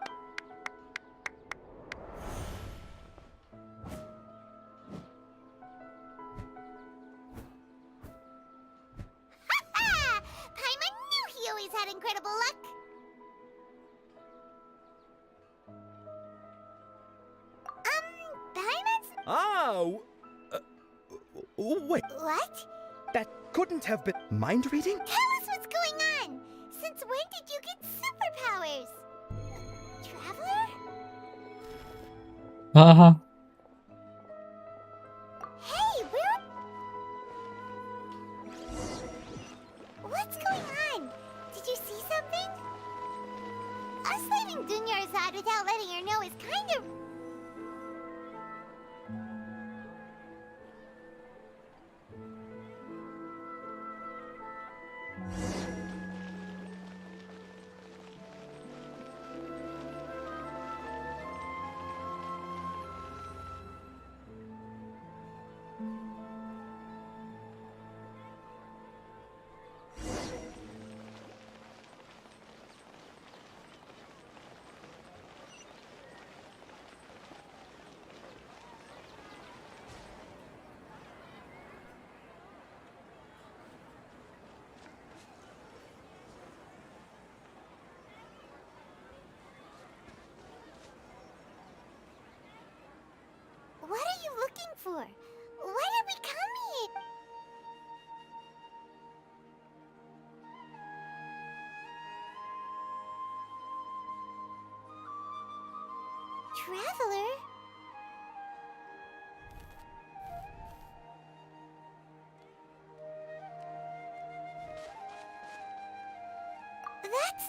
[SPEAKER 3] Paimon knew he always had incredible luck. Paimon's...
[SPEAKER 21] Wait.
[SPEAKER 3] What?
[SPEAKER 21] That couldn't have been mind reading?
[SPEAKER 3] Tell us what's going on! Since when did you get superpowers? Traveler?
[SPEAKER 2] Uh-huh.
[SPEAKER 3] Hey, what's going on? Did you see something? Us leaving Dunyarzad without letting her know is kind of... What are you looking for? Why did we come here? Traveler? That's...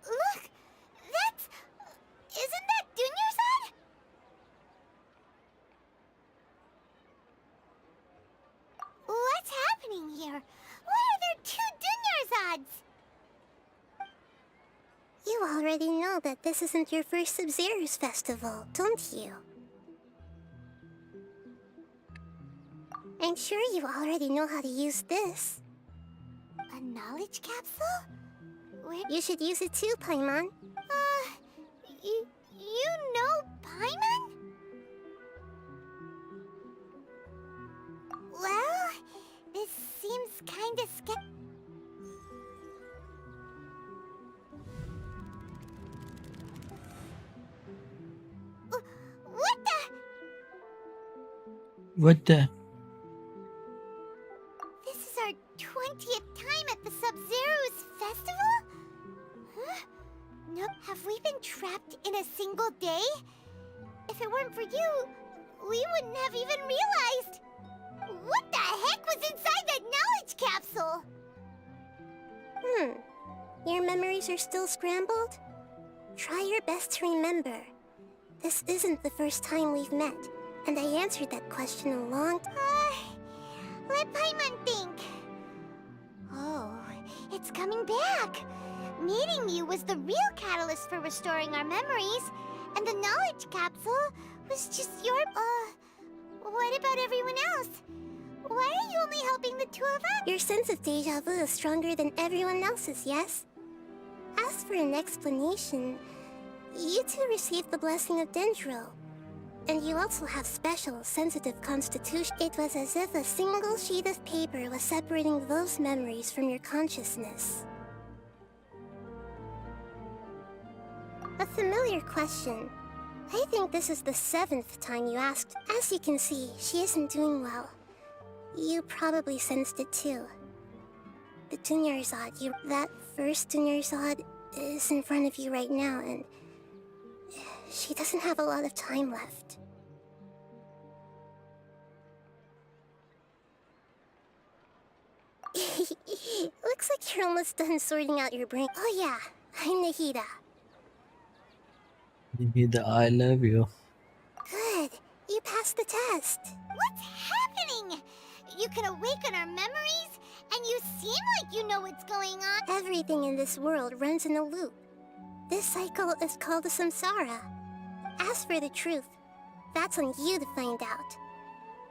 [SPEAKER 3] Look! That's... Isn't that Dunyarzad? What's happening here? Why are there 2 Dunyarzads? You already know that this isn't your first Sub-Zero's festival, don't you? I'm sure you already know how to use this. A knowledge capsule? You should use it too, Paimon. You know Paimon? Well, this seems kinda sketchy. What the?
[SPEAKER 2] What the?
[SPEAKER 3] This is our 20th time at the Sub-Zero's festival? Huh? No, have we been trapped in a single day? If it weren't for you, we wouldn't have even realized. What the heck was inside that knowledge capsule? Your memories are still scrambled? Try your best to remember. This isn't the first time we've met, and I answered that question a long time. Let Paimon think. Oh, it's coming back. Meeting you was the real catalyst for restoring our memories, and the knowledge capsule was just your... What about everyone else? Why are you only helping the two of us? Your sense of deja vu is stronger than everyone else's, yes? As for an explanation, you two received the blessing of Dendro. And you also have special, sensitive constitution. It was as if a single sheet of paper was separating those memories from your consciousness. A familiar question. I think this is the 7th time you asked. As you can see, she isn't doing well. You probably sensed it too. The Dunyarzad, that first Dunyarzad is in front of you right now, and she doesn't have a lot of time left. Looks like you're almost done sorting out your brain. Oh yeah, I'm Nahida.
[SPEAKER 2] I love you.
[SPEAKER 3] Good. You passed the test. What's happening? You can awaken our memories, and you seem like you know what's going on. Everything in this world runs in a loop. This cycle is called the samsara. As for the truth, that's on you to find out.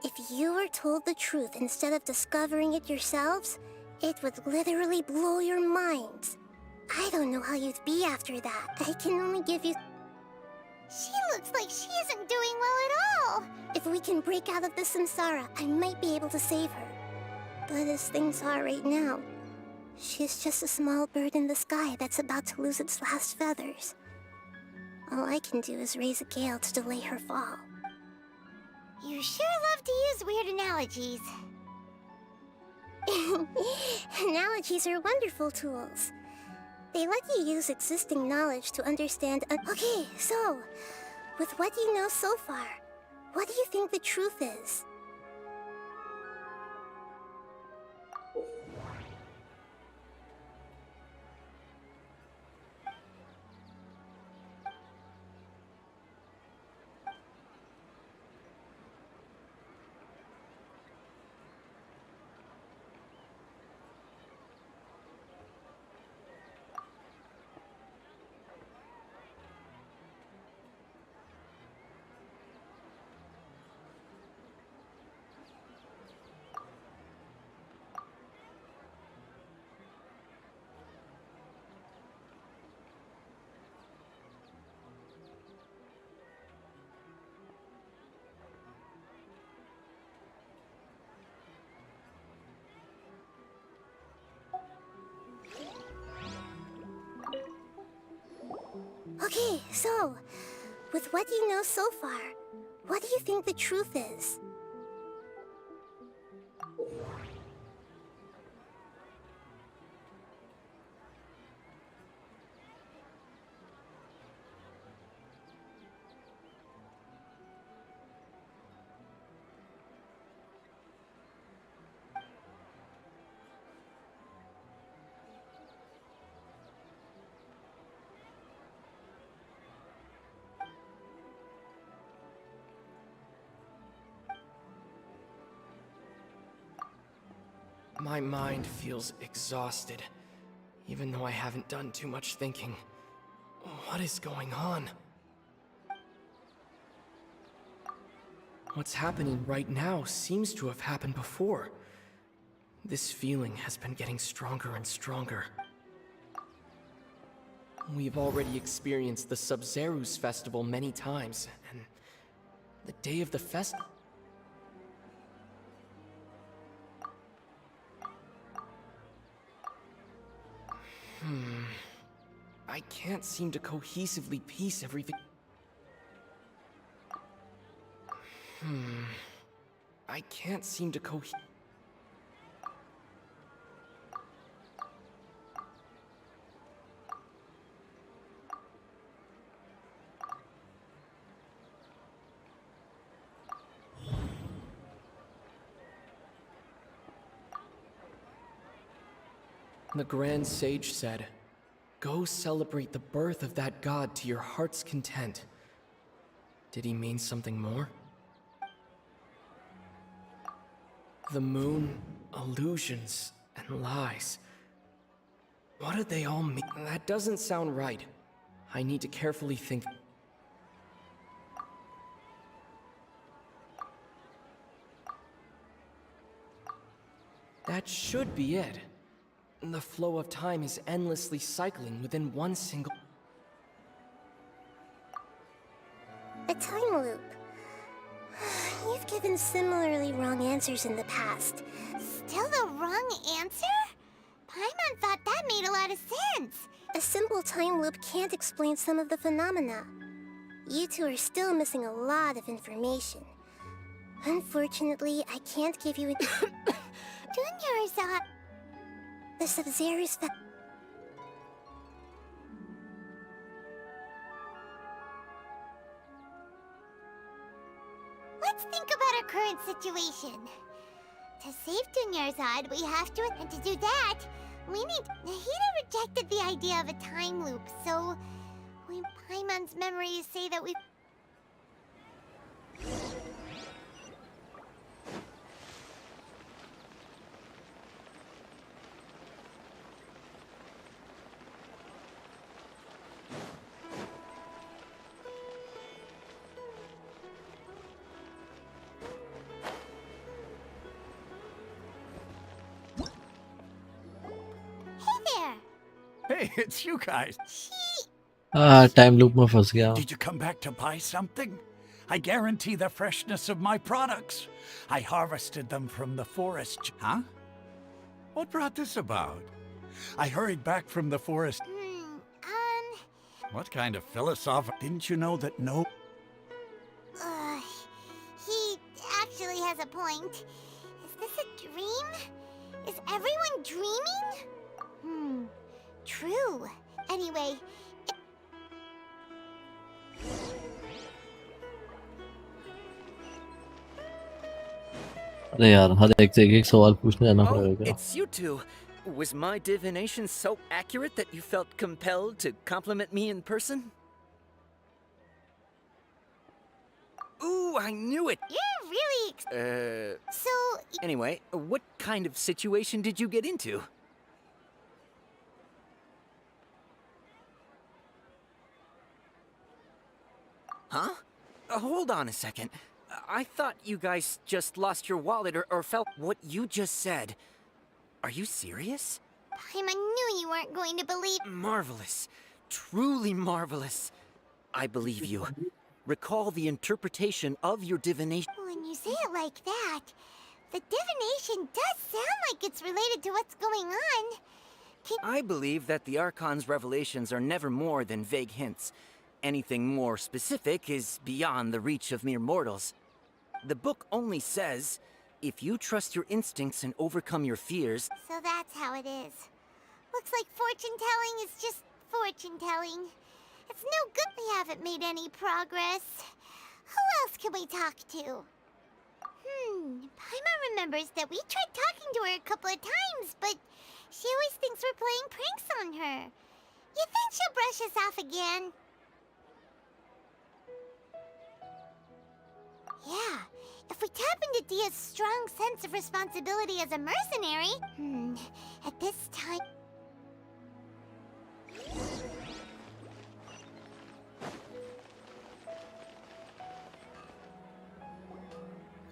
[SPEAKER 3] If you were told the truth instead of discovering it yourselves, it would literally blow your minds. I don't know how you'd be after that. I can only give you... She looks like she isn't doing well at all. If we can break out of the samsara, I might be able to save her. But as things are right now, she's just a small bird in the sky that's about to lose its last feathers. All I can do is raise a gale to delay her fall. You sure love to use weird analogies. Analogies are wonderful tools. They let you use existing knowledge to understand Okay, so, with what you know so far, what do you think the truth is? Okay, so, with what you know so far, what do you think the truth is?
[SPEAKER 10] My mind feels exhausted, even though I haven't done too much thinking. What is going on? What's happening right now seems to have happened before. This feeling has been getting stronger and stronger. We've already experienced the Sub-Zerus festival many times, and the day of the festival... I can't seem to cohesively piece everything. I can't seem to The Grand Sage said, "Go celebrate the birth of that god to your heart's content." Did he mean something more? The moon, illusions, and lies. What do they all mean? That doesn't sound right. I need to carefully think. That should be it. The flow of time is endlessly cycling within one single...
[SPEAKER 3] A time loop. You've given similarly wrong answers in the past. Still the wrong answer? Paimon thought that made a lot of sense. A simple time loop can't explain some of the phenomena. You two are still missing a lot of information. Unfortunately, I can't give you a... Junior, the Sub-Zero's... Let's think about our current situation. To save Dunyarzad, we have to... And to do that, we need... Nahida rejected the idea of a time loop, so... When Paimon's memories say that we...
[SPEAKER 1] Hey, it's you guys.
[SPEAKER 2] Time loop में फंस गया.
[SPEAKER 1] Did you come back to buy something? I guarantee the freshness of my products. I harvested them from the forest. Huh? What brought this about? I hurried back from the forest. What kind of philosophical... Didn't you know that no...
[SPEAKER 3] He actually has a point. Is this a dream? Is everyone dreaming? True. Anyway...
[SPEAKER 2] अरे यार हर एक से एक सवाल पूछने जाना
[SPEAKER 20] Oh,
[SPEAKER 2] पड़ेगा.
[SPEAKER 20] it's you two. Was my divination so accurate that you felt compelled to compliment me in person? Ooh, I knew it!
[SPEAKER 3] You're really... So...
[SPEAKER 20] Anyway, what kind of situation did you get into? Huh? Hold on a second. I thought you guys just lost your wallet or felt what you just said. Are you serious?
[SPEAKER 3] Paimon knew you weren't going to believe...
[SPEAKER 20] Marvelous. Truly marvelous. I believe you. Recall the interpretation of your divination.
[SPEAKER 3] When you say it like that, the divination does sound like it's related to what's going on.
[SPEAKER 20] I believe that the Archon's revelations are never more than vague hints. Anything more specific is beyond the reach of mere mortals. The book only says, if you trust your instincts and overcome your fears...
[SPEAKER 3] So that's how it is. Looks like fortune-telling is just fortune-telling. It's no good we haven't made any progress. Who else can we talk to? Paimon remembers that we tried talking to her a couple of times, but she always thinks we're playing pranks on her. You think she'll brush us off again? Yeah, if we tap into Dia's strong sense of responsibility as a mercenary... At this time...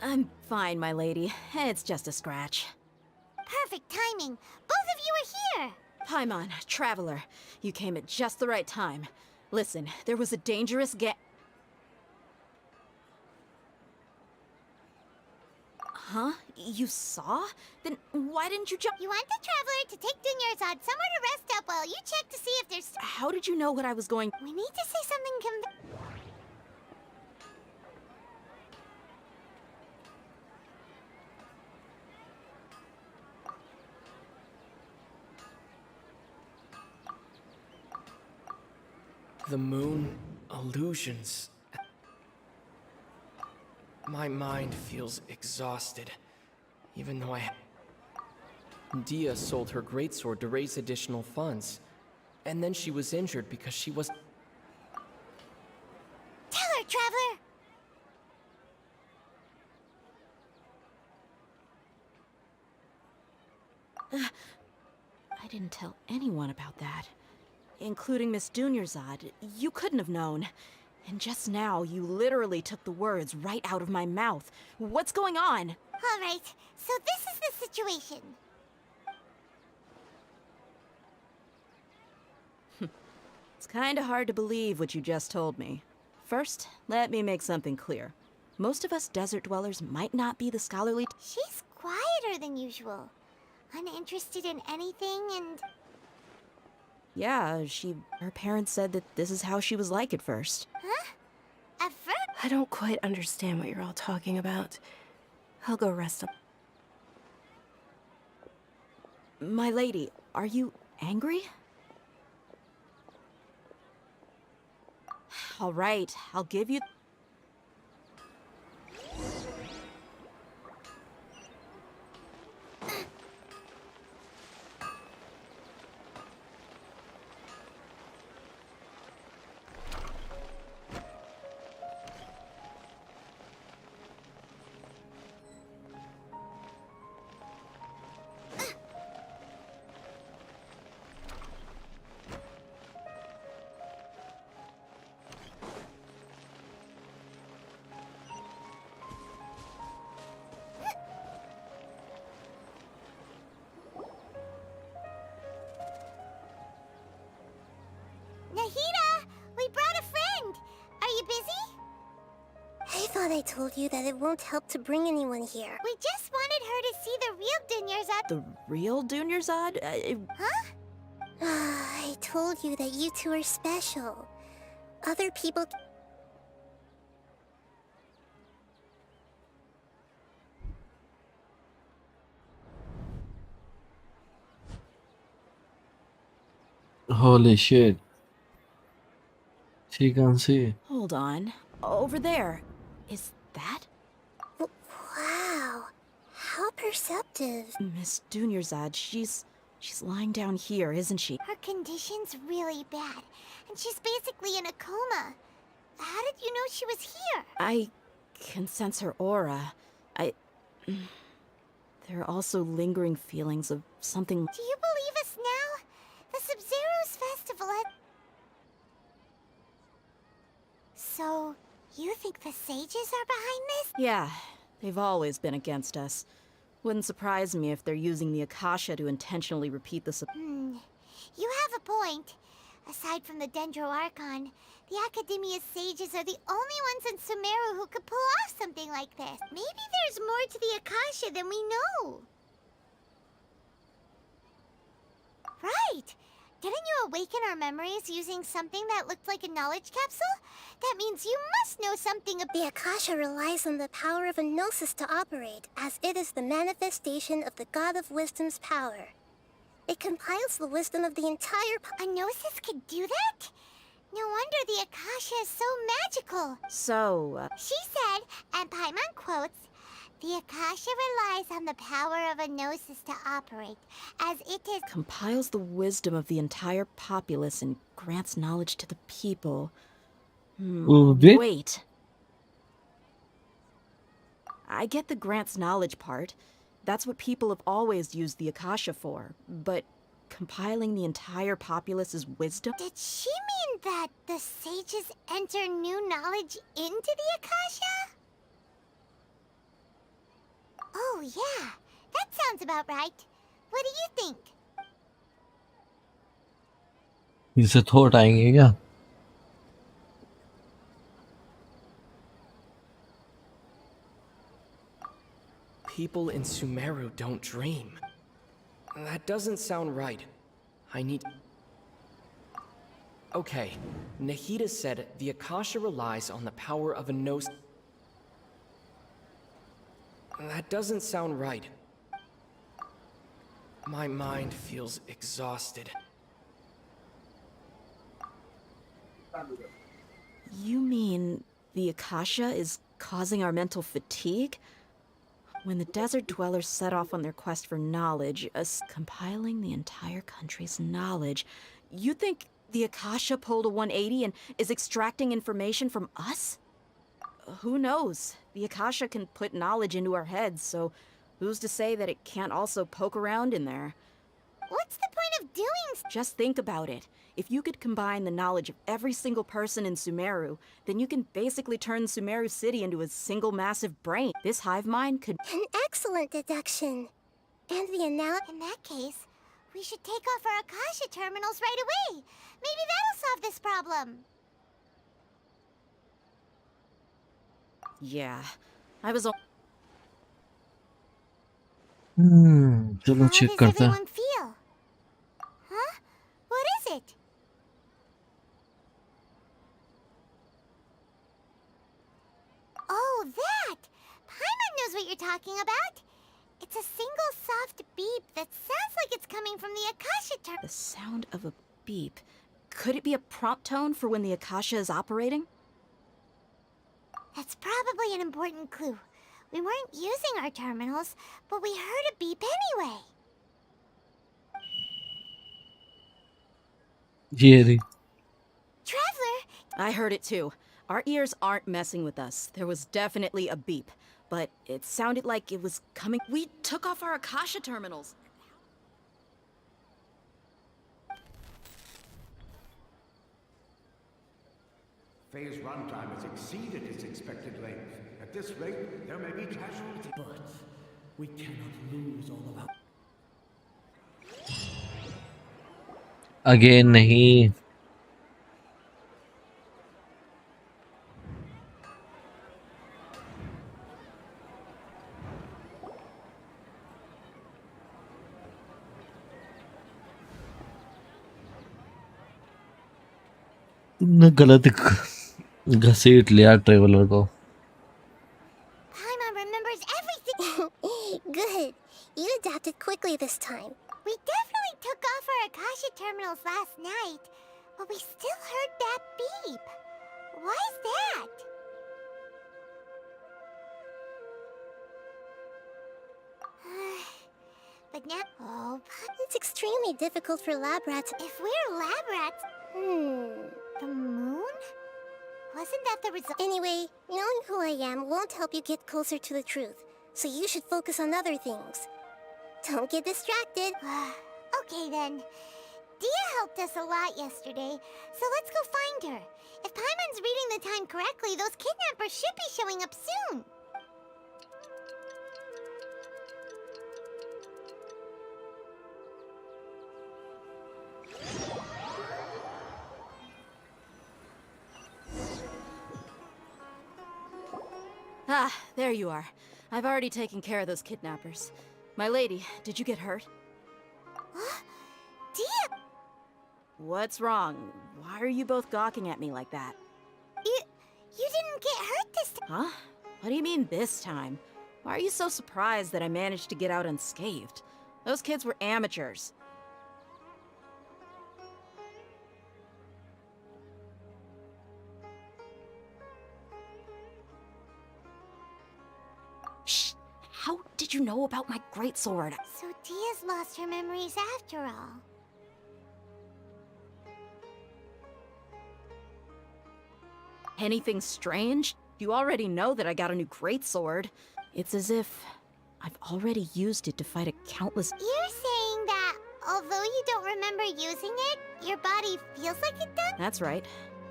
[SPEAKER 19] I'm fine, my lady. It's just a scratch.
[SPEAKER 3] Perfect timing. Both of you are here.
[SPEAKER 19] Paimon, Traveler, you came at just the right time. Listen, there was a dangerous Huh? You saw? Then why didn't you jump?
[SPEAKER 3] You want the Traveler to take Dunyarzad somewhere to rest up while you check to see if there's...
[SPEAKER 19] How did you know what I was going...
[SPEAKER 3] We need to say something
[SPEAKER 10] The moon, illusions. My mind feels exhausted, even though Dia sold her greatsword to raise additional funds, and then she was injured because she was...
[SPEAKER 3] Tell her, Traveler!
[SPEAKER 19] I didn't tell anyone about that. Including Miss Dunyarzad. You couldn't have known. And just now, you literally took the words right out of my mouth. What's going on?
[SPEAKER 3] All right, so this is the situation.
[SPEAKER 19] kinda hard to believe what you just told me. First, let me make something clear. Most of us desert dwellers might not be the scholarly...
[SPEAKER 3] She's quieter than usual. Uninterested in anything and...
[SPEAKER 19] Yeah, her parents said that this is how she was like at first.
[SPEAKER 3] Huh? At first?
[SPEAKER 9] I don't quite understand what you're all talking about. I'll go rest up.
[SPEAKER 19] My lady, are you angry? All right, I'll give you...
[SPEAKER 3] Nahida! We brought a friend! Are you busy?
[SPEAKER 8] I thought I told you that it won't help to bring anyone here.
[SPEAKER 3] We just wanted her to see the real Dunyarzad.
[SPEAKER 19] The real Dunyarzad?
[SPEAKER 3] Huh?
[SPEAKER 8] I told you that you two are special. Other people...
[SPEAKER 2] Holy shit. She can see.
[SPEAKER 19] Hold on. Over there. Is that?
[SPEAKER 8] Wow. How perceptive.
[SPEAKER 19] Miss Dunyarzad, she's lying down here, isn't she?
[SPEAKER 3] Her condition's really bad, and she's basically in a coma. How did you know she was here?
[SPEAKER 19] I can sense her aura. There are also lingering feelings of something...
[SPEAKER 3] Do you believe us now? The Sub-Zero's festival had... So, you think the sages are behind this?
[SPEAKER 19] Yeah, they've always been against us. Wouldn't surprise me if they're using the Akasha to intentionally repeat the...
[SPEAKER 3] You have a point. Aside from the Dendro Archon, the Academia's sages are the only ones in Sumeru who could pull off something like this. Maybe there's more to the Akasha than we know. Right! Didn't you awaken our memories using something that looked like a knowledge capsule? That means you must know something about...
[SPEAKER 8] The Akasha relies on the power of a gnosis to operate, as it is the manifestation of the God of Wisdom's power. It compiles the wisdom of the entire...
[SPEAKER 3] A gnosis could do that? No wonder the Akasha is so magical.
[SPEAKER 19] So,
[SPEAKER 3] She said, and Paimon quotes, the Akasha relies on the power of a gnosis to operate, as it is...
[SPEAKER 19] Compiles the wisdom of the entire populace and grants knowledge to the people. Wait. I get the grants knowledge part. That's what people have always used the Akasha for. But compiling the entire populace's wisdom?
[SPEAKER 3] Did she mean that the sages enter new knowledge into the Akasha? Oh, yeah. That sounds about right. What do you think?
[SPEAKER 2] इनसे thought आएंगे क्या?
[SPEAKER 10] People in Sumeru don't dream. That doesn't sound right. I need... Okay, Nahida said the Akasha relies on the power of a gnosis. That doesn't sound right. My mind feels exhausted.
[SPEAKER 19] You mean the Akasha is causing our mental fatigue? When the desert dwellers set off on their quest for knowledge, us compiling the entire country's knowledge, you think the Akasha pulled a 180 and is extracting information from us? Who knows? The Akasha can put knowledge into our heads, so who's to say that it can't also poke around in there?
[SPEAKER 3] What's the point of doing...
[SPEAKER 19] Just think about it. If you could combine the knowledge of every single person in Sumeru, then you can basically turn Sumeru City into a single massive brain. This hive mind could...
[SPEAKER 8] An excellent deduction. And the analogy...
[SPEAKER 3] In that case, We should take off our Akasha terminals right away. Maybe that'll solve this problem.
[SPEAKER 19] Yeah, I was.
[SPEAKER 2] चलो
[SPEAKER 3] How
[SPEAKER 2] check
[SPEAKER 3] does
[SPEAKER 2] करते हैं.
[SPEAKER 3] everyone feel? Huh? What is it? Oh, that! Paimon knows what you're talking about. It's a single soft beep that sounds like it's coming from the Akasha terminal.
[SPEAKER 19] The sound of a beep. Could it be a prompt tone for when the Akasha is operating?
[SPEAKER 3] That's probably an important clue. We weren't using our terminals, but we heard a beep anyway.
[SPEAKER 2] ये रही.
[SPEAKER 3] Traveler!
[SPEAKER 19] I heard it too. Our ears aren't messing with us. There was definitely a beep, but it sounded like it was coming. We took off our Akasha terminals.
[SPEAKER 5] Phase runtime has exceeded its expected length. At this rate, there may be casualties.
[SPEAKER 17] But we cannot lose all of our...
[SPEAKER 2] Again नहीं. तुमने गलत घसीट लिया traveller को.
[SPEAKER 3] Paimon remembers everything.
[SPEAKER 8] Good. You adapted quickly this time.
[SPEAKER 3] We definitely took off our Akasha terminals last night, but we still heard that beep. Why is that? But now... Oh,
[SPEAKER 8] It's extremely difficult for lab rats.
[SPEAKER 3] if we're lab rats... The moon? Wasn't that the result?
[SPEAKER 8] Anyway, knowing who I am won't help you get closer to the truth, so you should focus on other things. Don't get distracted.
[SPEAKER 3] Okay then. Dia helped us a lot yesterday, so let's go find her. If Paimon's reading the time correctly, those kidnappers should be showing up soon.
[SPEAKER 19] Ah, there you are. I've already taken care of those kidnappers. My lady, did you get hurt?
[SPEAKER 3] Dia!
[SPEAKER 19] What's wrong? Why are you both gawking at me like that?
[SPEAKER 3] You didn't get hurt this time.
[SPEAKER 19] Huh? What do you mean this time? Why are you so surprised that I managed to get out unscathed? Those kids were amateurs. Shh! How did you know about my greatsword?
[SPEAKER 3] So Dia's lost her memories after all.
[SPEAKER 19] Anything strange? You already know that I got a new greatsword. It's as if I've already used it to fight a countless...
[SPEAKER 3] You're saying that although you don't remember using it, your body feels like it does?
[SPEAKER 19] That's right.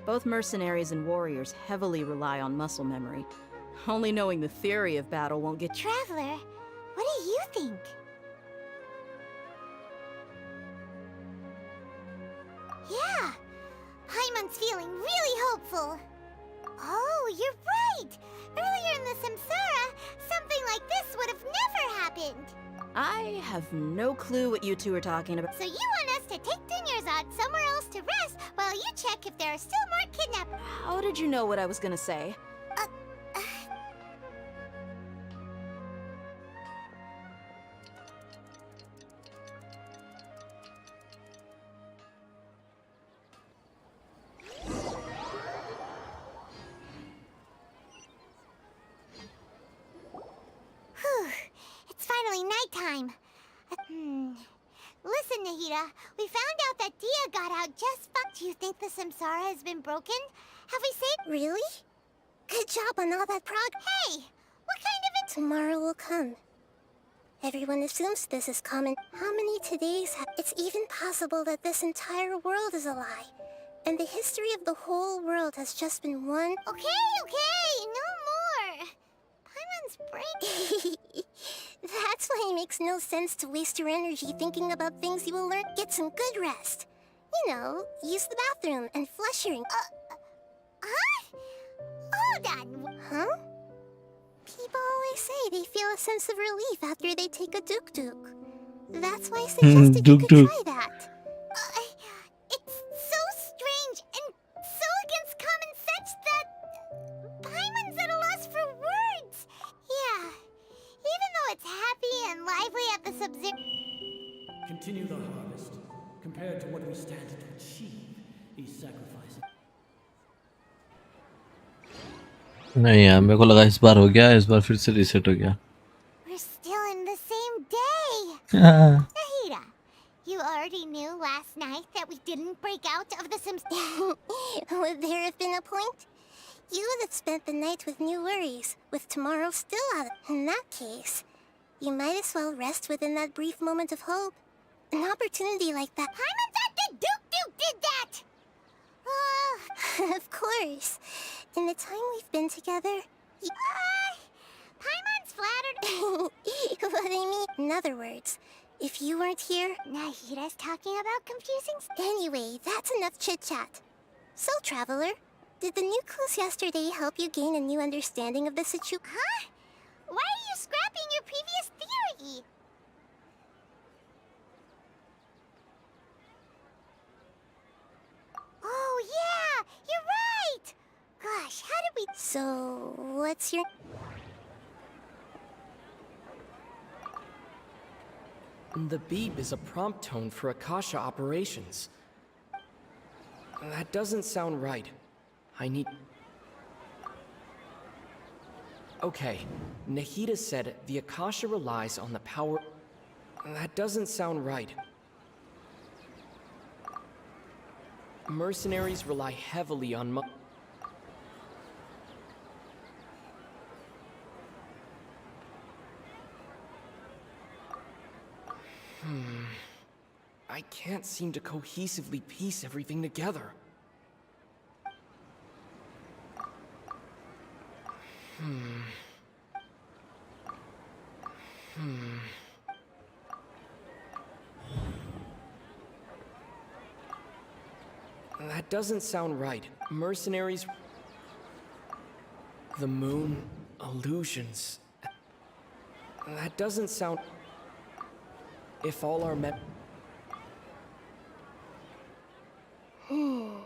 [SPEAKER 19] Both mercenaries and warriors heavily rely on muscle memory. Only knowing the theory of battle won't get...
[SPEAKER 3] Traveler, what do you think? Yeah, Paimon's feeling really hopeful. Oh, you're right! Earlier in the Samsara, something like this would have never happened.
[SPEAKER 19] I have no clue what you two are talking about.
[SPEAKER 3] So you want us to take Dunyarzad somewhere else to rest while you check if there are still more kidnappers?
[SPEAKER 19] How did you know what I was gonna say?
[SPEAKER 3] Whew, it's finally nighttime. Listen, Nahida, we found out that Dia got out just fine. Do you think the Samsara has been broken? Have we saved...
[SPEAKER 8] Really? Good job on all that
[SPEAKER 3] Hey! What kind of it...
[SPEAKER 8] Tomorrow will come. Everyone assumes this is common. How many todays have... It's even possible that this entire world is a lie. And the history of the whole world has just been one...
[SPEAKER 3] Okay, no more! Paimon's brain...
[SPEAKER 8] That's why it makes no sense to waste your energy thinking about things you will learn. Get some good rest. You know, use the bathroom and flush your...
[SPEAKER 3] Huh? Hold on.
[SPEAKER 8] Huh? People always say they feel a sense of relief after they take a duk-duk. That's why I suggested you could try that.
[SPEAKER 3] It's so strange and so against common sense that Paimon's at a loss for words. Yeah, even though it's happy and lively at the Sub-Zero.
[SPEAKER 17] Continue the harvest. Compared to what we stand to achieve, these sacrifices.
[SPEAKER 2] नहीं यार मेरे को लगा इस बार हो गया इस बार फिर से रीसेट हो गया
[SPEAKER 3] We're still in the same day.
[SPEAKER 2] हाँ।
[SPEAKER 3] Nahida, you already knew last night that we didn't break out of the Sims.
[SPEAKER 8] Would there have been a point? You would have spent the night with new worries, with tomorrow still out. In that case, you might as well rest within that brief moment of hope. An opportunity like that.
[SPEAKER 3] Paimon's at the Duke did that!
[SPEAKER 8] Of course. In the time we've been together,
[SPEAKER 3] Paimon's flattered.
[SPEAKER 8] what I mean, in other words, if you weren't here...
[SPEAKER 3] Nahida's talking about confusing
[SPEAKER 8] Anyway, that's enough chit-chat. So, Traveler, did the new clues yesterday help you gain a new understanding of the situation?
[SPEAKER 3] Huh? Why are you scrapping your previous theory? Oh, yeah! You're right! Gosh, how did we...
[SPEAKER 8] So, what's your...
[SPEAKER 10] The beep is a prompt tone for Akasha operations. That doesn't sound right. I need... Okay, Nahida said the Akasha relies on the power... That doesn't sound right. Mercenaries rely heavily on I can't seem to cohesively piece everything together. That doesn't sound right. Mercenaries... The moon... illusions... That doesn't sound... If all our
[SPEAKER 3] Oh!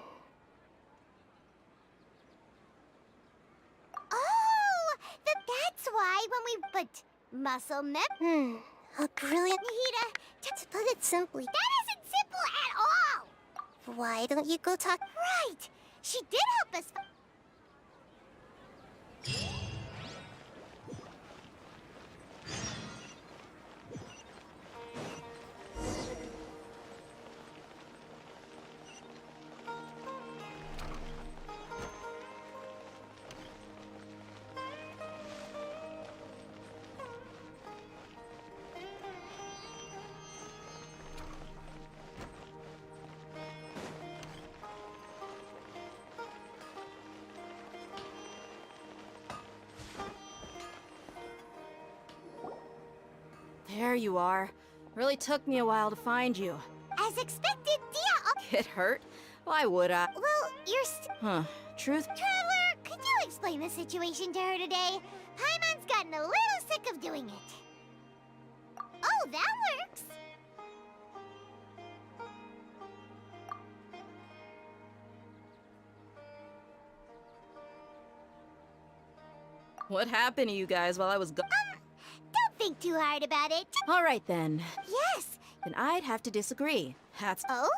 [SPEAKER 3] That's why when we... But... Muscle
[SPEAKER 8] A brilliant...
[SPEAKER 3] Nahida,
[SPEAKER 8] To put it simply...
[SPEAKER 3] that isn't simple at all!
[SPEAKER 8] Why don't you go talk...
[SPEAKER 3] Right! She did help us...
[SPEAKER 19] There you are. Really took me a while to find you.
[SPEAKER 3] As expected, Dia...
[SPEAKER 19] Get hurt? Why would I?
[SPEAKER 3] Well, you're...
[SPEAKER 19] Huh. Truth?
[SPEAKER 3] Traveler, could you explain the situation to her today? Paimon's gotten a little sick of doing it. Oh, that works.
[SPEAKER 19] What happened to you guys while I was gone?
[SPEAKER 3] Don't think too hard about it.
[SPEAKER 19] All right then.
[SPEAKER 3] Yes.
[SPEAKER 19] Then I'd have to disagree. That's...
[SPEAKER 3] Oh?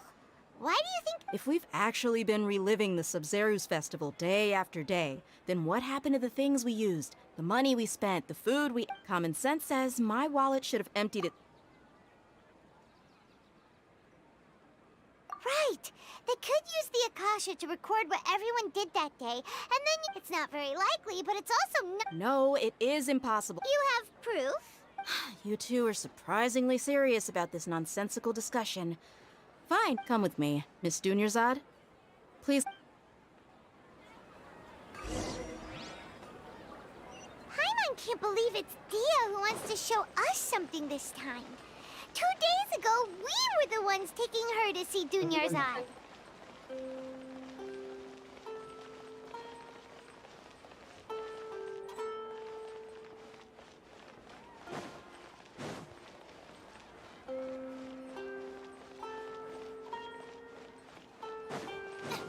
[SPEAKER 3] Why do you think...
[SPEAKER 19] If we've actually been reliving the Sub-Zero's festival day after day, then what happened to the things we used? The money we spent, the food we... Common sense says my wallet should have emptied it.
[SPEAKER 3] Right. They could use the Akasha to record what everyone did that day, and then it's not very likely, but it's also
[SPEAKER 19] No, it is impossible.
[SPEAKER 3] You have proof?
[SPEAKER 19] You two are surprisingly serious about this nonsensical discussion. Fine, come with me, Miss Dunyarzad. Please.
[SPEAKER 3] Paimon can't believe it's Dia who wants to show us something this time. 2 days ago, we were the ones taking her to see Dunyarzad.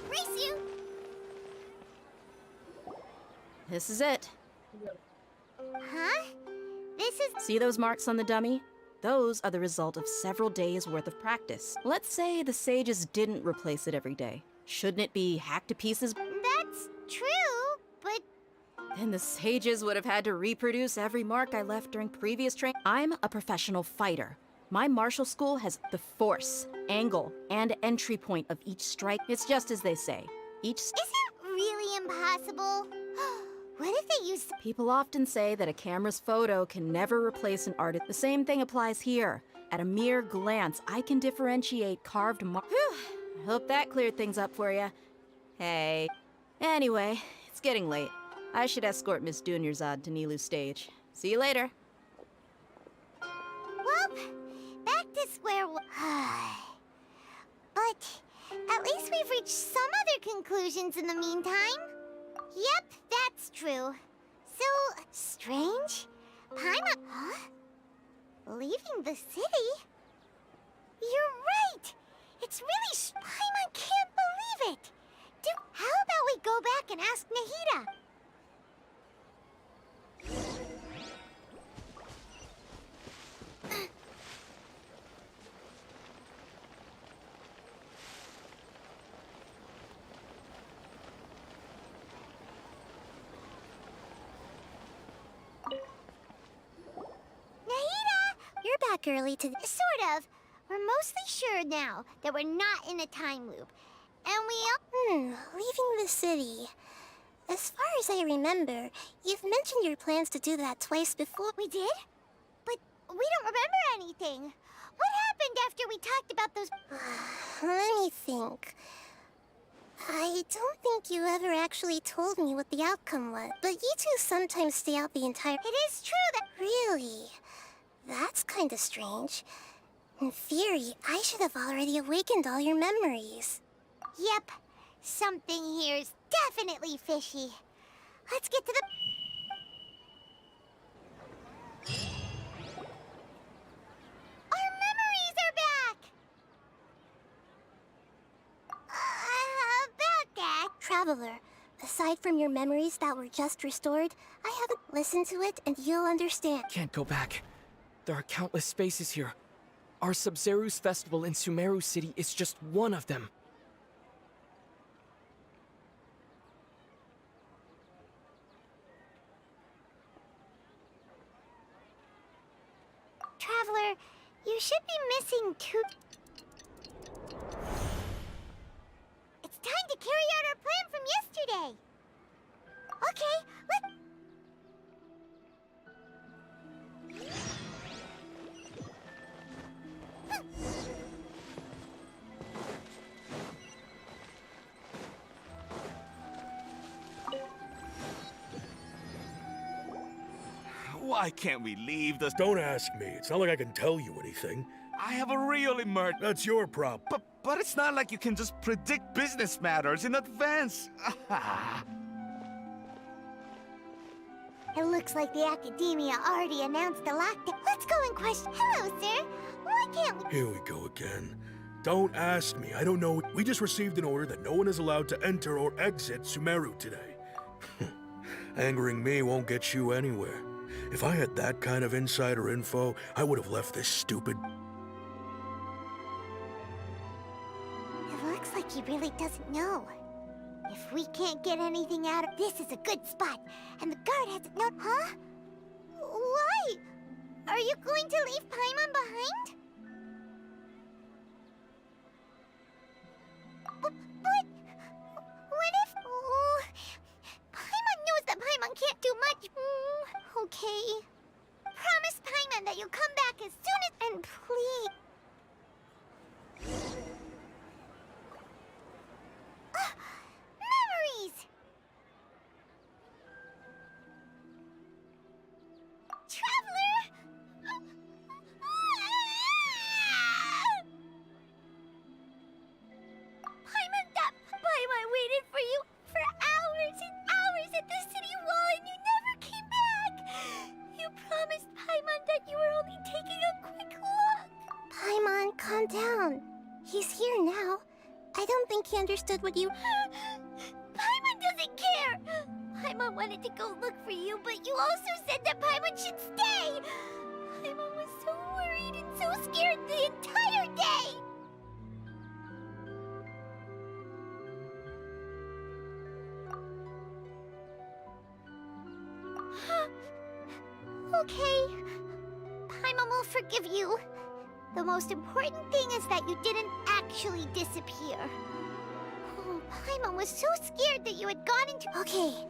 [SPEAKER 3] Race you!
[SPEAKER 19] This is it.
[SPEAKER 3] Huh? This is...
[SPEAKER 19] See those marks on the dummy? Those are the result of several days' worth of practice. Let's say the sages didn't replace it every day. Shouldn't it be hacked to pieces?
[SPEAKER 3] That's true, but...
[SPEAKER 19] Then the sages would have had to reproduce every mark I left during previous training. I'm a professional fighter. My martial school has the force, angle, and entry point of each strike. It's just as they say.
[SPEAKER 3] Is it really impossible? What if they use...
[SPEAKER 19] People often say that a camera's photo can never replace an artist. The same thing applies here. At a mere glance, I can differentiate carved marks. I hope that cleared things up for you. Hey. Anyway, it's getting late. I should escort Miss Dunyarzad to Nilu's stage. See you later.
[SPEAKER 3] Well, back to square one. But at least we've reached some other conclusions in the meantime. Yep, that's true. So strange. Paimon, huh? Leaving the city? You're right. It's really Paimon can't believe it. How about we go back and ask Nahida?
[SPEAKER 8] You're back early to...
[SPEAKER 3] Sort of. We're mostly sure now that we're not in a time loop. And
[SPEAKER 8] leaving the city. As far as I remember, you've mentioned your plans to do that twice before.
[SPEAKER 3] We did? But we don't remember anything. What happened after we talked about those...
[SPEAKER 8] Let me think. I don't think you ever actually told me what the outcome was. But you two sometimes stay out the entire...
[SPEAKER 3] It is true that...
[SPEAKER 8] Really? That's kinda strange. In theory, I should have already awakened all your memories.
[SPEAKER 3] Yep. Something here's definitely fishy. Let's get to the... Our memories are back! About that...
[SPEAKER 8] Traveler, aside from your memories that were just restored, I haven't listened to it and you'll understand.
[SPEAKER 10] Can't go back. There are countless spaces here. Our Sub-Zeru's festival in Sumeru City is just one of them.
[SPEAKER 3] Traveler, you should be missing two... It's time to carry out our plan from yesterday! Okay, let's...
[SPEAKER 14] Why can't we leave the...
[SPEAKER 22] Don't ask me. It's not like I can tell you anything.
[SPEAKER 14] I have a real emergency.
[SPEAKER 22] That's your problem.
[SPEAKER 14] But it's not like you can just predict business matters in advance.
[SPEAKER 3] It looks like the Academia already announced the lockdown. Let's go and question... Hello, sir. Why can't we...
[SPEAKER 22] Here we go again. Don't ask me. I don't know. We just received an order that no one is allowed to enter or exit Sumeru today. Angering me won't get you anywhere. If I had that kind of insider info, I would have left this stupid...
[SPEAKER 3] It looks like he really doesn't know. If we can't get anything out of... This is a good spot. And the guard hasn't known... Huh? Why? Are you going to leave Paimon behind? But... What if... Oh, Paimon knows that Paimon can't do much. Okay. Promise Paimon that you'll come back as soon as... And please... Memories!
[SPEAKER 8] He's here now. I don't think he understood what you...
[SPEAKER 3] Paimon doesn't care! Paimon wanted to go look for you, but you also said that Paimon should stay! Paimon was so worried and so scared the entire day! Okay. Paimon will forgive you. The most important thing is that you didn't actually disappear. Oh, Paimon was so scared that you had gone into...
[SPEAKER 8] Okay,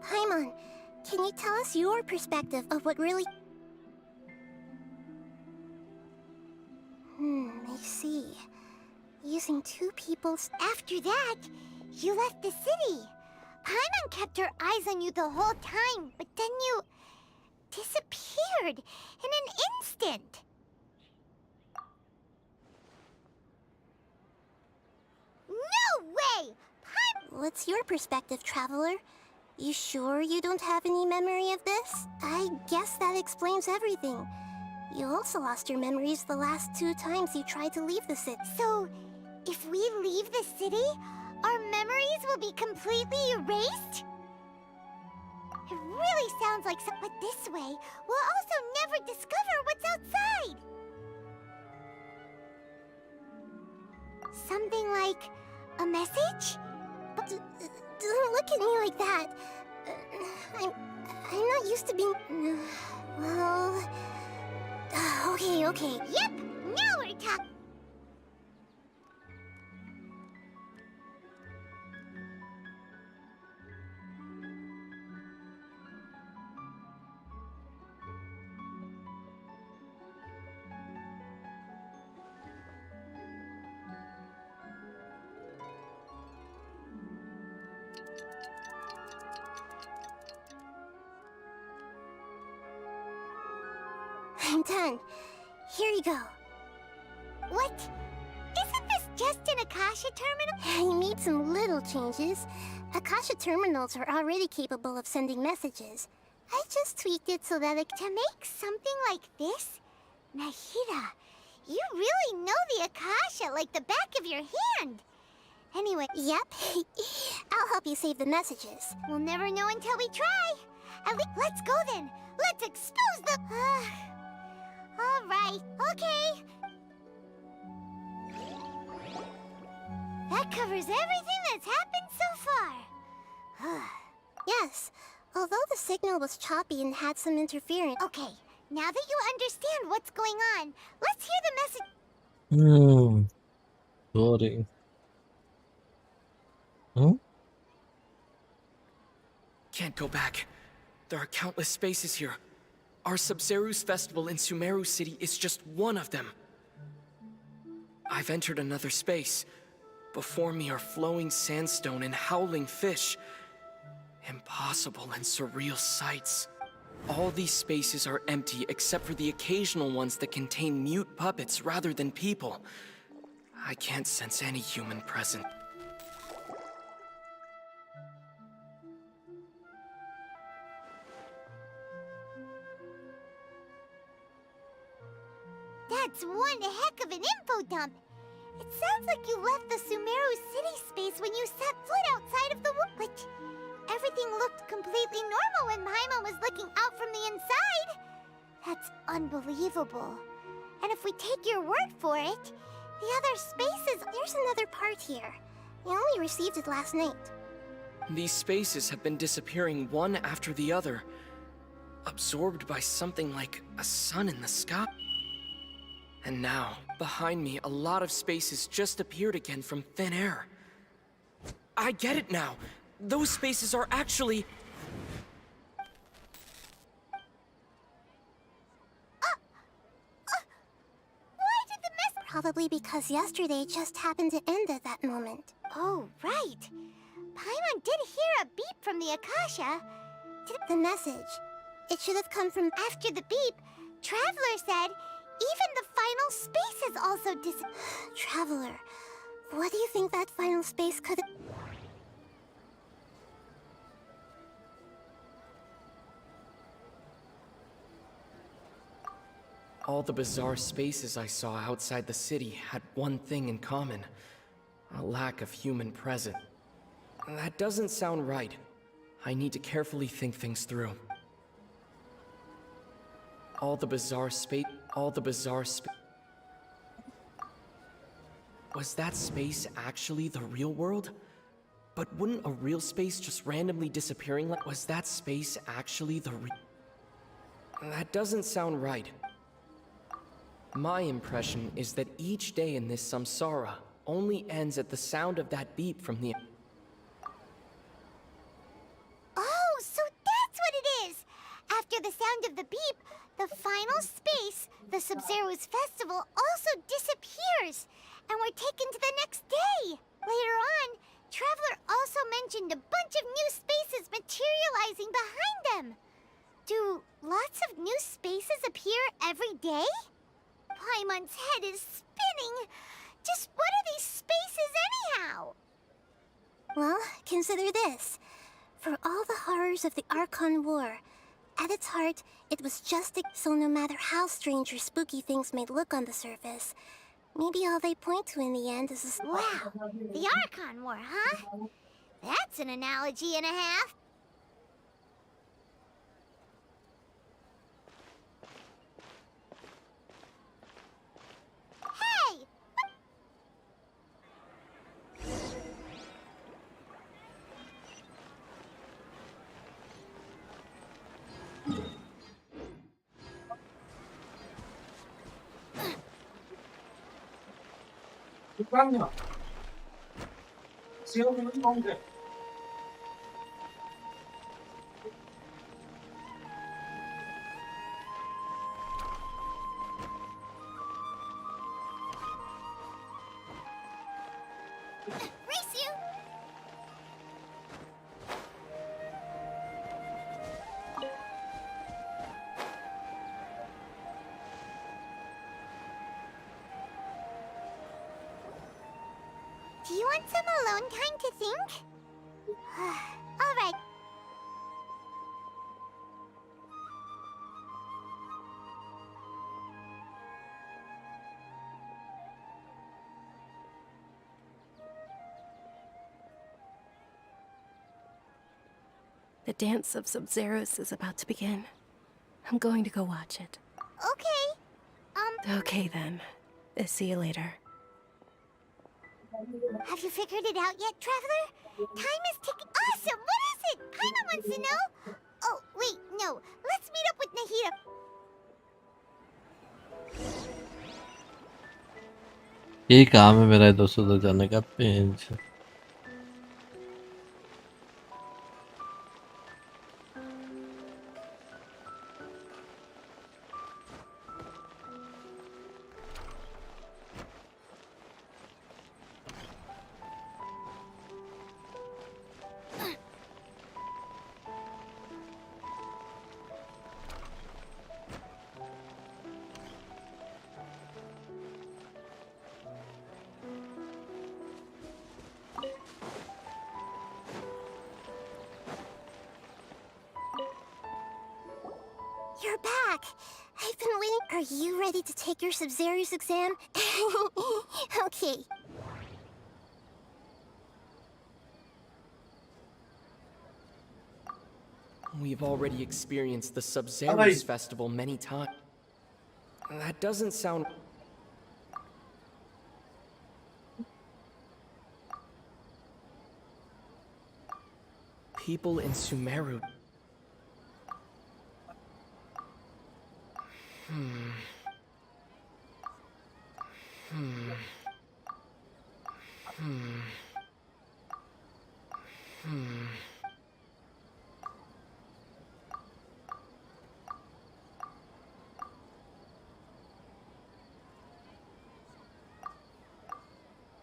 [SPEAKER 8] Paimon, can you tell us your perspective of what really... I see. Using two people's...
[SPEAKER 3] After that, you left the city. Paimon kept her eyes on you the whole time, but then you... disappeared in an instant. No way!
[SPEAKER 8] What's your perspective, Traveler? You sure you don't have any memory of this? I guess that explains everything. You also lost your memories the last 2 times you tried to leave the city.
[SPEAKER 3] So, if we leave the city, our memories will be completely erased? It really sounds like some... But this way, we'll also never discover what's outside! Something like... a message?
[SPEAKER 8] Don't look at me like that. I'm not used to being... well... okay.
[SPEAKER 3] Yep! Now we're talking!
[SPEAKER 8] I'm done. Here you go.
[SPEAKER 3] What? Isn't this just an Akasha terminal?
[SPEAKER 8] You made some little changes. Akasha terminals are already capable of sending messages. I just tweaked it so that it...
[SPEAKER 3] To make something like this? Nahida, you really know the Akasha like the back of your hand. Anyway...
[SPEAKER 8] Yep. I'll help you save the messages.
[SPEAKER 3] We'll never know until we try. At least... Let's go then. Let's expose the... All right. Okay. That covers everything that's happened so far.
[SPEAKER 8] Yes. Although the signal was choppy and had some interference...
[SPEAKER 3] Okay. Now that you understand what's going on, let's hear the message.
[SPEAKER 2] Sorry.
[SPEAKER 10] Can't go back. There are countless spaces here. Our Sub-Zeru's festival in Sumeru City is just one of them. I've entered another space. Before me are flowing sandstone and howling fish. Impossible and surreal sights. All these spaces are empty except for the occasional ones that contain mute puppets rather than people. I can't sense any human presence.
[SPEAKER 3] That's one heck of an info dump. It sounds like you left the Sumeru city space when you set foot outside of the but everything looked completely normal when Paimon was looking out from the inside. That's unbelievable. And if we take your word for it, the other spaces...
[SPEAKER 8] There's another part here. I only received it last night.
[SPEAKER 10] These spaces have been disappearing one after the other, absorbed by something like a sun in the sky. And now, behind me, a lot of spaces just appeared again from thin air. I get it now! Those spaces are actually...
[SPEAKER 3] Why did the mess...
[SPEAKER 8] Probably because yesterday just happened to end at that moment.
[SPEAKER 3] Oh, right. Paimon did hear a beep from the Akasha.
[SPEAKER 8] The message. It should have come from...
[SPEAKER 3] After the beep, Traveler said... Even the final space has also
[SPEAKER 8] Traveler, what do you think that final space could...
[SPEAKER 10] All the bizarre spaces I saw outside the city had one thing in common. A lack of human presence. That doesn't sound right. I need to carefully think things through. All the bizarre space... Was that space actually the real world? But wouldn't a real space just randomly disappearing like... Was that space actually the That doesn't sound right. My impression is that each day in this samsara only ends at the sound of that beep from the...
[SPEAKER 3] Oh, so that's what it is! After the sound of the beep, the final space, the Sub-Zero's festival, also disappears, and we're taken to the next day. Later on, Traveler also mentioned a bunch of new spaces materializing behind them. Do lots of new spaces appear every day? Paimon's head is spinning. Just what are these spaces anyhow?
[SPEAKER 8] Well, consider this. For all the horrors of the Archon War, at its heart, it was just so no matter how strange or spooky things may look on the surface, maybe all they point to in the end is a...
[SPEAKER 3] Wow, the Archon War, huh? That's an analogy and a half. Hey! Race you! Do you want some alone time to think? All right.
[SPEAKER 9] The dance of Sub-Zeros is about to begin. I'm going to go watch it.
[SPEAKER 3] Okay.
[SPEAKER 9] Okay then. See you later.
[SPEAKER 3] Have you figured it out yet, Traveler? Time is ticking. Awesome! What is it? Paimon wants to know. Oh, wait, no. Let's meet up with Nahida.
[SPEAKER 2] यही काम है मेरा दोस्तों उधर जाने का पेंच
[SPEAKER 8] You're back! I've been waiting. Are you ready to take your Sub-Zero's exam? Okay.
[SPEAKER 10] We've already experienced the Sub-Zero's festival many times. That doesn't sound... People in Sumeru...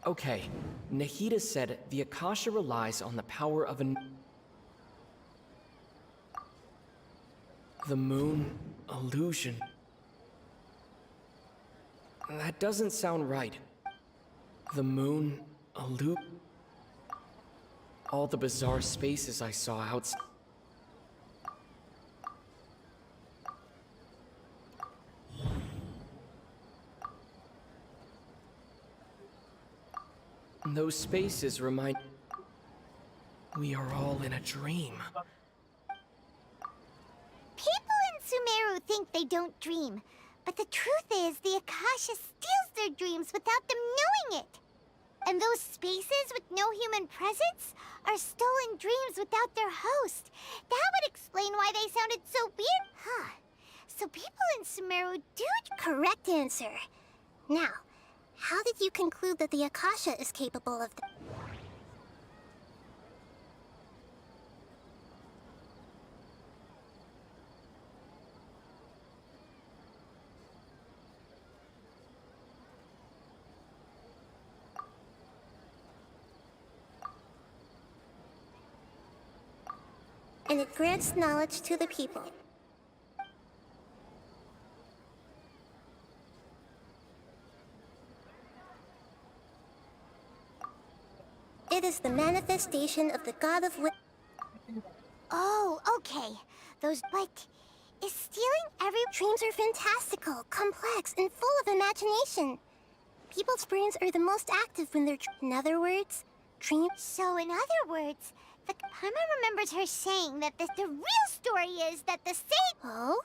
[SPEAKER 10] Okay, Nahida said the Akasha relies on the power of the moon illusion. That doesn't sound right. The moon all the bizarre spaces I saw outside. Those spaces remind... We are all in a dream.
[SPEAKER 3] People in Sumeru think they don't dream, but the truth is the Akasha steals their dreams without them knowing it. And those spaces with no human presence are stolen dreams without their host. That would explain why they sounded so weird. Huh. So people in Sumeru do...
[SPEAKER 8] Correct answer. Now, how did you conclude that the Akasha is capable of... And it grants knowledge to the people. It is the manifestation of the god of
[SPEAKER 3] Oh, okay. Those... But... Is stealing every...
[SPEAKER 8] Dreams are fantastical, complex, and full of imagination. People's brains are the most active when they're... In other words, dreams...
[SPEAKER 3] So in other words... Paimon remembers her saying that the real story is that the sage...
[SPEAKER 8] Oh?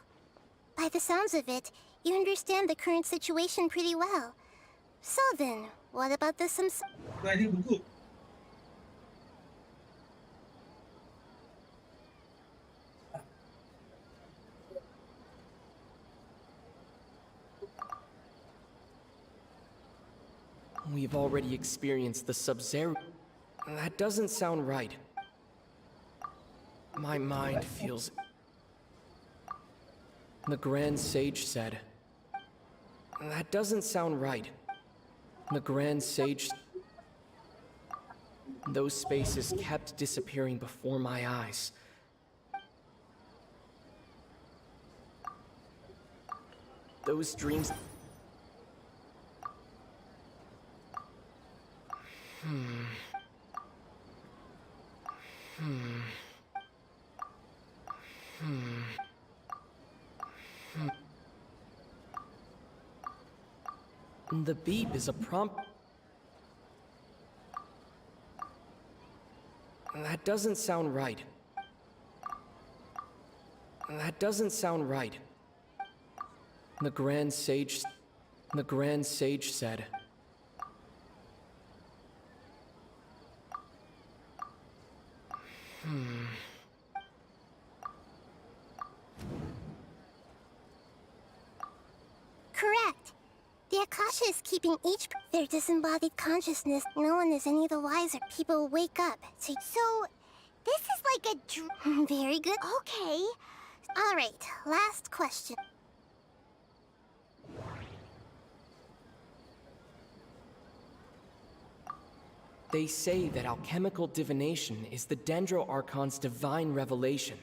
[SPEAKER 8] By the sounds of it, you understand the current situation pretty well. So then, what about the
[SPEAKER 10] We've already experienced the Sub-Zero. That doesn't sound right. My mind feels... The Grand Sage said... That doesn't sound right. The Grand Sage... Those spaces kept disappearing before my eyes. Those dreams... The beep is a prompt... That doesn't sound right. That doesn't sound right. The Grand Sage... The Grand Sage said...
[SPEAKER 8] Correct. The Akasha is keeping each... Their disembodied consciousness. No one is any the wiser. People wake up to...
[SPEAKER 3] So, this is like a
[SPEAKER 8] Very good.
[SPEAKER 3] Okay.
[SPEAKER 8] Alright, last question.
[SPEAKER 10] They say that alchemical divination is the Dendro Archon's divine revelation.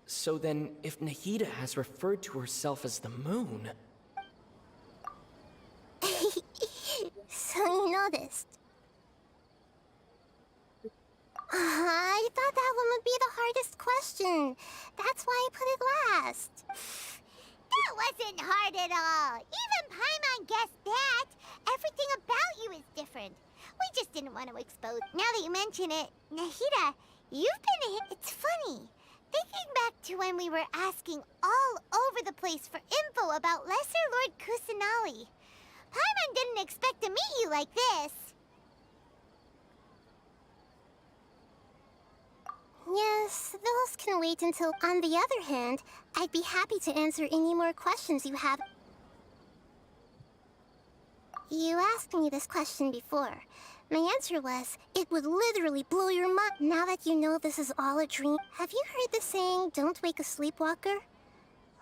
[SPEAKER 10] So then, if Nahida has referred to herself as the moon...
[SPEAKER 8] So you noticed. I thought that one would be the hardest question. That's why I put it last.
[SPEAKER 3] That wasn't hard at all. Even Paimon guessed that. Everything about you is different. We just didn't want to expose... Now that you mention it, Nahida, you've been hit... It's funny. Thinking back to when we were asking all over the place for info about Lesser Lord Kusanali. Paimon didn't expect to meet you like this.
[SPEAKER 8] Yes, those can wait until... On the other hand, I'd be happy to answer any more questions you have. You asked me this question before. My answer was, it would literally blow your mind. Now that you know this is all a dream, have you heard the saying, don't wake a sleepwalker?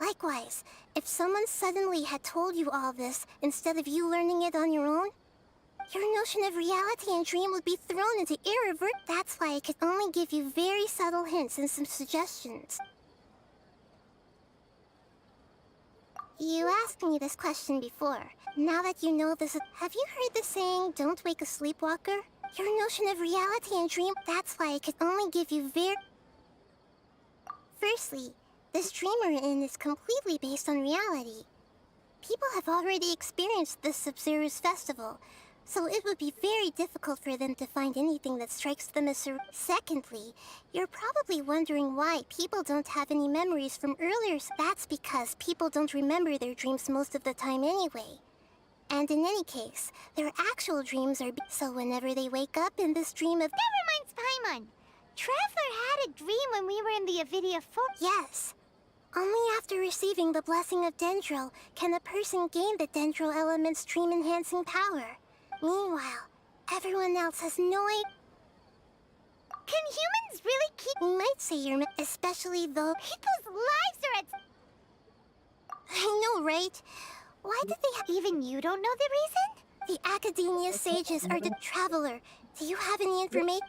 [SPEAKER 8] Likewise, if someone suddenly had told you all this instead of you learning it on your own, your notion of reality and dream would be thrown into irreversible. That's why I could only give you very subtle hints and some suggestions. You asked me this question before. Now that you know this, have you heard the saying, don't wake a sleepwalker? Your notion of reality and dream, that's why I could only give you very... Firstly, this dream we're in is completely based on reality. People have already experienced this Sub-Zero's festival, So it would be very difficult for them to find anything that strikes them as Secondly, you're probably wondering why people don't have any memories from earlier. That's because people don't remember their dreams most of the time anyway. And in any case, their actual dreams are so whenever they wake up in this dream of—
[SPEAKER 3] Never mind, Paimon. Traveler had a dream when we were in the Avidia Forest.
[SPEAKER 8] Yes. Only after receiving the blessing of Dendro can a person gain the Dendro element's dream-enhancing power. Meanwhile, everyone else has no idea.
[SPEAKER 3] Can humans really keep—
[SPEAKER 8] You might say you're— especially though—
[SPEAKER 3] People's lives are at—
[SPEAKER 8] I know, right? Why did they—
[SPEAKER 3] Even you don't know the reason?
[SPEAKER 8] The Academia sages are the— Traveler, do you have any information?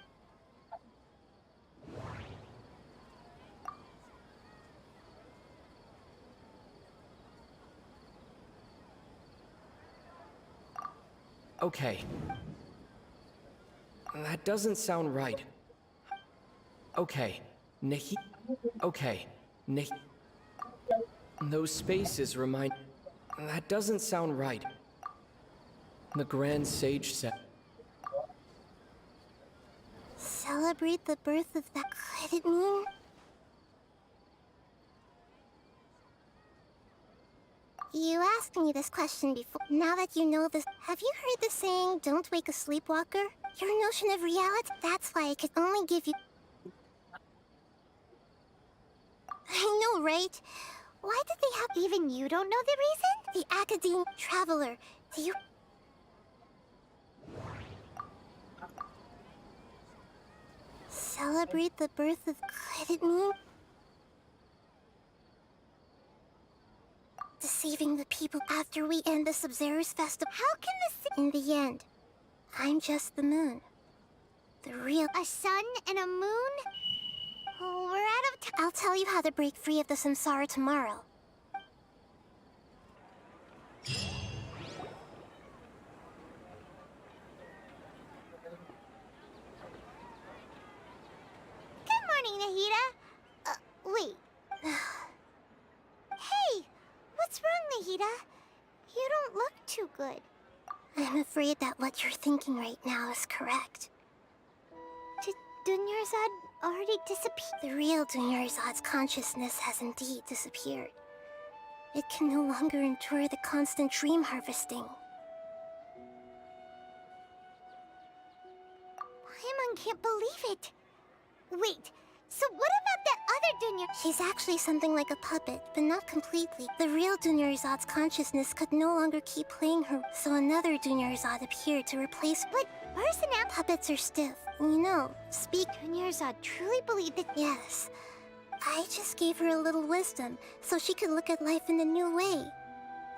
[SPEAKER 10] Okay. That doesn't sound right. Okay. Okay. Those spaces remind— That doesn't sound right. The Grand Sage said—
[SPEAKER 8] Celebrate the birth of that— Could it mean— You asked me this question before. Now that you know this, have you heard the saying, don't wake a sleepwalker? Your notion of reality? That's why I could only give you— I know, right? Why did they have—
[SPEAKER 3] Even you don't know the reason?
[SPEAKER 8] The Academe— Traveler, do you— Celebrate the birth of— Could it mean— Deceiving the people after we end the Sabzerus festival? How can this— In the end, I'm just the moon. The real—
[SPEAKER 3] A sun and a moon? Oh, we're out of time.
[SPEAKER 8] I'll tell you how to break free of the samsara tomorrow.
[SPEAKER 3] Good morning, Nahida. Wait. Hey, what's wrong, Nahida? You don't look too good.
[SPEAKER 8] I'm afraid that what you're thinking right now is correct.
[SPEAKER 3] Did Dunyarzad already disappear?
[SPEAKER 8] The real Dunyarzad's consciousness has indeed disappeared. It can no longer endure the constant dream harvesting.
[SPEAKER 3] Paimon can't believe it. Wait, so what about that other Dunya?
[SPEAKER 8] She's actually something like a puppet, but not completely. The real Dunyarzad's consciousness could no longer keep playing her, so another Dunyarzad appeared to replace—
[SPEAKER 3] But personality—
[SPEAKER 8] Puppets are stiff. You know, speak—
[SPEAKER 3] Dunyarzad truly believed that—
[SPEAKER 8] Yes. I just gave her a little wisdom, so she could look at life in a new way.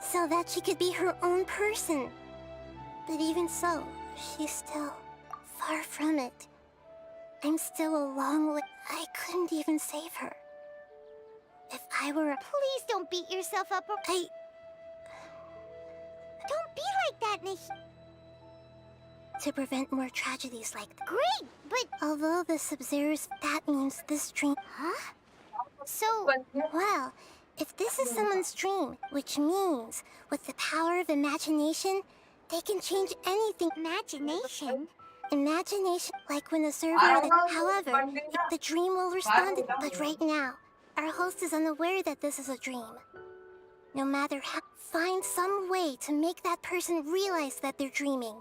[SPEAKER 8] So that she could be her own person. But even so, she's still far from it. I'm still a long way— I couldn't even save her. If I were a—
[SPEAKER 3] Please don't beat yourself up or—
[SPEAKER 8] I—
[SPEAKER 3] Don't be like that, Nah—
[SPEAKER 8] To prevent more tragedies like that.
[SPEAKER 3] Great, but—
[SPEAKER 8] Although the Sabzerus— That means this dream—
[SPEAKER 3] Huh? So—
[SPEAKER 8] Well, if this is someone's dream, which means, with the power of imagination, they can change anything.
[SPEAKER 3] Imagination?
[SPEAKER 8] Imagination, like when the server— However, the dream will respond. But right now, our host is unaware that this is a dream. No matter how— Find some way to make that person realize that they're dreaming.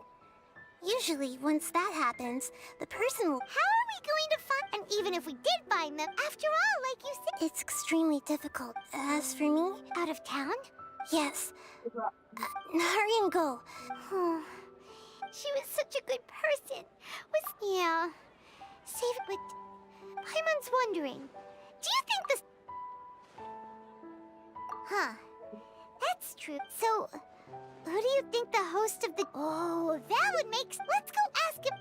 [SPEAKER 8] Usually, once that happens, the person will—
[SPEAKER 3] How are we going to find— And even if we did find them, after all, like you said—
[SPEAKER 8] It's extremely difficult. As for me—
[SPEAKER 3] Out of town?
[SPEAKER 8] Yes. Hurry and go.
[SPEAKER 3] She was such a good person. Yeah. Save it, but Paimon's wondering. Do you think this— Huh. That's true. So, who do you think the host of the— Oh, that would make— Let's go ask him.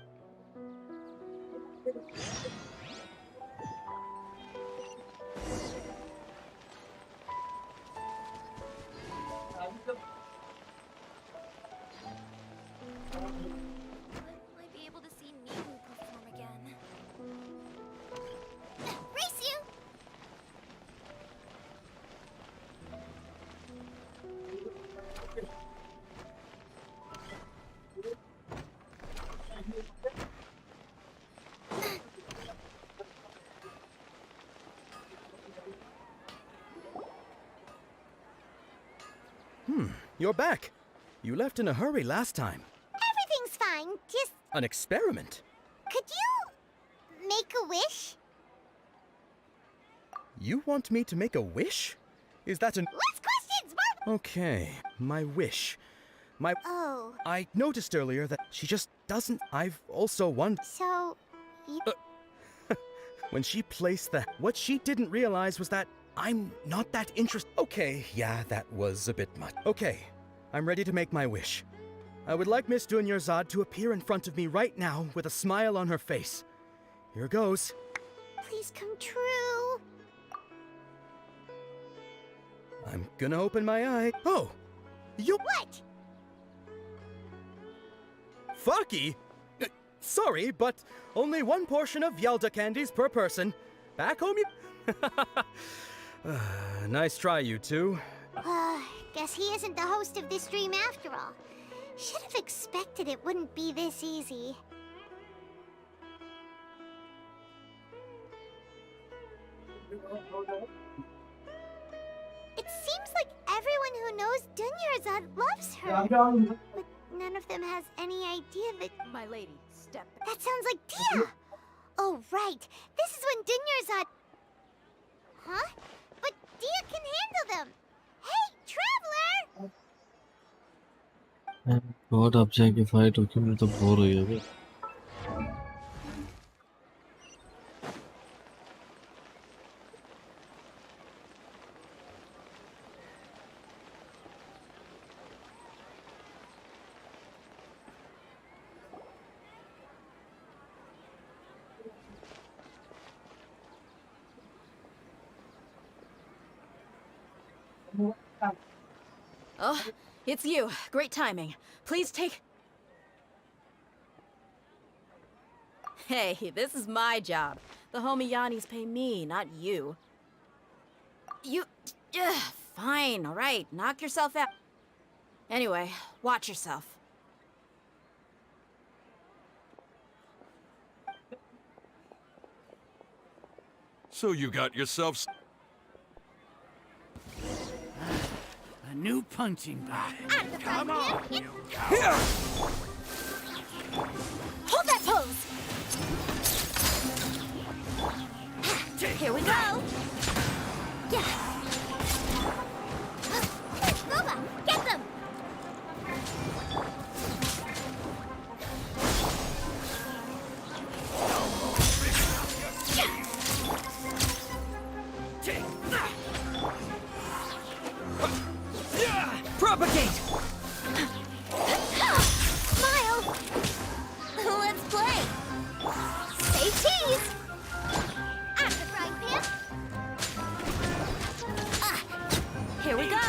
[SPEAKER 15] Might be able to see Miku perform again.
[SPEAKER 3] Race you!
[SPEAKER 21] You're back. You left in a hurry last time.
[SPEAKER 3] Everything's fine. Just,
[SPEAKER 21] An experiment?
[SPEAKER 3] could you make a wish?
[SPEAKER 21] You want me to make a wish? Is that an...
[SPEAKER 3] Less questions, Bob!
[SPEAKER 21] Okay, my wish.
[SPEAKER 3] Oh.
[SPEAKER 21] I noticed earlier that she just doesn't... I've also wondered...
[SPEAKER 3] So, you...
[SPEAKER 21] When she placed the... What she didn't realize was that I'm not that interested... Okay, yeah, that was a bit much. Okay, I'm ready to make my wish. I would like Miss Dunyarzad to appear in front of me right now with a smile on her face. Here goes.
[SPEAKER 3] Please come true.
[SPEAKER 21] I'm gonna open my eye. Oh! You...
[SPEAKER 3] What?
[SPEAKER 21] Fucky? Sorry, but only one portion of Yalda candies per person. Back home you... Nice try, you two.
[SPEAKER 3] Guess he isn't the host of this dream after all. Should have expected it wouldn't be this easy. It seems like everyone who knows Dunyarzad loves her. But none of them has any idea that...
[SPEAKER 15] My lady, step back.
[SPEAKER 3] That sounds like Dia! Oh, right. This is when Dunyarzad... Huh? But Dia can handle them! Hey, Traveler!
[SPEAKER 2] बहुत अब जाके fight होके मैं तो bore हो गया।
[SPEAKER 19] Oh, it's you. Great timing. Please take... Hey, this is my job. The homie Yannis pay me, not you. You... fine, all right. Knock yourself out. Anyway, watch yourself.
[SPEAKER 16] So you got yourself...
[SPEAKER 1] A new punching bag.
[SPEAKER 3] Come on,
[SPEAKER 1] you
[SPEAKER 3] hold that pose! Here we go! Yeah! Boba, get them!
[SPEAKER 20] Propagate!
[SPEAKER 3] Smile! Let's play! Say cheese! After frying pan! Here we go!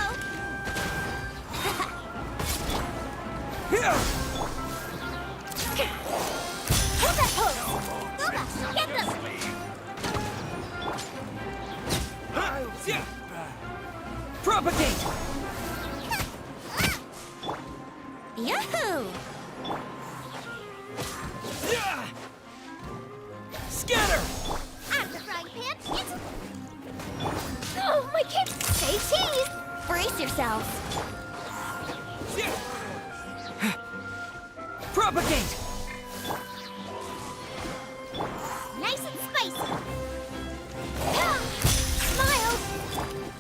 [SPEAKER 3] Hold that pose! Boba, get them!
[SPEAKER 20] Propagate!
[SPEAKER 3] Yahoo!
[SPEAKER 20] Scatter!
[SPEAKER 3] After frying pan, it's... Oh, my kids! Say cheese! Brace yourselves!
[SPEAKER 20] Propagate!
[SPEAKER 3] Nice and spicy! Smile!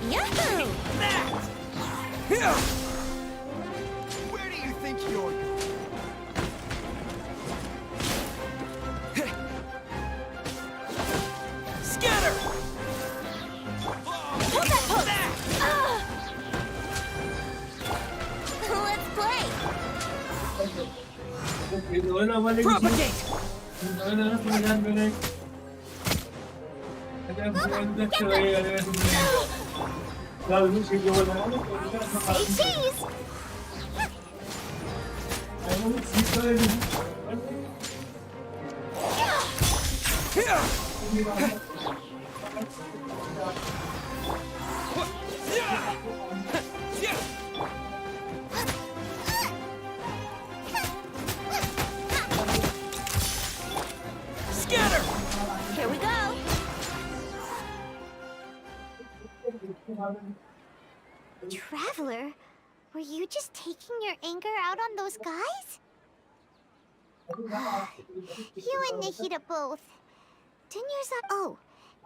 [SPEAKER 3] Yahoo!
[SPEAKER 13] Where do you think you're going?
[SPEAKER 20] Scatter!
[SPEAKER 3] Hold that pose! Let's play!
[SPEAKER 20] Propagate!
[SPEAKER 3] Say cheese!
[SPEAKER 20] Scatter!
[SPEAKER 3] Here we go! Traveler? Were you just taking your anger out on those guys? You and Nikita both. Oh,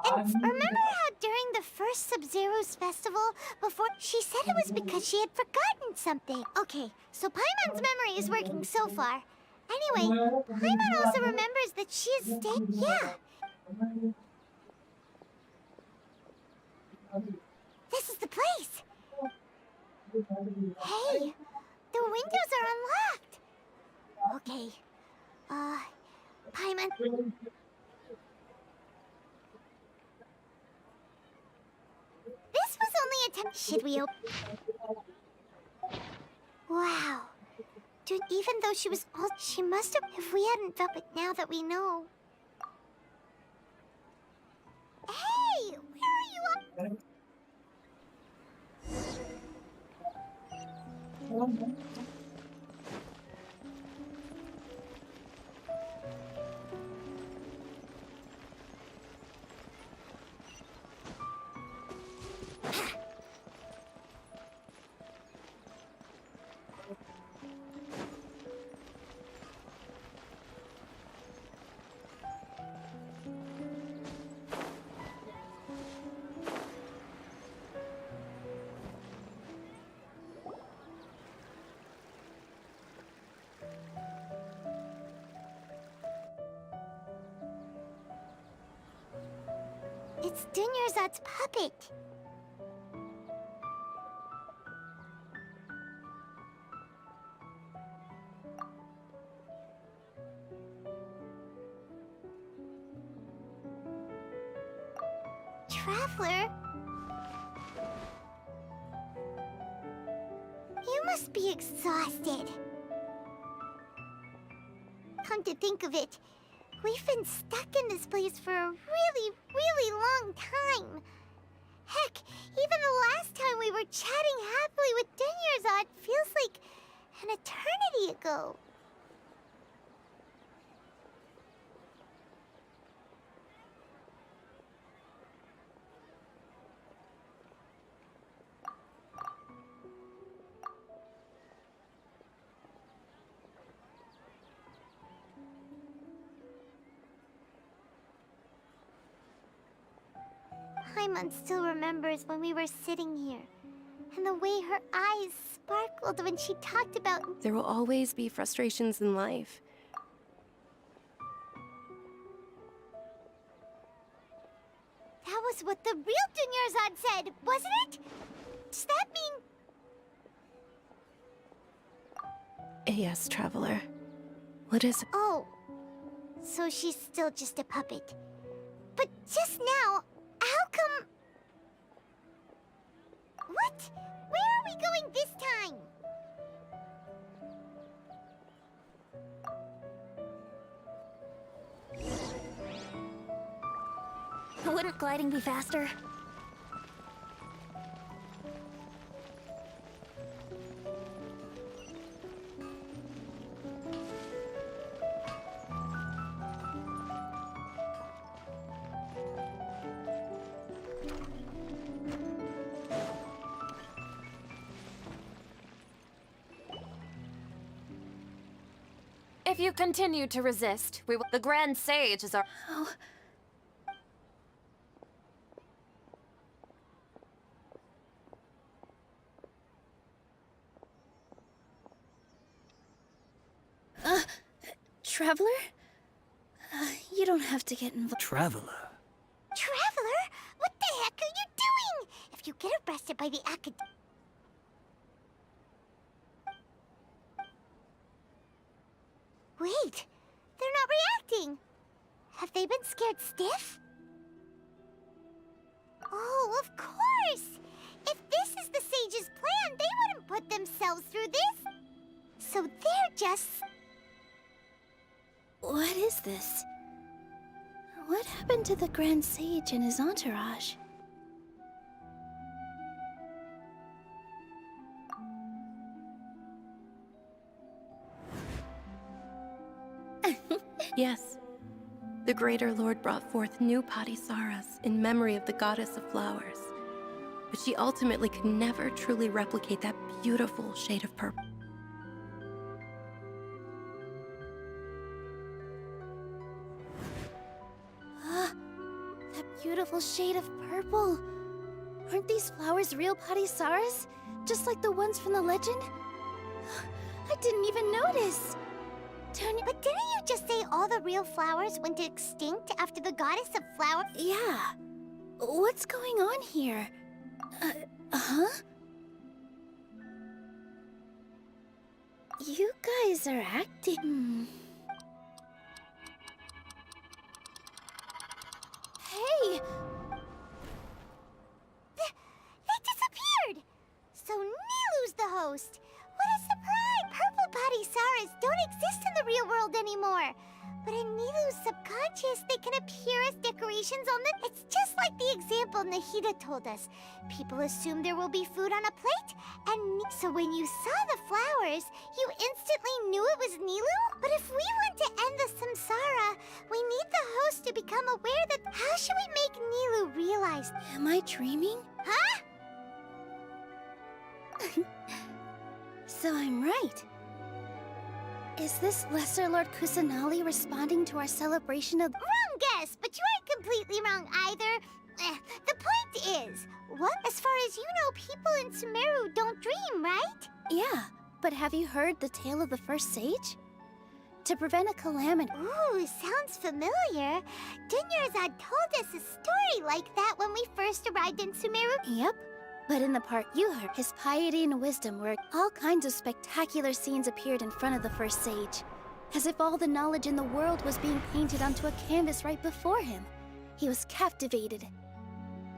[SPEAKER 3] and remember how during the first Sub-Zero's festival, before, she said it was because she had forgotten something. Okay, so Paimon's memory is working so far. Anyway, Paimon also remembers that she is Yeah. This is the place. Hey, the windows are unlocked. Okay, Paimon. This was only a Should we open? Wow. Dude, even though she was she must have, if we hadn't felt it now that we know. Hey, where are you up? It's Dunyarzad's puppet. Traveler? You must be exhausted. Come to think of it, we've been stuck in this place for a really long time. Heck, even the last time we were chatting happily with Dunyarzad feels like an eternity ago. Paimon still remembers when we were sitting here, and the way her eyes sparkled when she talked about...
[SPEAKER 9] There will always be frustrations in life.
[SPEAKER 3] That was what the real Dunyarzad said, wasn't it? Does that mean...
[SPEAKER 9] Yes, Traveler. What is it?
[SPEAKER 3] Oh, so she's still just a puppet. But just now, how come... What? Where are we going this time?
[SPEAKER 15] Wouldn't gliding be faster?
[SPEAKER 18] If you continue to resist, we will. The Grand Sage is our.
[SPEAKER 15] Oh. Traveler? You don't have to get involved.
[SPEAKER 17] Traveler?
[SPEAKER 3] Traveler? What the heck are you doing? If you get arrested by the Wait, they're not reacting. Have they been scared stiff? Oh, of course! If this is the Sage's plan, they wouldn't put themselves through this. So they're just...
[SPEAKER 15] What is this? What happened to the Grand Sage and his entourage?
[SPEAKER 9] Yes. The Greater Lord brought forth new Padisaras in memory of the Goddess of Flowers. but she ultimately could never truly replicate that beautiful shade of purple.
[SPEAKER 15] That beautiful shade of purple. Aren't these flowers real Padisaras? Just like the ones from the legend? I didn't even notice.
[SPEAKER 3] But didn't you just say all the real flowers went extinct after the goddess of flowers?
[SPEAKER 15] Yeah. What's going on here? Huh? You guys are acting... Hey!
[SPEAKER 3] They disappeared! So Nilu's the host. What a surprise! Purple Padisaras don't exist in the real world anymore. But in Nilu's subconscious, they can appear as decorations on the... It's just like the example Nahida told us. People assume there will be food on a plate, and so when you saw the flowers, you instantly knew it was Nilu? But if we want to end the samsara, we need the host to become aware that... How should we make Nilu realize...
[SPEAKER 15] Am I dreaming?
[SPEAKER 3] Huh?
[SPEAKER 15] So I'm right. Is this Lesser Lord Kusanali responding to our celebration of...
[SPEAKER 3] Wrong guess, but you aren't completely wrong either. The point is, what? As far as you know, people in Sumeru don't dream, right?
[SPEAKER 15] Yeah, but have you heard the tale of the first sage? To prevent a calamity...
[SPEAKER 3] Ooh, sounds familiar. Dunyarzad told us a story like that when we first arrived in Sumeru.
[SPEAKER 15] Yep. But in the part you heard, his piety and wisdom were all kinds of spectacular scenes appeared in front of the first sage. As if all the knowledge in the world was being painted onto a canvas right before him. He was captivated.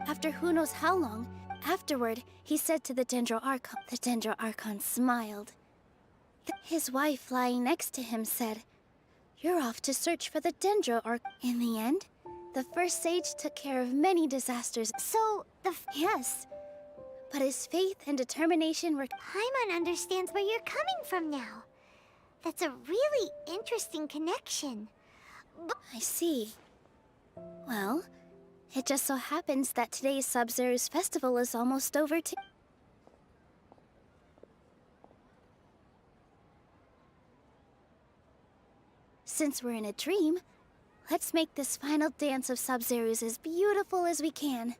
[SPEAKER 15] After who knows how long, afterward, he said to the Dendro Archon. The Dendro Archon smiled. His wife lying next to him said, "You're off to search for the Dendro Archon." In the end, the first sage took care of many disasters.
[SPEAKER 3] So,
[SPEAKER 15] Yes. But his faith and determination were...
[SPEAKER 3] Paimon understands where you're coming from now. That's a really interesting connection.
[SPEAKER 15] I see. Well, it just so happens that today's Sub-Zero's festival is almost over too. Since we're in a dream, let's make this final dance of Sub-Zero's as beautiful as we can.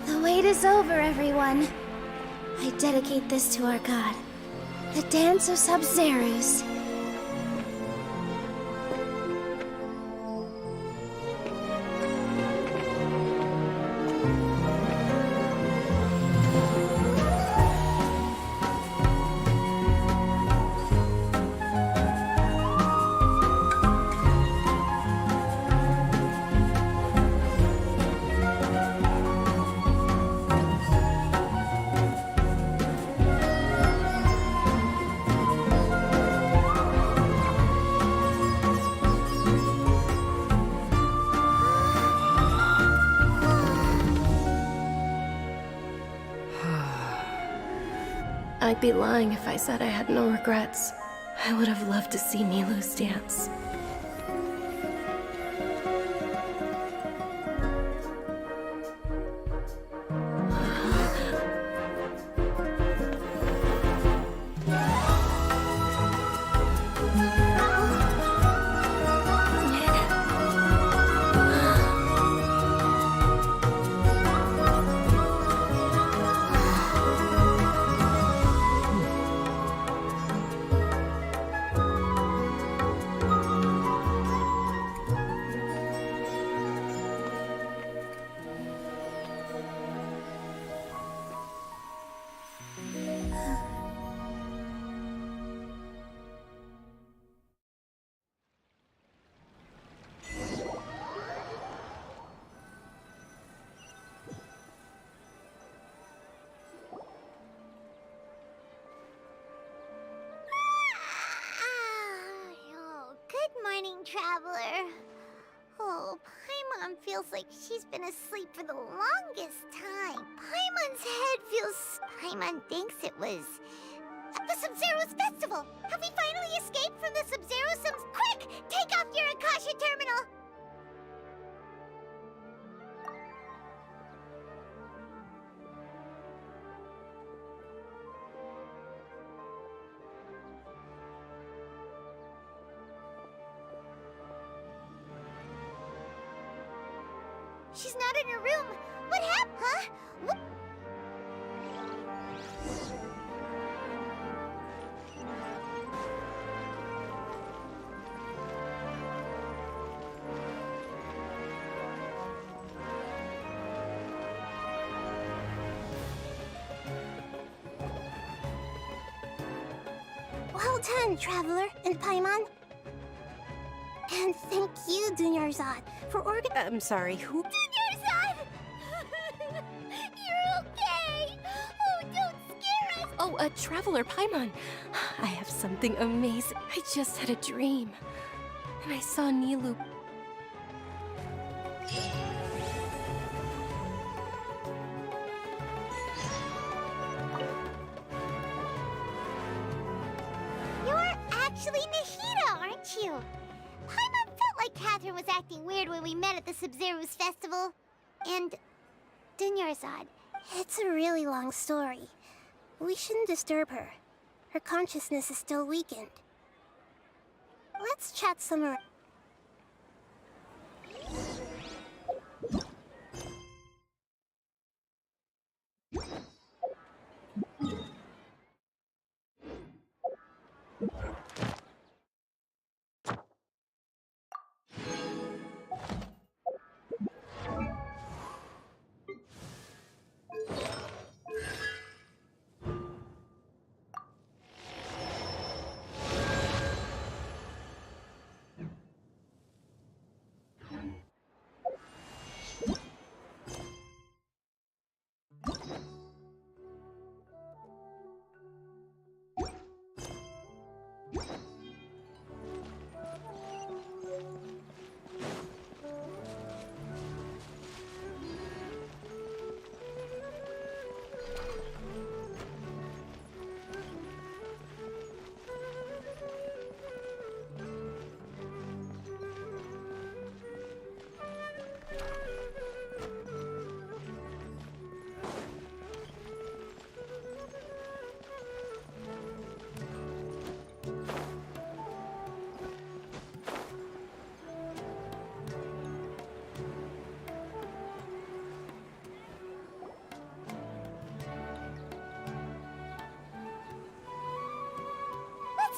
[SPEAKER 15] The wait is over, everyone. I dedicate this to our god, the Dance of Sub-Zeros.
[SPEAKER 9] I'd be lying if I said I had no regrets. I would have loved to see Nilu's dance.
[SPEAKER 3] Traveler. Oh, Paimon feels like she's been asleep for the longest time. Paimon's head feels... Paimon thinks it was... the Sub-Zero's festival! Have we finally escaped from the Sub-Zero? Quick! Take off your Akasha terminal! She's not in her room. What happened? Huh? What?
[SPEAKER 8] Well done, Traveler and Paimon. And thank you, Dunyarzad, for
[SPEAKER 9] I'm sorry, who?
[SPEAKER 3] Dunyarzad! You're okay! Oh, don't scare us!
[SPEAKER 9] Oh, Traveler Paimon. I have something amazing. I just had a dream. And I saw Nilu.
[SPEAKER 3] You're actually Nahida, aren't you? Paimon felt like Catherine was acting weird when we met at the Sub-Zero's festival. And... Dunyarzad.
[SPEAKER 8] It's a really long story. We shouldn't disturb her. Her consciousness is still weakened. Let's chat some more.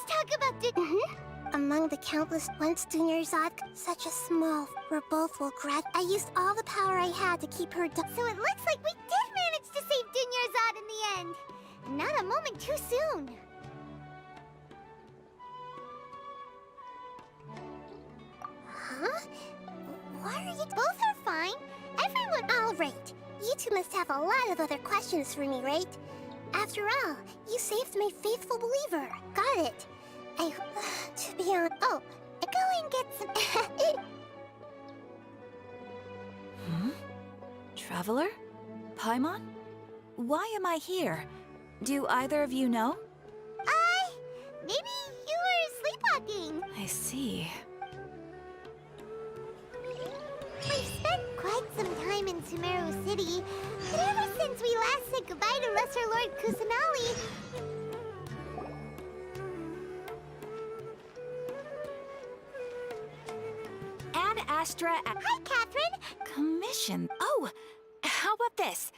[SPEAKER 3] Talk about
[SPEAKER 8] Among the countless once Dunyarzad, such a small, we're both will grad. I used all the power I had to keep her
[SPEAKER 3] So it looks like we did manage to save Dunyarzad in the end. Not a moment too soon.
[SPEAKER 8] Huh? Why are you...
[SPEAKER 3] Both are fine. Everyone...
[SPEAKER 8] All right. You two must have a lot of other questions for me, right? After all, you saved my faithful believer. Got it. To be honest...
[SPEAKER 3] Oh, go and get some...
[SPEAKER 4] Traveler? Paimon? Why am I here? Do either of you know?
[SPEAKER 3] Maybe you were sleepwalking.
[SPEAKER 4] I see.
[SPEAKER 3] We've spent quite some time in Sumeru City, but ever since we last said goodbye to Lesser Lord Kusanali...
[SPEAKER 4] Ad Astra...
[SPEAKER 3] Hi, Catherine!
[SPEAKER 4] Commission. Oh, how about this?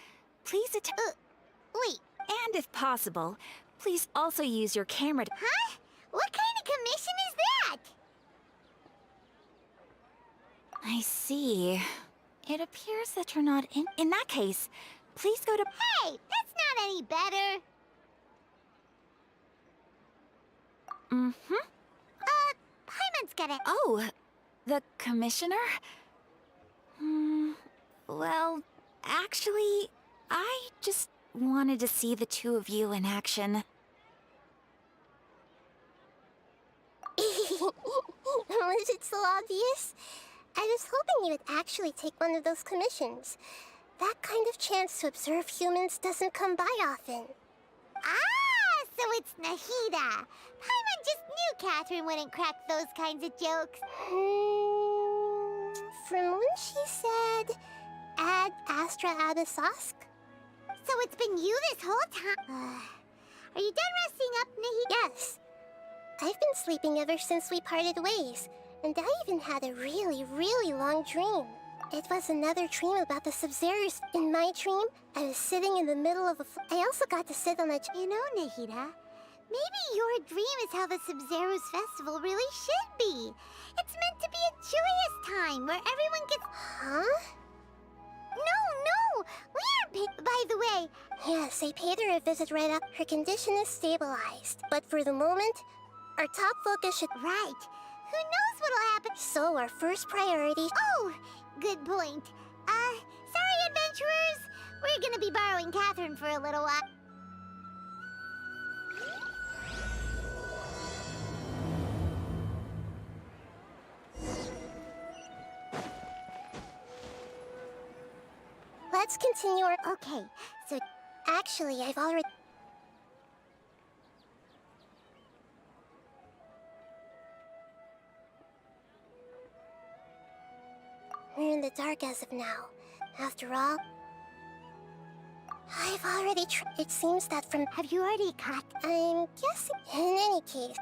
[SPEAKER 4] Please
[SPEAKER 3] wait.
[SPEAKER 4] And if possible, please also use your camera to...
[SPEAKER 3] Huh? What kind of commission is that?
[SPEAKER 4] I see. It appears that you're not in... In that case, please go to...
[SPEAKER 3] Hey, that's not any better. Paimon's got it.
[SPEAKER 4] Oh, the commissioner? Well, actually, I just wanted to see the two of you in action.
[SPEAKER 8] Was it so obvious? I was hoping you would actually take one of those commissions. That kind of chance to observe humans doesn't come by often.
[SPEAKER 3] Ah, so it's Nahida. Paimon just knew Catherine wouldn't crack those kinds of jokes.
[SPEAKER 8] From when she said, Ad Astra Abyssosque?
[SPEAKER 3] So it's been you this whole time? Are you done resting up, Nahida?
[SPEAKER 8] Yes. I've been sleeping ever since we parted ways, and I even had a really, really long dream. It was another dream about the Sub-Zerus. In my dream, I was sitting in the middle of a... I also got to sit on a...
[SPEAKER 3] You know, Nahida, maybe your dream is how the Sub-Zerus festival really should be. It's meant to be a joyous time where everyone gets...
[SPEAKER 8] Huh?
[SPEAKER 3] No! We aren't paid... By the way...
[SPEAKER 8] Yes, I paid her a visit right up. Her condition is stabilized. But for the moment, our top focus should...
[SPEAKER 3] Right. Who knows what'll happen?
[SPEAKER 8] So our first priority...
[SPEAKER 3] Oh! Good point. Sorry, adventurers. We're gonna be borrowing Catherine for a little while.
[SPEAKER 8] Let's continue our...
[SPEAKER 3] Okay, so...
[SPEAKER 8] Actually, I've already... We're in the dark as of now. After all, I've already it seems that from...
[SPEAKER 3] Have you already caught...
[SPEAKER 8] I'm guessing... In any case...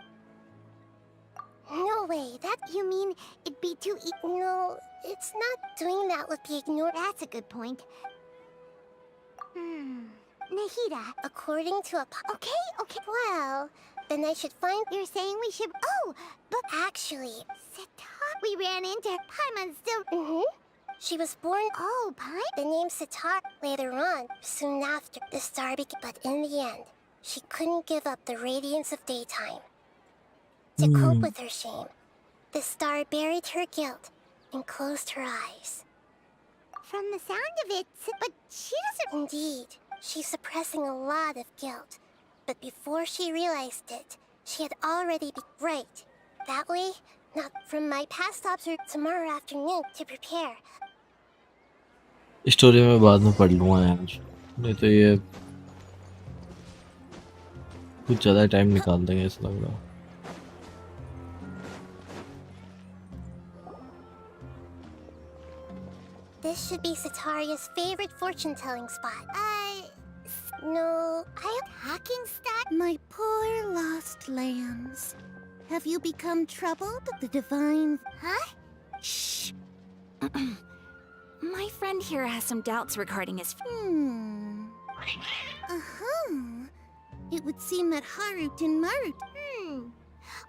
[SPEAKER 8] No way, that...
[SPEAKER 3] You mean it'd be too
[SPEAKER 8] No, it's not. Doing that would be ignored.
[SPEAKER 3] That's a good point. Nahida.
[SPEAKER 8] According to a...
[SPEAKER 3] Okay.
[SPEAKER 8] Well, then I should find...
[SPEAKER 3] You're saying we should... Oh, but...
[SPEAKER 8] Actually...
[SPEAKER 3] Sitar... We ran into her. Paimon's still...
[SPEAKER 8] She was born...
[SPEAKER 3] Oh, Paimon?
[SPEAKER 8] The name Sitar. Later on, soon after, the star became... But in the end, she couldn't give up the radiance of daytime. To cope with her shame, the star buried her guilt and closed her eyes.
[SPEAKER 3] From the sound of it, but she doesn't...
[SPEAKER 8] Indeed, she's suppressing a lot of guilt. But before she realized it, she had already right. That way, not from my past observation tomorrow afternoon to prepare.
[SPEAKER 2] Story में बाद में पढ़ लूँगा यार, नहीं तो ये कुछ ज़्यादा टाइम निकाल देंगे ऐसा लग रहा है।
[SPEAKER 8] This should be Sataria's favorite fortune-telling spot. No,
[SPEAKER 3] talking stat?
[SPEAKER 7] My poor lost lambs. Have you become troubled? The divine...
[SPEAKER 4] Huh? Shh. My friend here has some doubts regarding his...
[SPEAKER 7] It would seem that Harut and Marut...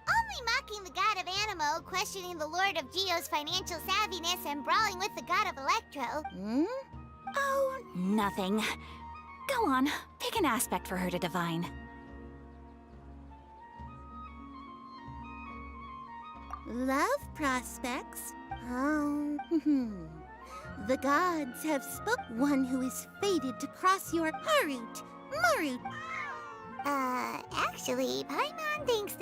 [SPEAKER 3] Only mocking the god of Animo, questioning the lord of Geo's financial savviness, and brawling with the god of Electro.
[SPEAKER 4] Oh, nothing. Go on, pick an aspect for her to divine.
[SPEAKER 7] Love prospects? The gods have spoke one who is fated to cross your Harut, Marut.
[SPEAKER 3] Actually, Paimon thinks...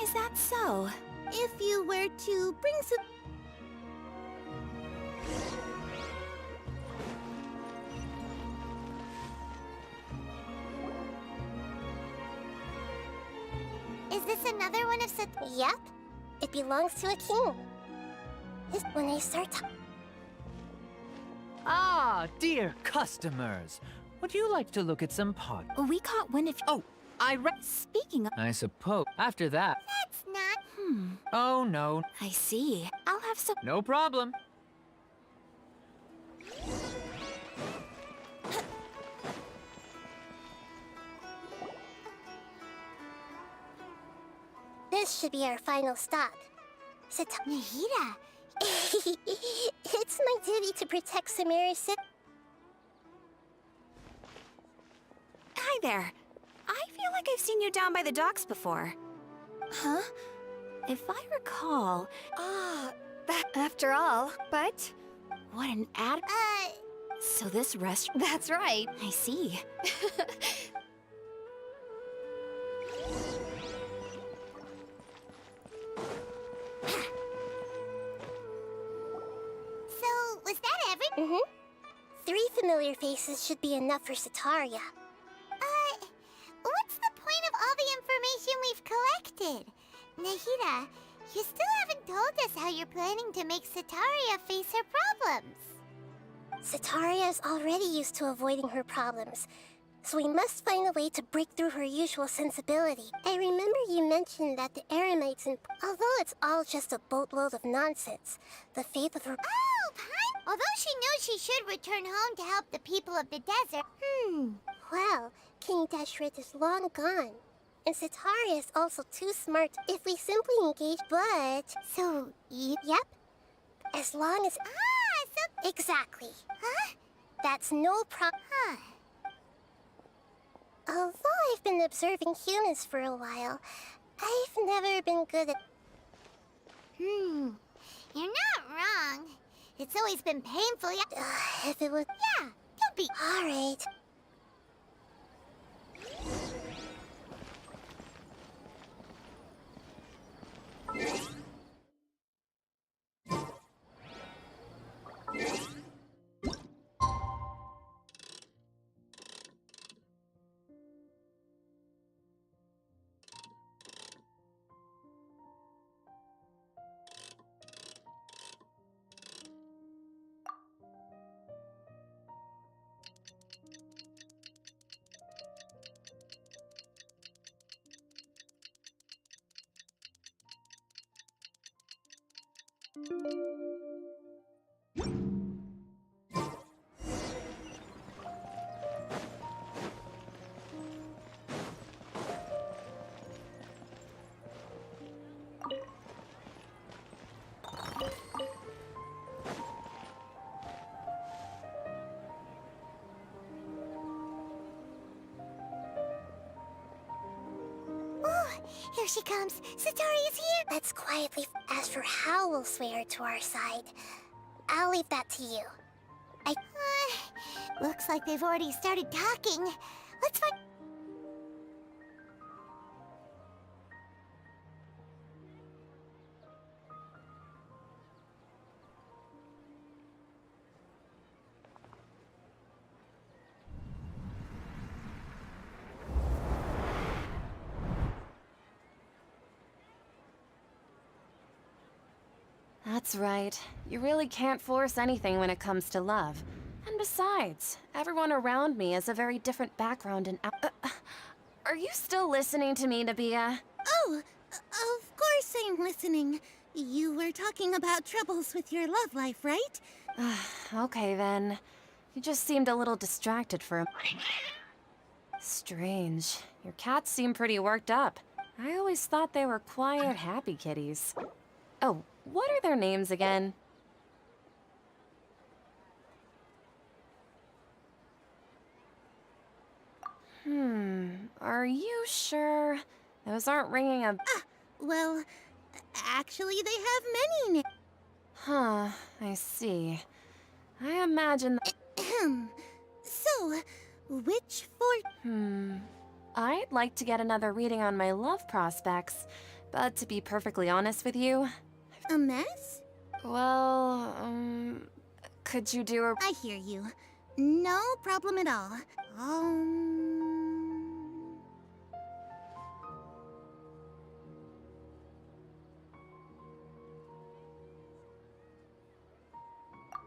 [SPEAKER 4] Is that so?
[SPEAKER 7] If you were to bring some...
[SPEAKER 3] Is this another one of
[SPEAKER 8] Yep. It belongs to a king. When I start...
[SPEAKER 11] Ah, dear customers. Would you like to look at some pot?
[SPEAKER 4] We caught wind of...
[SPEAKER 11] Oh,
[SPEAKER 4] Speaking of...
[SPEAKER 11] I suppose. After that...
[SPEAKER 3] That's not...
[SPEAKER 11] Oh, no.
[SPEAKER 4] I see. I'll have some...
[SPEAKER 11] No problem.
[SPEAKER 8] This should be our final stop.
[SPEAKER 3] Nahida!
[SPEAKER 8] It's my duty to protect Samari's city.
[SPEAKER 4] Hi there. I feel like I've seen you down by the docks before.
[SPEAKER 7] Huh?
[SPEAKER 4] If I recall... after all, but... What an ad... So this restaurant...
[SPEAKER 7] That's right.
[SPEAKER 4] I see.
[SPEAKER 8] familiar faces should be enough for Sitaria.
[SPEAKER 3] What's the point of all the information we've collected? Nahida, you still haven't told us how you're planning to make Sitaria face her problems.
[SPEAKER 8] Sitaria is already used to avoiding her problems, so we must find a way to break through her usual sensibility. I remember you mentioned that the Eremites, although it's all just a boatload of nonsense, the faith of her—
[SPEAKER 3] Oh, Pine! Although she knows she should return home to help the people of the desert.
[SPEAKER 8] Well, King Deshret is long gone. And Sitaria is also too smart if we simply engage, but—
[SPEAKER 3] So,
[SPEAKER 8] Yep. As long as—
[SPEAKER 3] so—
[SPEAKER 8] Exactly.
[SPEAKER 3] Huh?
[SPEAKER 8] That's no problem. Although I've been observing humans for a while, I've never been good at—
[SPEAKER 3] You're not wrong. It's always been painful,
[SPEAKER 8] if it was—
[SPEAKER 3] Yeah, don't be—
[SPEAKER 8] Alright.
[SPEAKER 3] Here she comes. Sitaria's here.
[SPEAKER 8] Let's quietly— As for how we'll sway her to our side, I'll leave that to you.
[SPEAKER 3] Looks like they've already started talking. Let's find—
[SPEAKER 18] That's right. You really can't force anything when it comes to love. And besides, everyone around me has a very different background and are you still listening to me, Nabia?
[SPEAKER 7] Oh, of course I'm listening. You were talking about troubles with your love life, right?
[SPEAKER 18] Okay then. You just seemed a little distracted for a moment. Strange. Your cats seem pretty worked up. I always thought they were quiet, happy kitties. Oh, what are their names again? Are you sure? Those aren't ringing a—
[SPEAKER 7] Well, actually they have many names.
[SPEAKER 18] Huh, I see. I imagine—
[SPEAKER 7] So, which for—
[SPEAKER 18] I'd like to get another reading on my love prospects, but to be perfectly honest with you—
[SPEAKER 7] A mess?
[SPEAKER 18] Well, could you do a—
[SPEAKER 7] I hear you. No problem at all.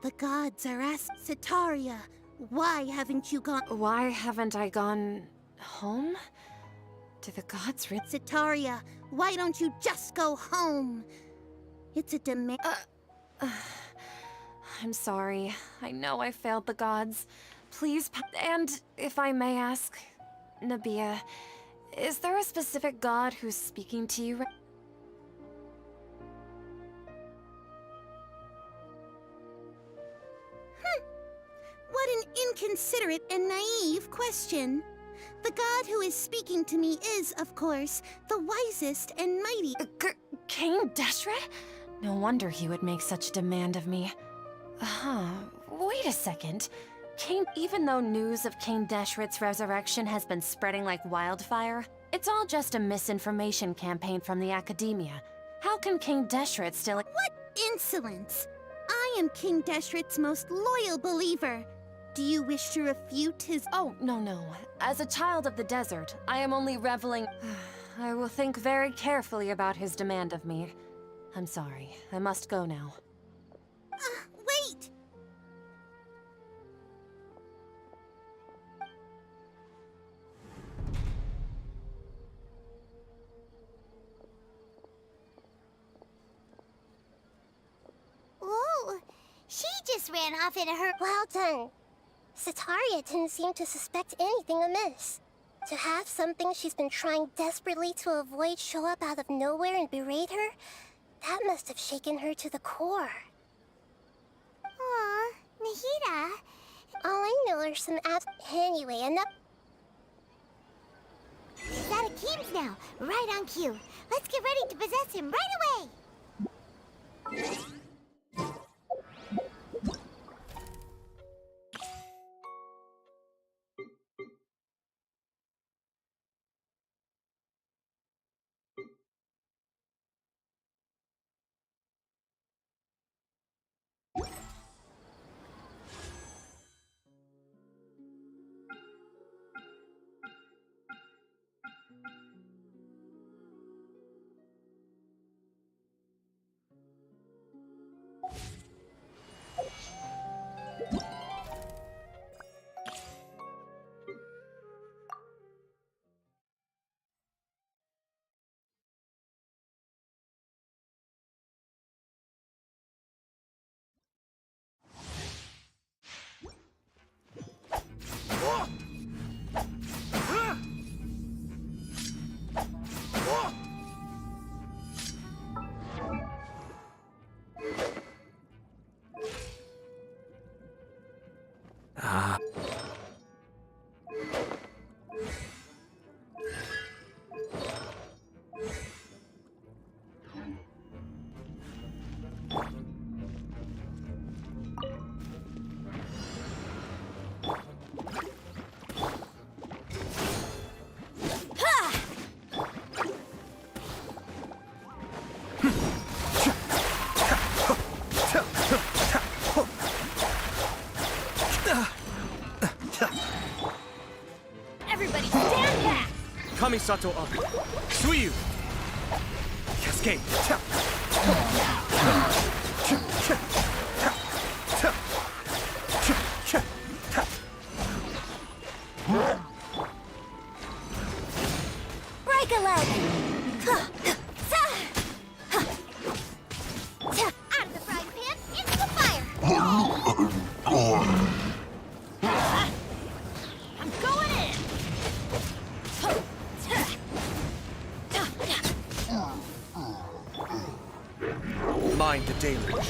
[SPEAKER 7] The gods are asking Sitaria, why haven't you gone—
[SPEAKER 18] Why haven't I gone home? Do the gods really—
[SPEAKER 7] Sitaria, why don't you just go home? It's a demand—
[SPEAKER 18] I'm sorry. I know I failed the gods. Please, and if I may ask, Nabia, is there a specific god who's speaking to you right—
[SPEAKER 7] What an inconsiderate and naive question. The god who is speaking to me is, of course, the wisest and mighty—
[SPEAKER 18] King Deshret? No wonder he would make such a demand of me. Wait a second. Even though news of King Deshret's resurrection has been spreading like wildfire, it's all just a misinformation campaign from the academia. How can King Deshret still—
[SPEAKER 7] What insolence! I am King Deshret's most loyal believer. Do you wish to refute his—
[SPEAKER 18] Oh, no. As a child of the desert, I am only reveling— I will think very carefully about his demand of me. I'm sorry. I must go now.
[SPEAKER 7] Wait!
[SPEAKER 3] Whoa! She just ran off in a hurry.
[SPEAKER 8] Well done. Sataria didn't seem to suspect anything amiss. To have something she's been trying desperately to avoid show up out of nowhere and berate her, that must have shaken her to the core.
[SPEAKER 3] Aw, Nahida.
[SPEAKER 8] All I know are some abs— Anyway, enough—
[SPEAKER 3] He's out of Keem's now, right on cue. Let's get ready to possess him right away!
[SPEAKER 18] Everybody stand back!
[SPEAKER 13] Kamisato up. Suiyu. Cascade.
[SPEAKER 3] Break a leg! Out of the frying pan, into the fire! I'm going in!
[SPEAKER 13] Mind the deluge.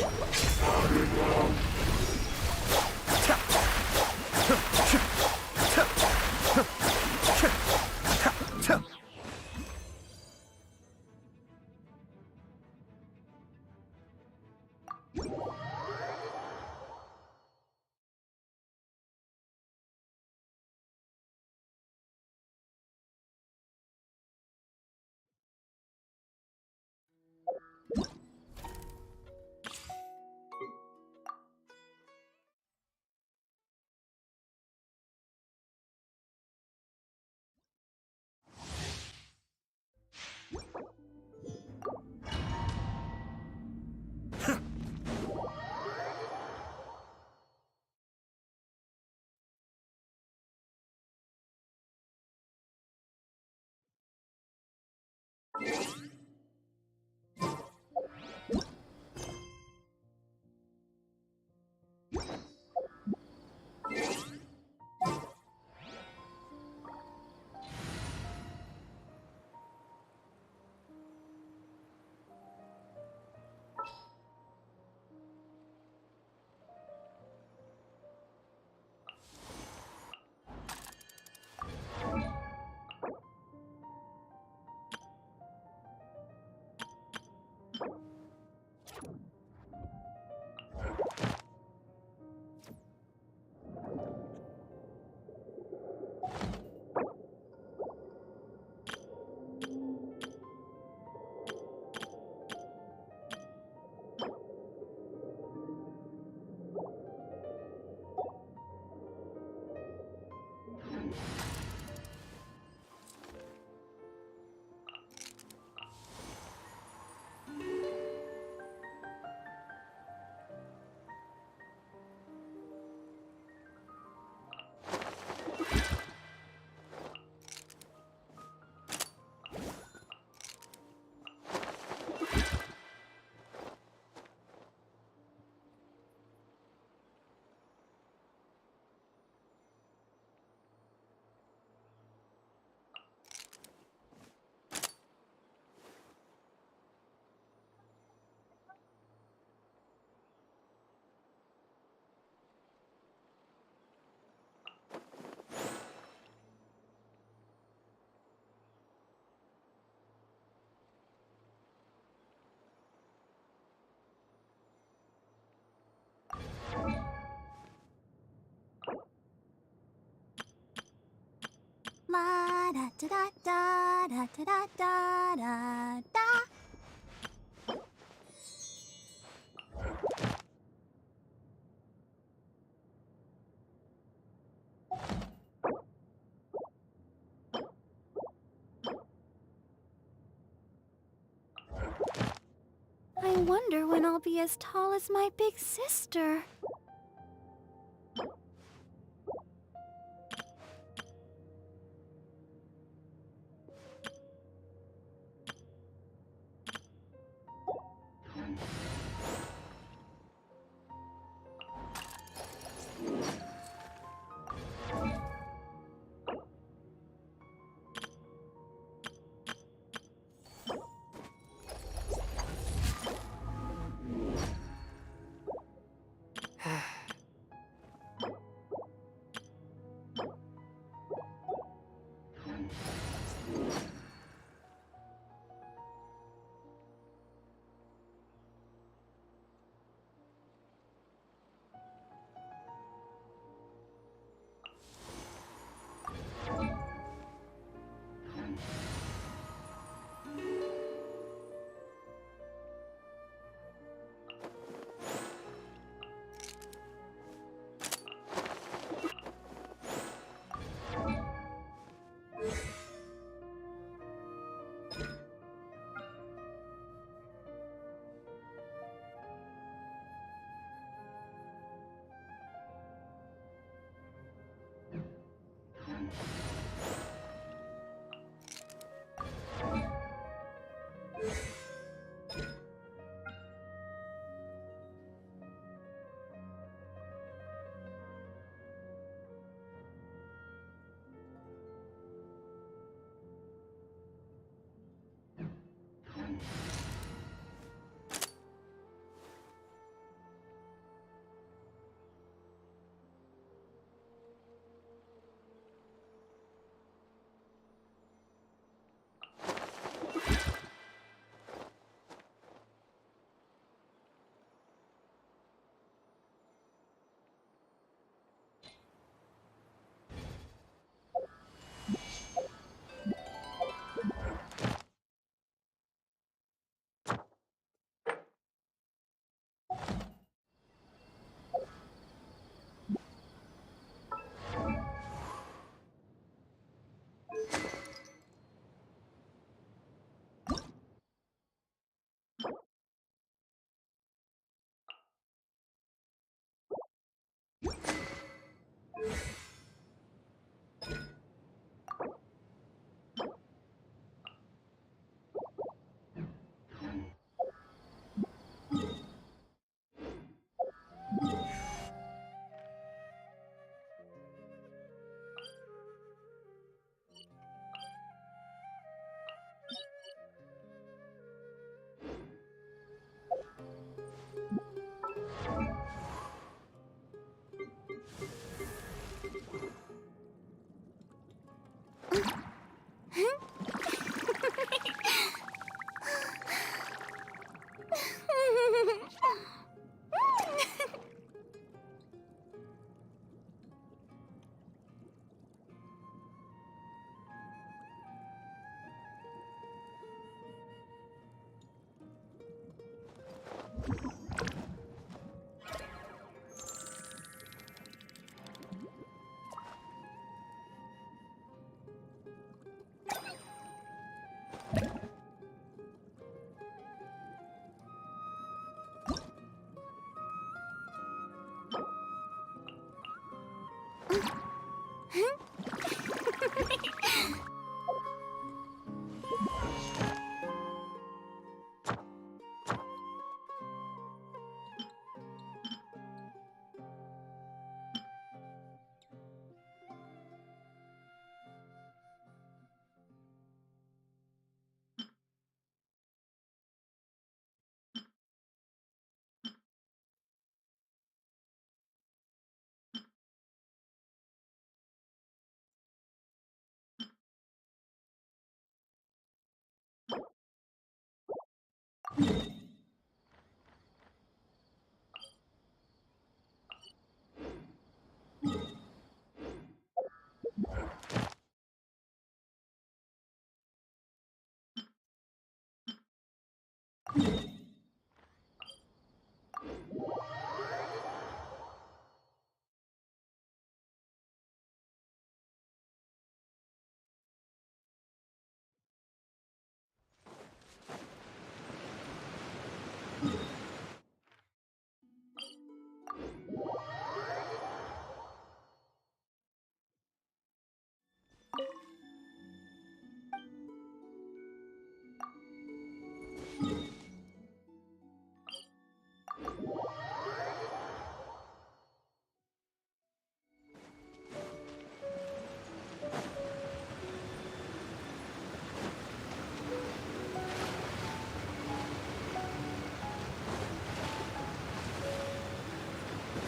[SPEAKER 15] La da da da da da da da da da. I wonder when I'll be as tall as my big sister.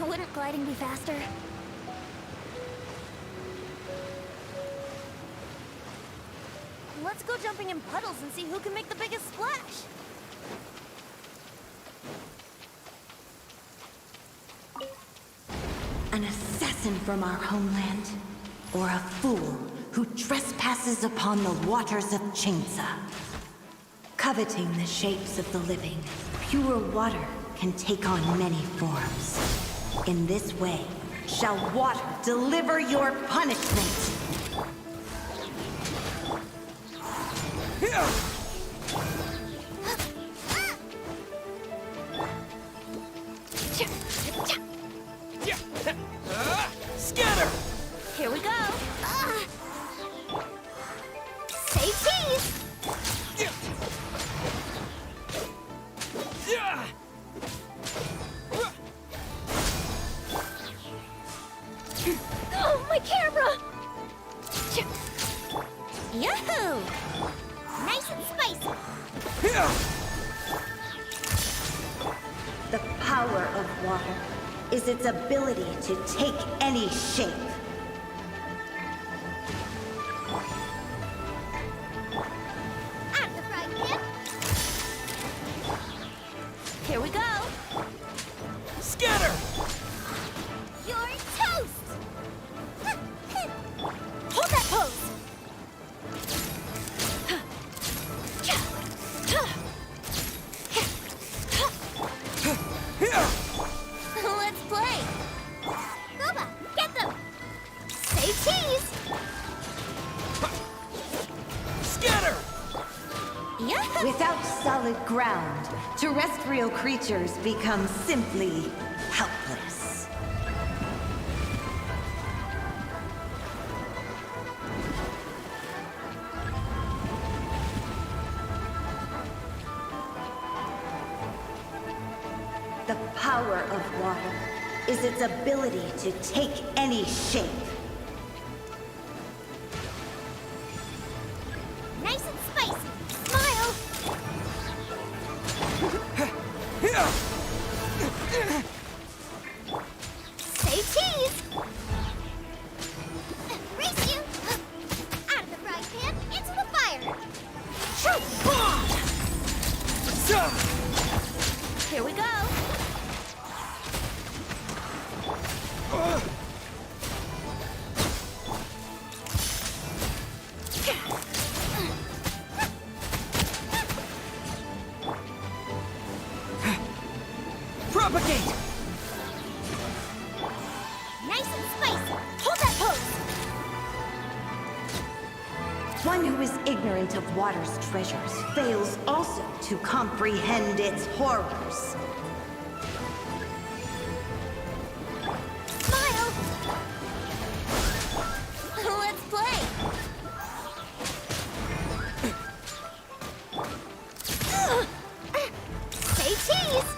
[SPEAKER 15] Wouldn't gliding be faster? Let's go jumping in puddles and see who can make the biggest splash.
[SPEAKER 6] An assassin from our homeland, or a fool who trespasses upon the waters of Chainsa. Coveting the shapes of the living, pure water can take on many forms. In this way, shall water deliver your punishment.
[SPEAKER 15] Scatter! Here we go! Say cheese! Oh, my camera! Yahoo! Nice and spicy!
[SPEAKER 6] The power of water is its ability to take any shape.
[SPEAKER 15] Out of the frying pan! Here we go! Scatter! You're toast! Hold that pose! Let's play! Boba, get them! Say cheese!
[SPEAKER 6] Scatter!
[SPEAKER 15] Yeah!
[SPEAKER 6] Without solid ground, terrestrial creatures become simply helpless. The power of water is its ability to take any shape.
[SPEAKER 15] Nice and spicy! Smile! Say cheese! Race you! Out of the frying pan, into the fire! Here we go!
[SPEAKER 6] Propagate!
[SPEAKER 15] Nice and spicy! Hold that pose!
[SPEAKER 6] One who is ignorant of water's treasures fails also to comprehend its horrors.
[SPEAKER 15] Smile! Let's play! Say cheese!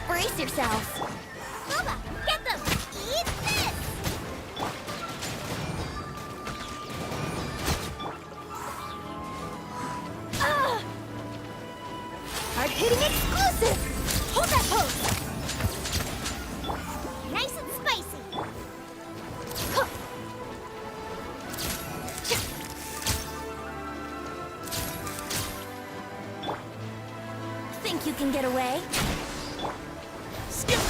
[SPEAKER 15] Brace yourselves! Boba, get them! Eat this! Hard-hitting exclusive! Hold that pose! Nice and spicy! Huh. Think you can get away? Skip!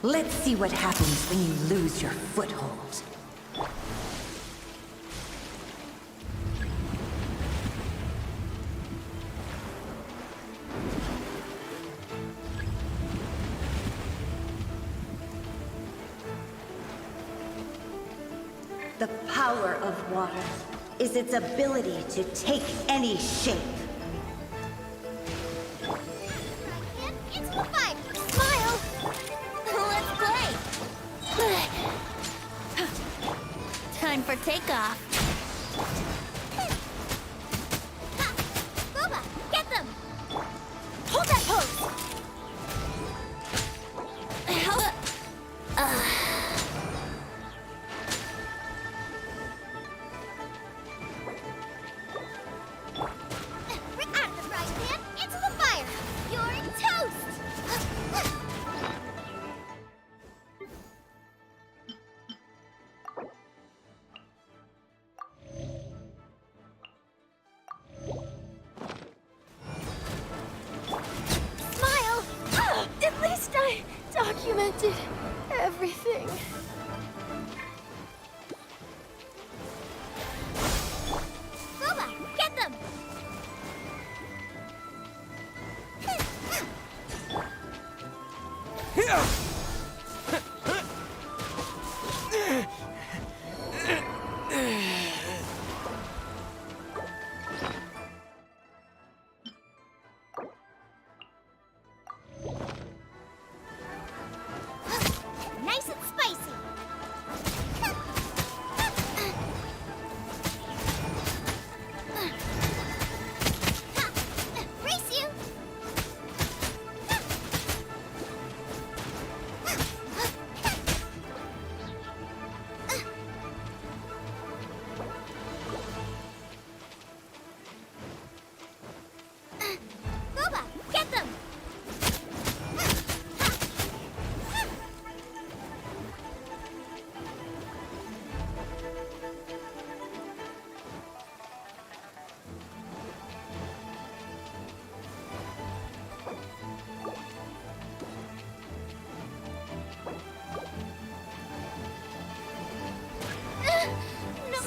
[SPEAKER 6] Let's see what happens when you lose your foothold. The power of water is its ability to take any shape.
[SPEAKER 3] It's the fight! Smile! Let's play! Time for takeoff. Boba, get them! Hold that pose! Out of the frying pan, into the fire! You're toast! Smile! At least I documented everything. Boba, get them! Nice and spicy. Race you. Boba, get them.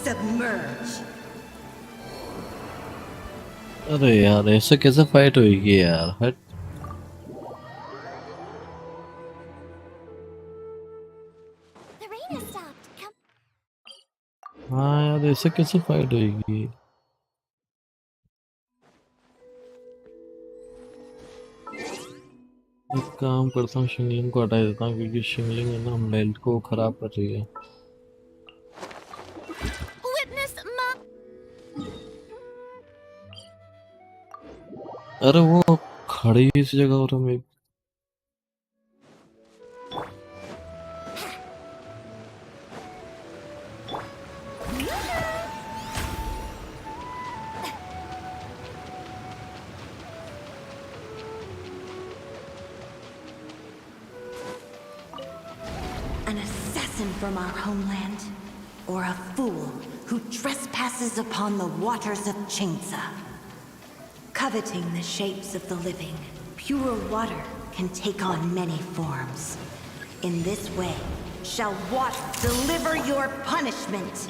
[SPEAKER 6] Submerge.
[SPEAKER 2] अरे यार ऐसे कैसे fight होगी यार हट
[SPEAKER 3] The rain has stopped. Come.
[SPEAKER 2] हाँ यार ऐसे कैसे फाइट होगी एक काम करता हूँ शिंगलिंग को हटा देता हूँ क्योंकि शिंगलिंग है ना मेल्ट को खराब कर रही है
[SPEAKER 3] Witness my...
[SPEAKER 2] अरे वो खड़ी इस जगह और हमें
[SPEAKER 6] An assassin from our homeland, or a fool who trespasses upon the waters of Chainsa. Coveting the shapes of the living, pure water can take on many forms. In this way, shall water deliver your punishment.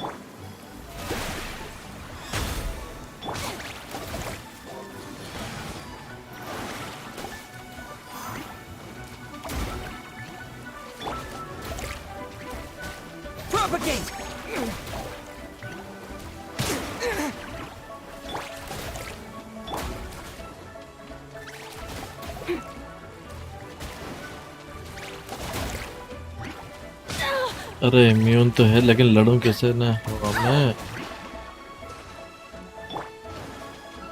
[SPEAKER 20] Propagate!
[SPEAKER 2] अरे immune तो है लेकिन लड़ूं कैसे ना हवा में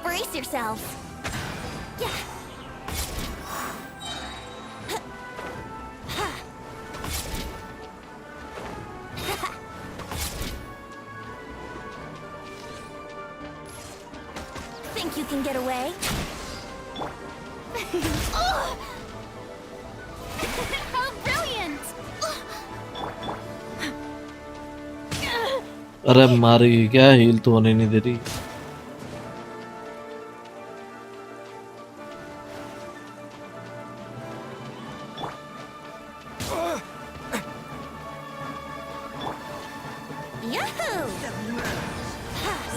[SPEAKER 3] Brace yourselves. Yeah. Think you can get away? Oh! How brilliant!
[SPEAKER 2] अरे मारी क्या हील तो होने नहीं दे रही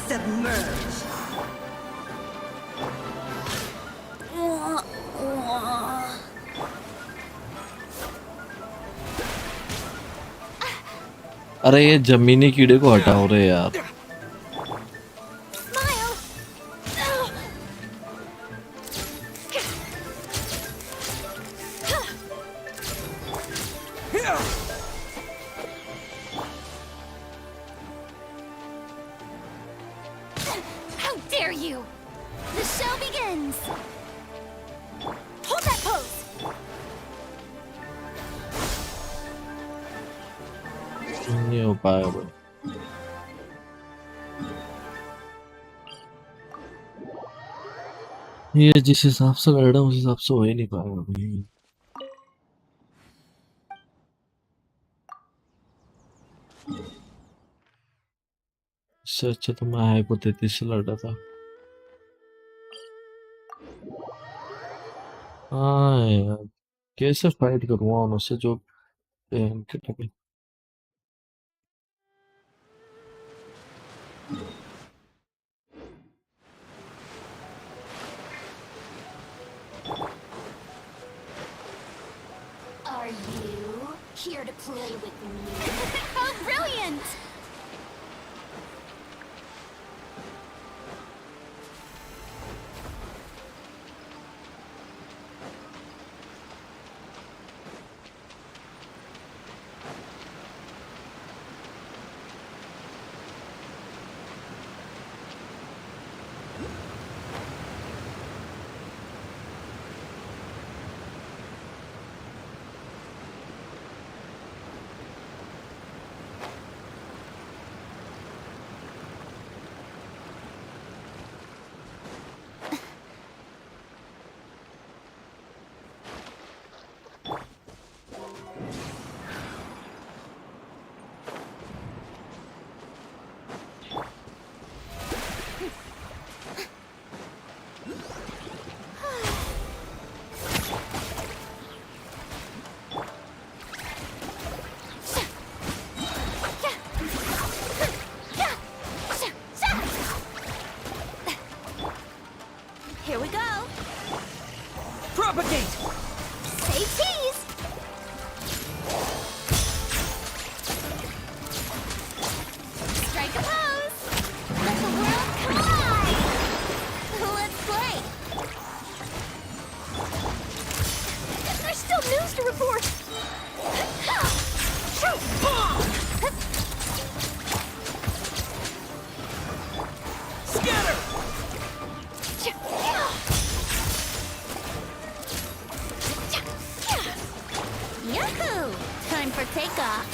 [SPEAKER 6] Submerge.
[SPEAKER 2] अरे ये जमीनी कीड़े को हटाओ रे यार।
[SPEAKER 15] How dare you! The show begins! Hold that pose!
[SPEAKER 2] नहीं हो पाएगा भाई। ये जिस हिसाब से कर रहा हूँ उस हिसाब से हो ही नहीं पाएगा भाई। इससे अच्छा तो मैं हाइपोथेटिस से लड़ रहा था। हाँ यार, कैसे फाइट करूँगा उनसे जो इनके टके।
[SPEAKER 15] Are you here to play with me? How brilliant! Here we go.
[SPEAKER 20] Propagate!
[SPEAKER 15] Say cheese! Strike a pose! Let the world collide! Let's play! There's still news to report!
[SPEAKER 20] Scatter!
[SPEAKER 15] Yahoo! Time for takeoff.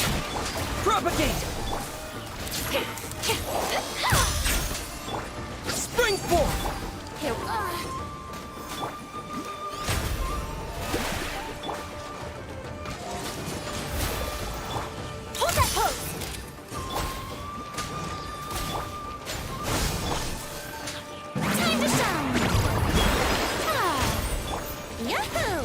[SPEAKER 20] Propagate! Spring forth!
[SPEAKER 15] Here we go. Hold that pose. Time to shine. Ah. Yahoo!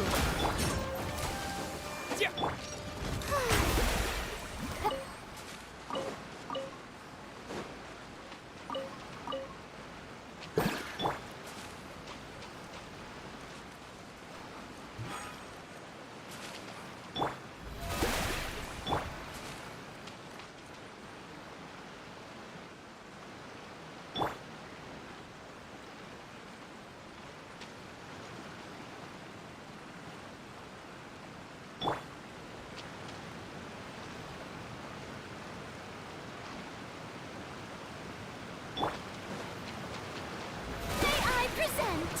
[SPEAKER 15] May I present?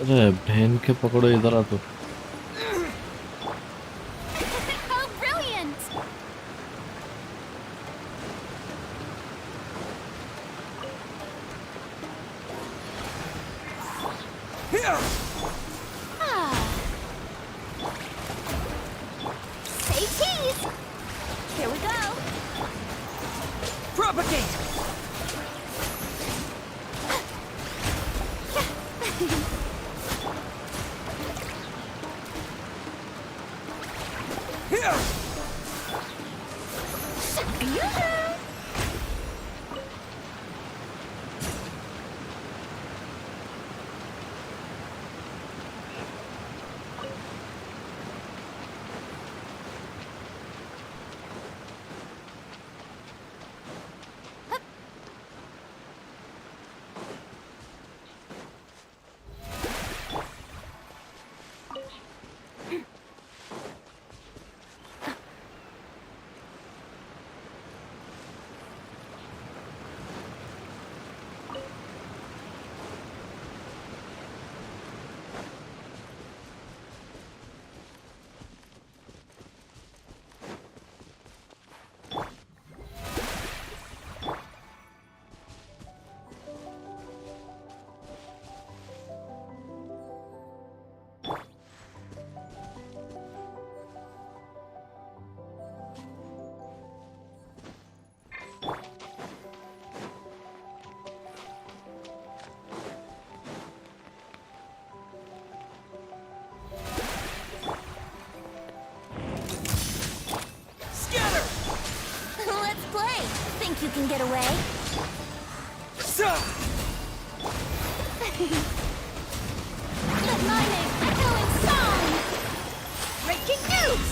[SPEAKER 2] अरे बहन के पकड़ो इधर आ तो।
[SPEAKER 15] How brilliant! Ah. Say cheese! Here we go!
[SPEAKER 20] Propagate!
[SPEAKER 4] Let's play. Think you can get away? Let my name echo in song! Breaking news!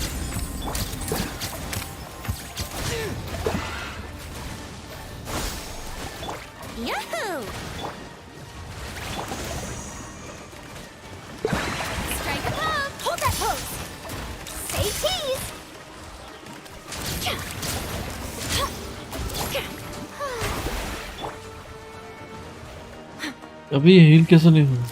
[SPEAKER 4] Yahoo! Strike a pose! Hold that pose! Say cheese!
[SPEAKER 2] अभी ये heal कैसे नहीं हुआ?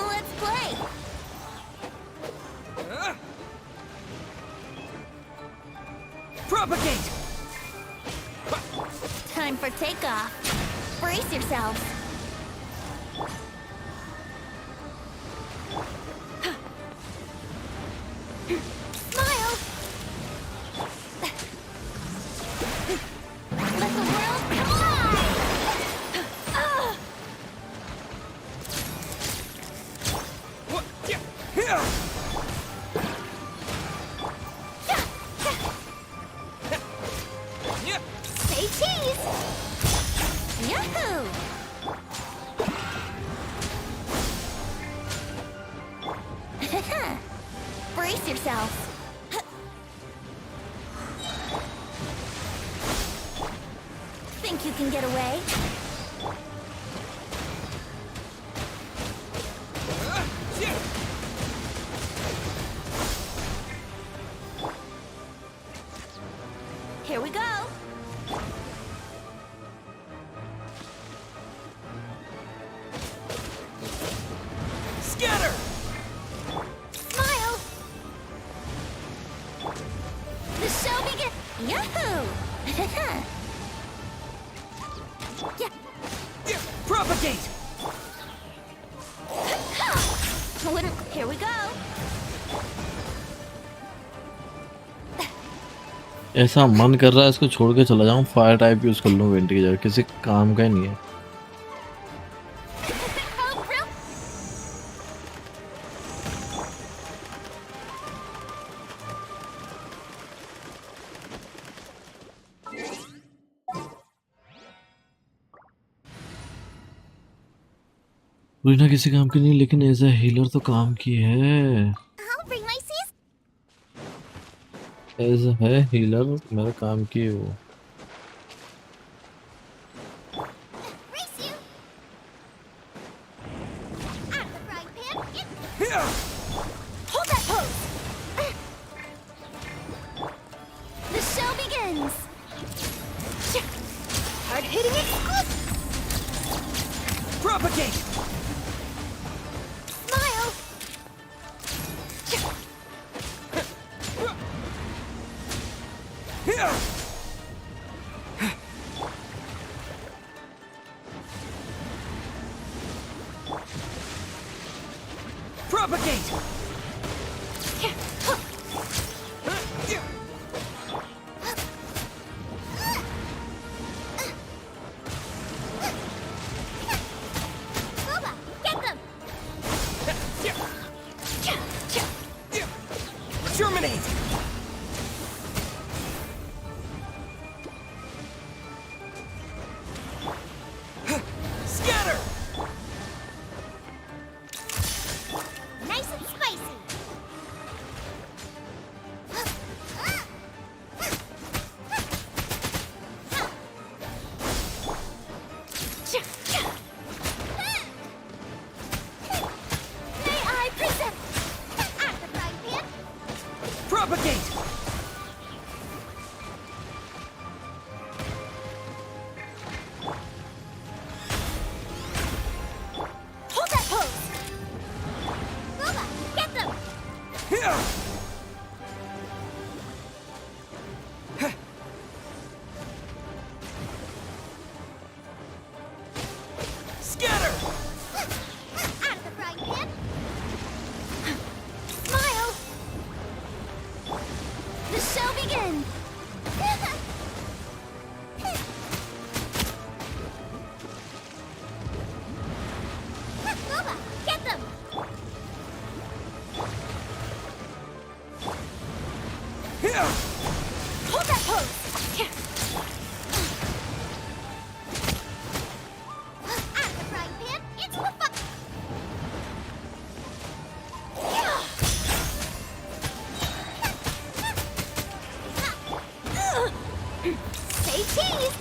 [SPEAKER 4] Let's play!
[SPEAKER 20] Propagate!
[SPEAKER 4] Time for takeoff. Brace yourselves. Smile! Let the world collide! Say cheese! Yahoo! Brace yourselves. Think you can get away? Here we go.
[SPEAKER 20] Scatter!
[SPEAKER 4] Smile! The show begins! Yahoo!
[SPEAKER 20] Propagate!
[SPEAKER 4] Here we go.
[SPEAKER 2] ऐसा मन कर रहा है इसको छोड़ के चला जाऊं, फायर टाइप यूज कर लूं वेंट की जगह, किसी काम का ही नहीं है। रीना किसी काम की नहीं, लेकिन एज ए हीलर तो काम की है। एज है हीलर, मेरा काम की है वो।
[SPEAKER 4] Hold that pose! The show begins! Hard-hitting exclusive!
[SPEAKER 20] Propagate!
[SPEAKER 4] Smile!
[SPEAKER 20] Propagate!
[SPEAKER 3] Say cheese!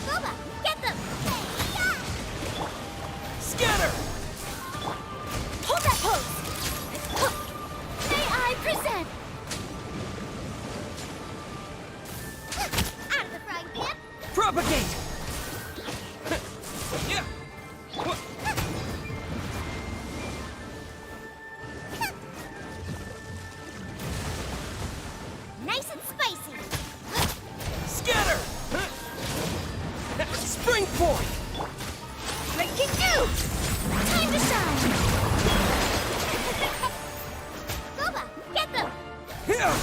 [SPEAKER 3] Boba, get them!
[SPEAKER 10] Scatter!
[SPEAKER 3] Hold that pose! May I present? Out of the frying pan!
[SPEAKER 10] Propagate! Yeah.
[SPEAKER 3] Nice and spicy!
[SPEAKER 10] Scatter! Spring forth!
[SPEAKER 3] Breaking news! Time to shine! Boba, get them!
[SPEAKER 10] Here!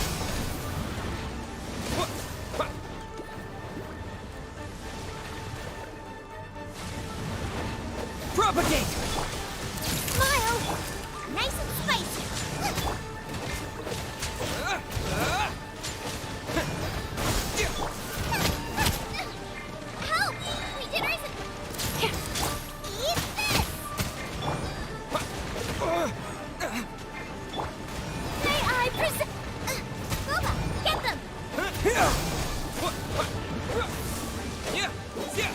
[SPEAKER 10] Propagate!
[SPEAKER 3] Smile! Nice and spicy! Help! We did ours! Eat this! May I present? Boba, get them!
[SPEAKER 10] Here! Yeah! Yeah!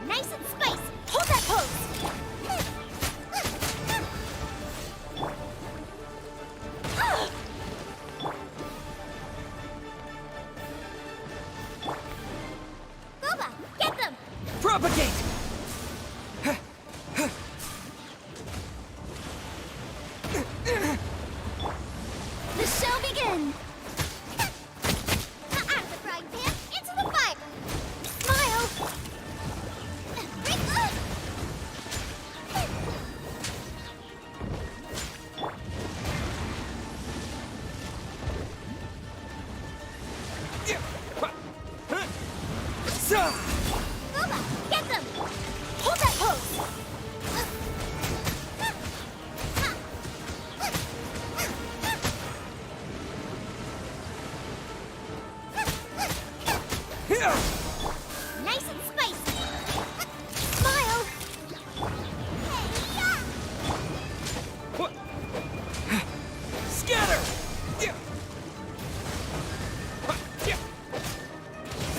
[SPEAKER 3] Nice and spicy! Hold that pose! Boba, get them!
[SPEAKER 10] Propagate!
[SPEAKER 3] The show begins! Out of the frying pan, into the fire! Smile! Boba, get them! Hold that pose!
[SPEAKER 10] Here!
[SPEAKER 3] Nice and spicy! Smile!
[SPEAKER 10] Scatter! Yeah! Yeah!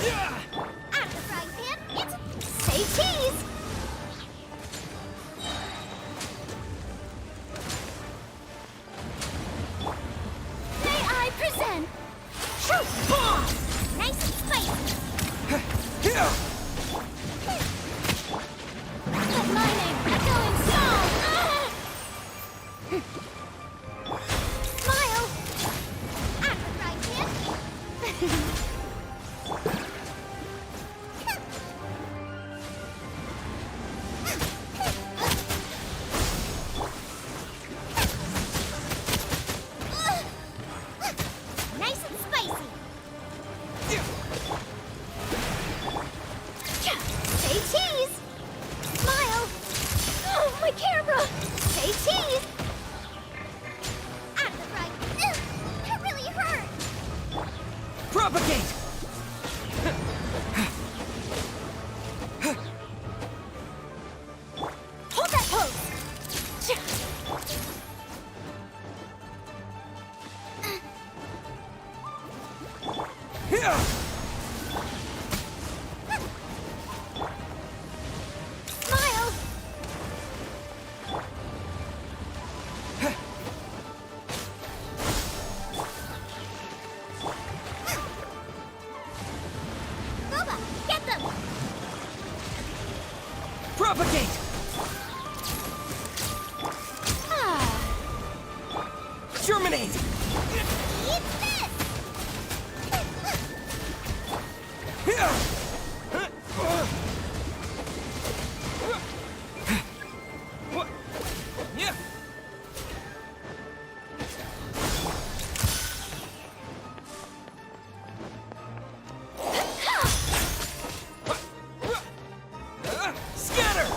[SPEAKER 10] Yeah!
[SPEAKER 3] Out of the frying pan, into... Say cheese! May I present? Shoot! Nice and spicy!
[SPEAKER 10] Here!
[SPEAKER 3] Let my name echo in song! Smile! Out of the frying pan! Nice and spicy! Say cheese! Smile! Oh, my camera! Say cheese! Out of the frying pan! That really hurt!
[SPEAKER 10] Propagate!
[SPEAKER 3] Hold that pose!
[SPEAKER 10] Here!
[SPEAKER 3] Smile! Boba, get them!
[SPEAKER 10] Propagate! Germinate!
[SPEAKER 3] Eat this!
[SPEAKER 10] Here! Yeah!
[SPEAKER 3] Scatter!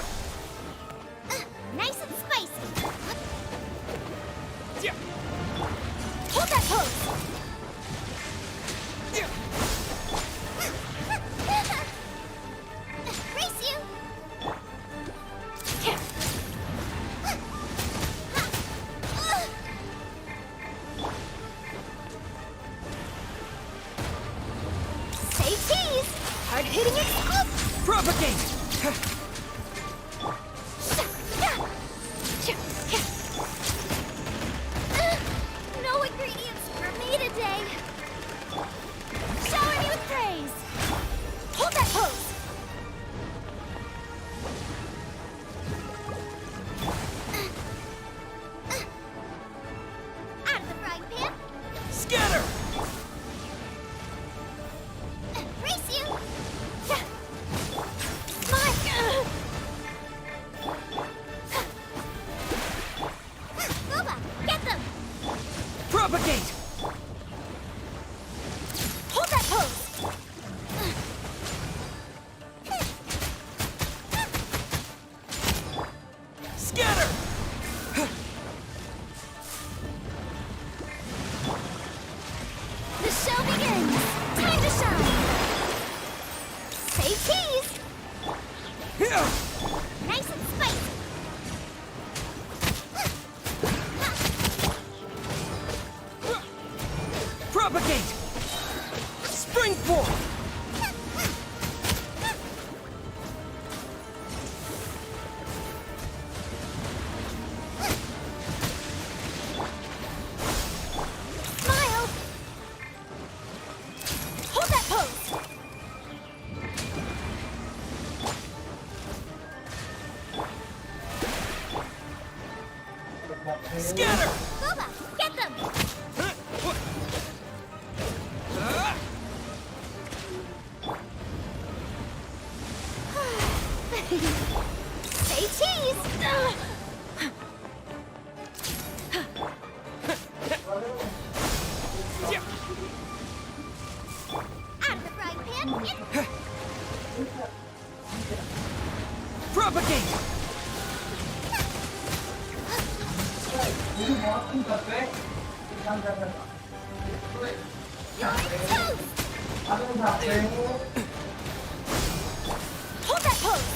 [SPEAKER 20] Propagate!
[SPEAKER 3] No ingredients for me today. Shower me with praise. Hold that pose. Out of the frying pan.
[SPEAKER 20] Scatter!
[SPEAKER 3] Race you. Smile. Boba, get them.
[SPEAKER 20] Propagate!
[SPEAKER 3] Hold that pose.
[SPEAKER 20] Scatter!
[SPEAKER 3] The show begins. Time to shine. Say cheese. Nice and spicy.
[SPEAKER 20] Propagate! Spring forth!
[SPEAKER 3] Smile. Hold that pose.
[SPEAKER 20] Scatter!
[SPEAKER 3] Boba, get them. Say cheese. Out of the frying pan.
[SPEAKER 20] Propagate!
[SPEAKER 3] You're toast. Hold that pose.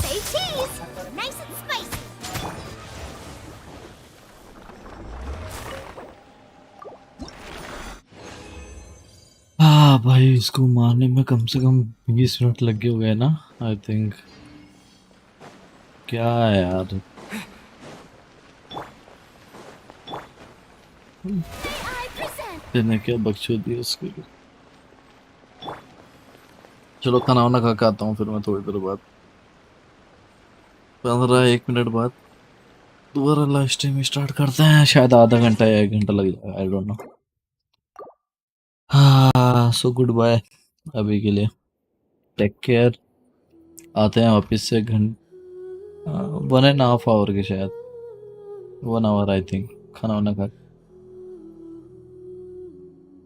[SPEAKER 3] Say cheese. Nice and spicy.
[SPEAKER 2] हाँ भाई, इसको मारने में कम से कम 20 minute लग गए हो गए ना, आई थिंक। क्या है यार, क्या बख्शो दी उसके लिए। चलो खाना वाना खा के आता हूँ, फिर मैं थोड़ी देर बाद 15-1 मिनट बाद दोबारा लाइव स्ट्रीम स्टार्ट करते हैं। शायद आधा घंटा या 1 घंटा लग जाएगा, आई डोंट नो। हाँ, सो गुड बाय अभी के लिए, टेक केयर। आते हैं वापस से 1.5 आवर के, शायद 1 आवर आई थिंक, खाना वाना खा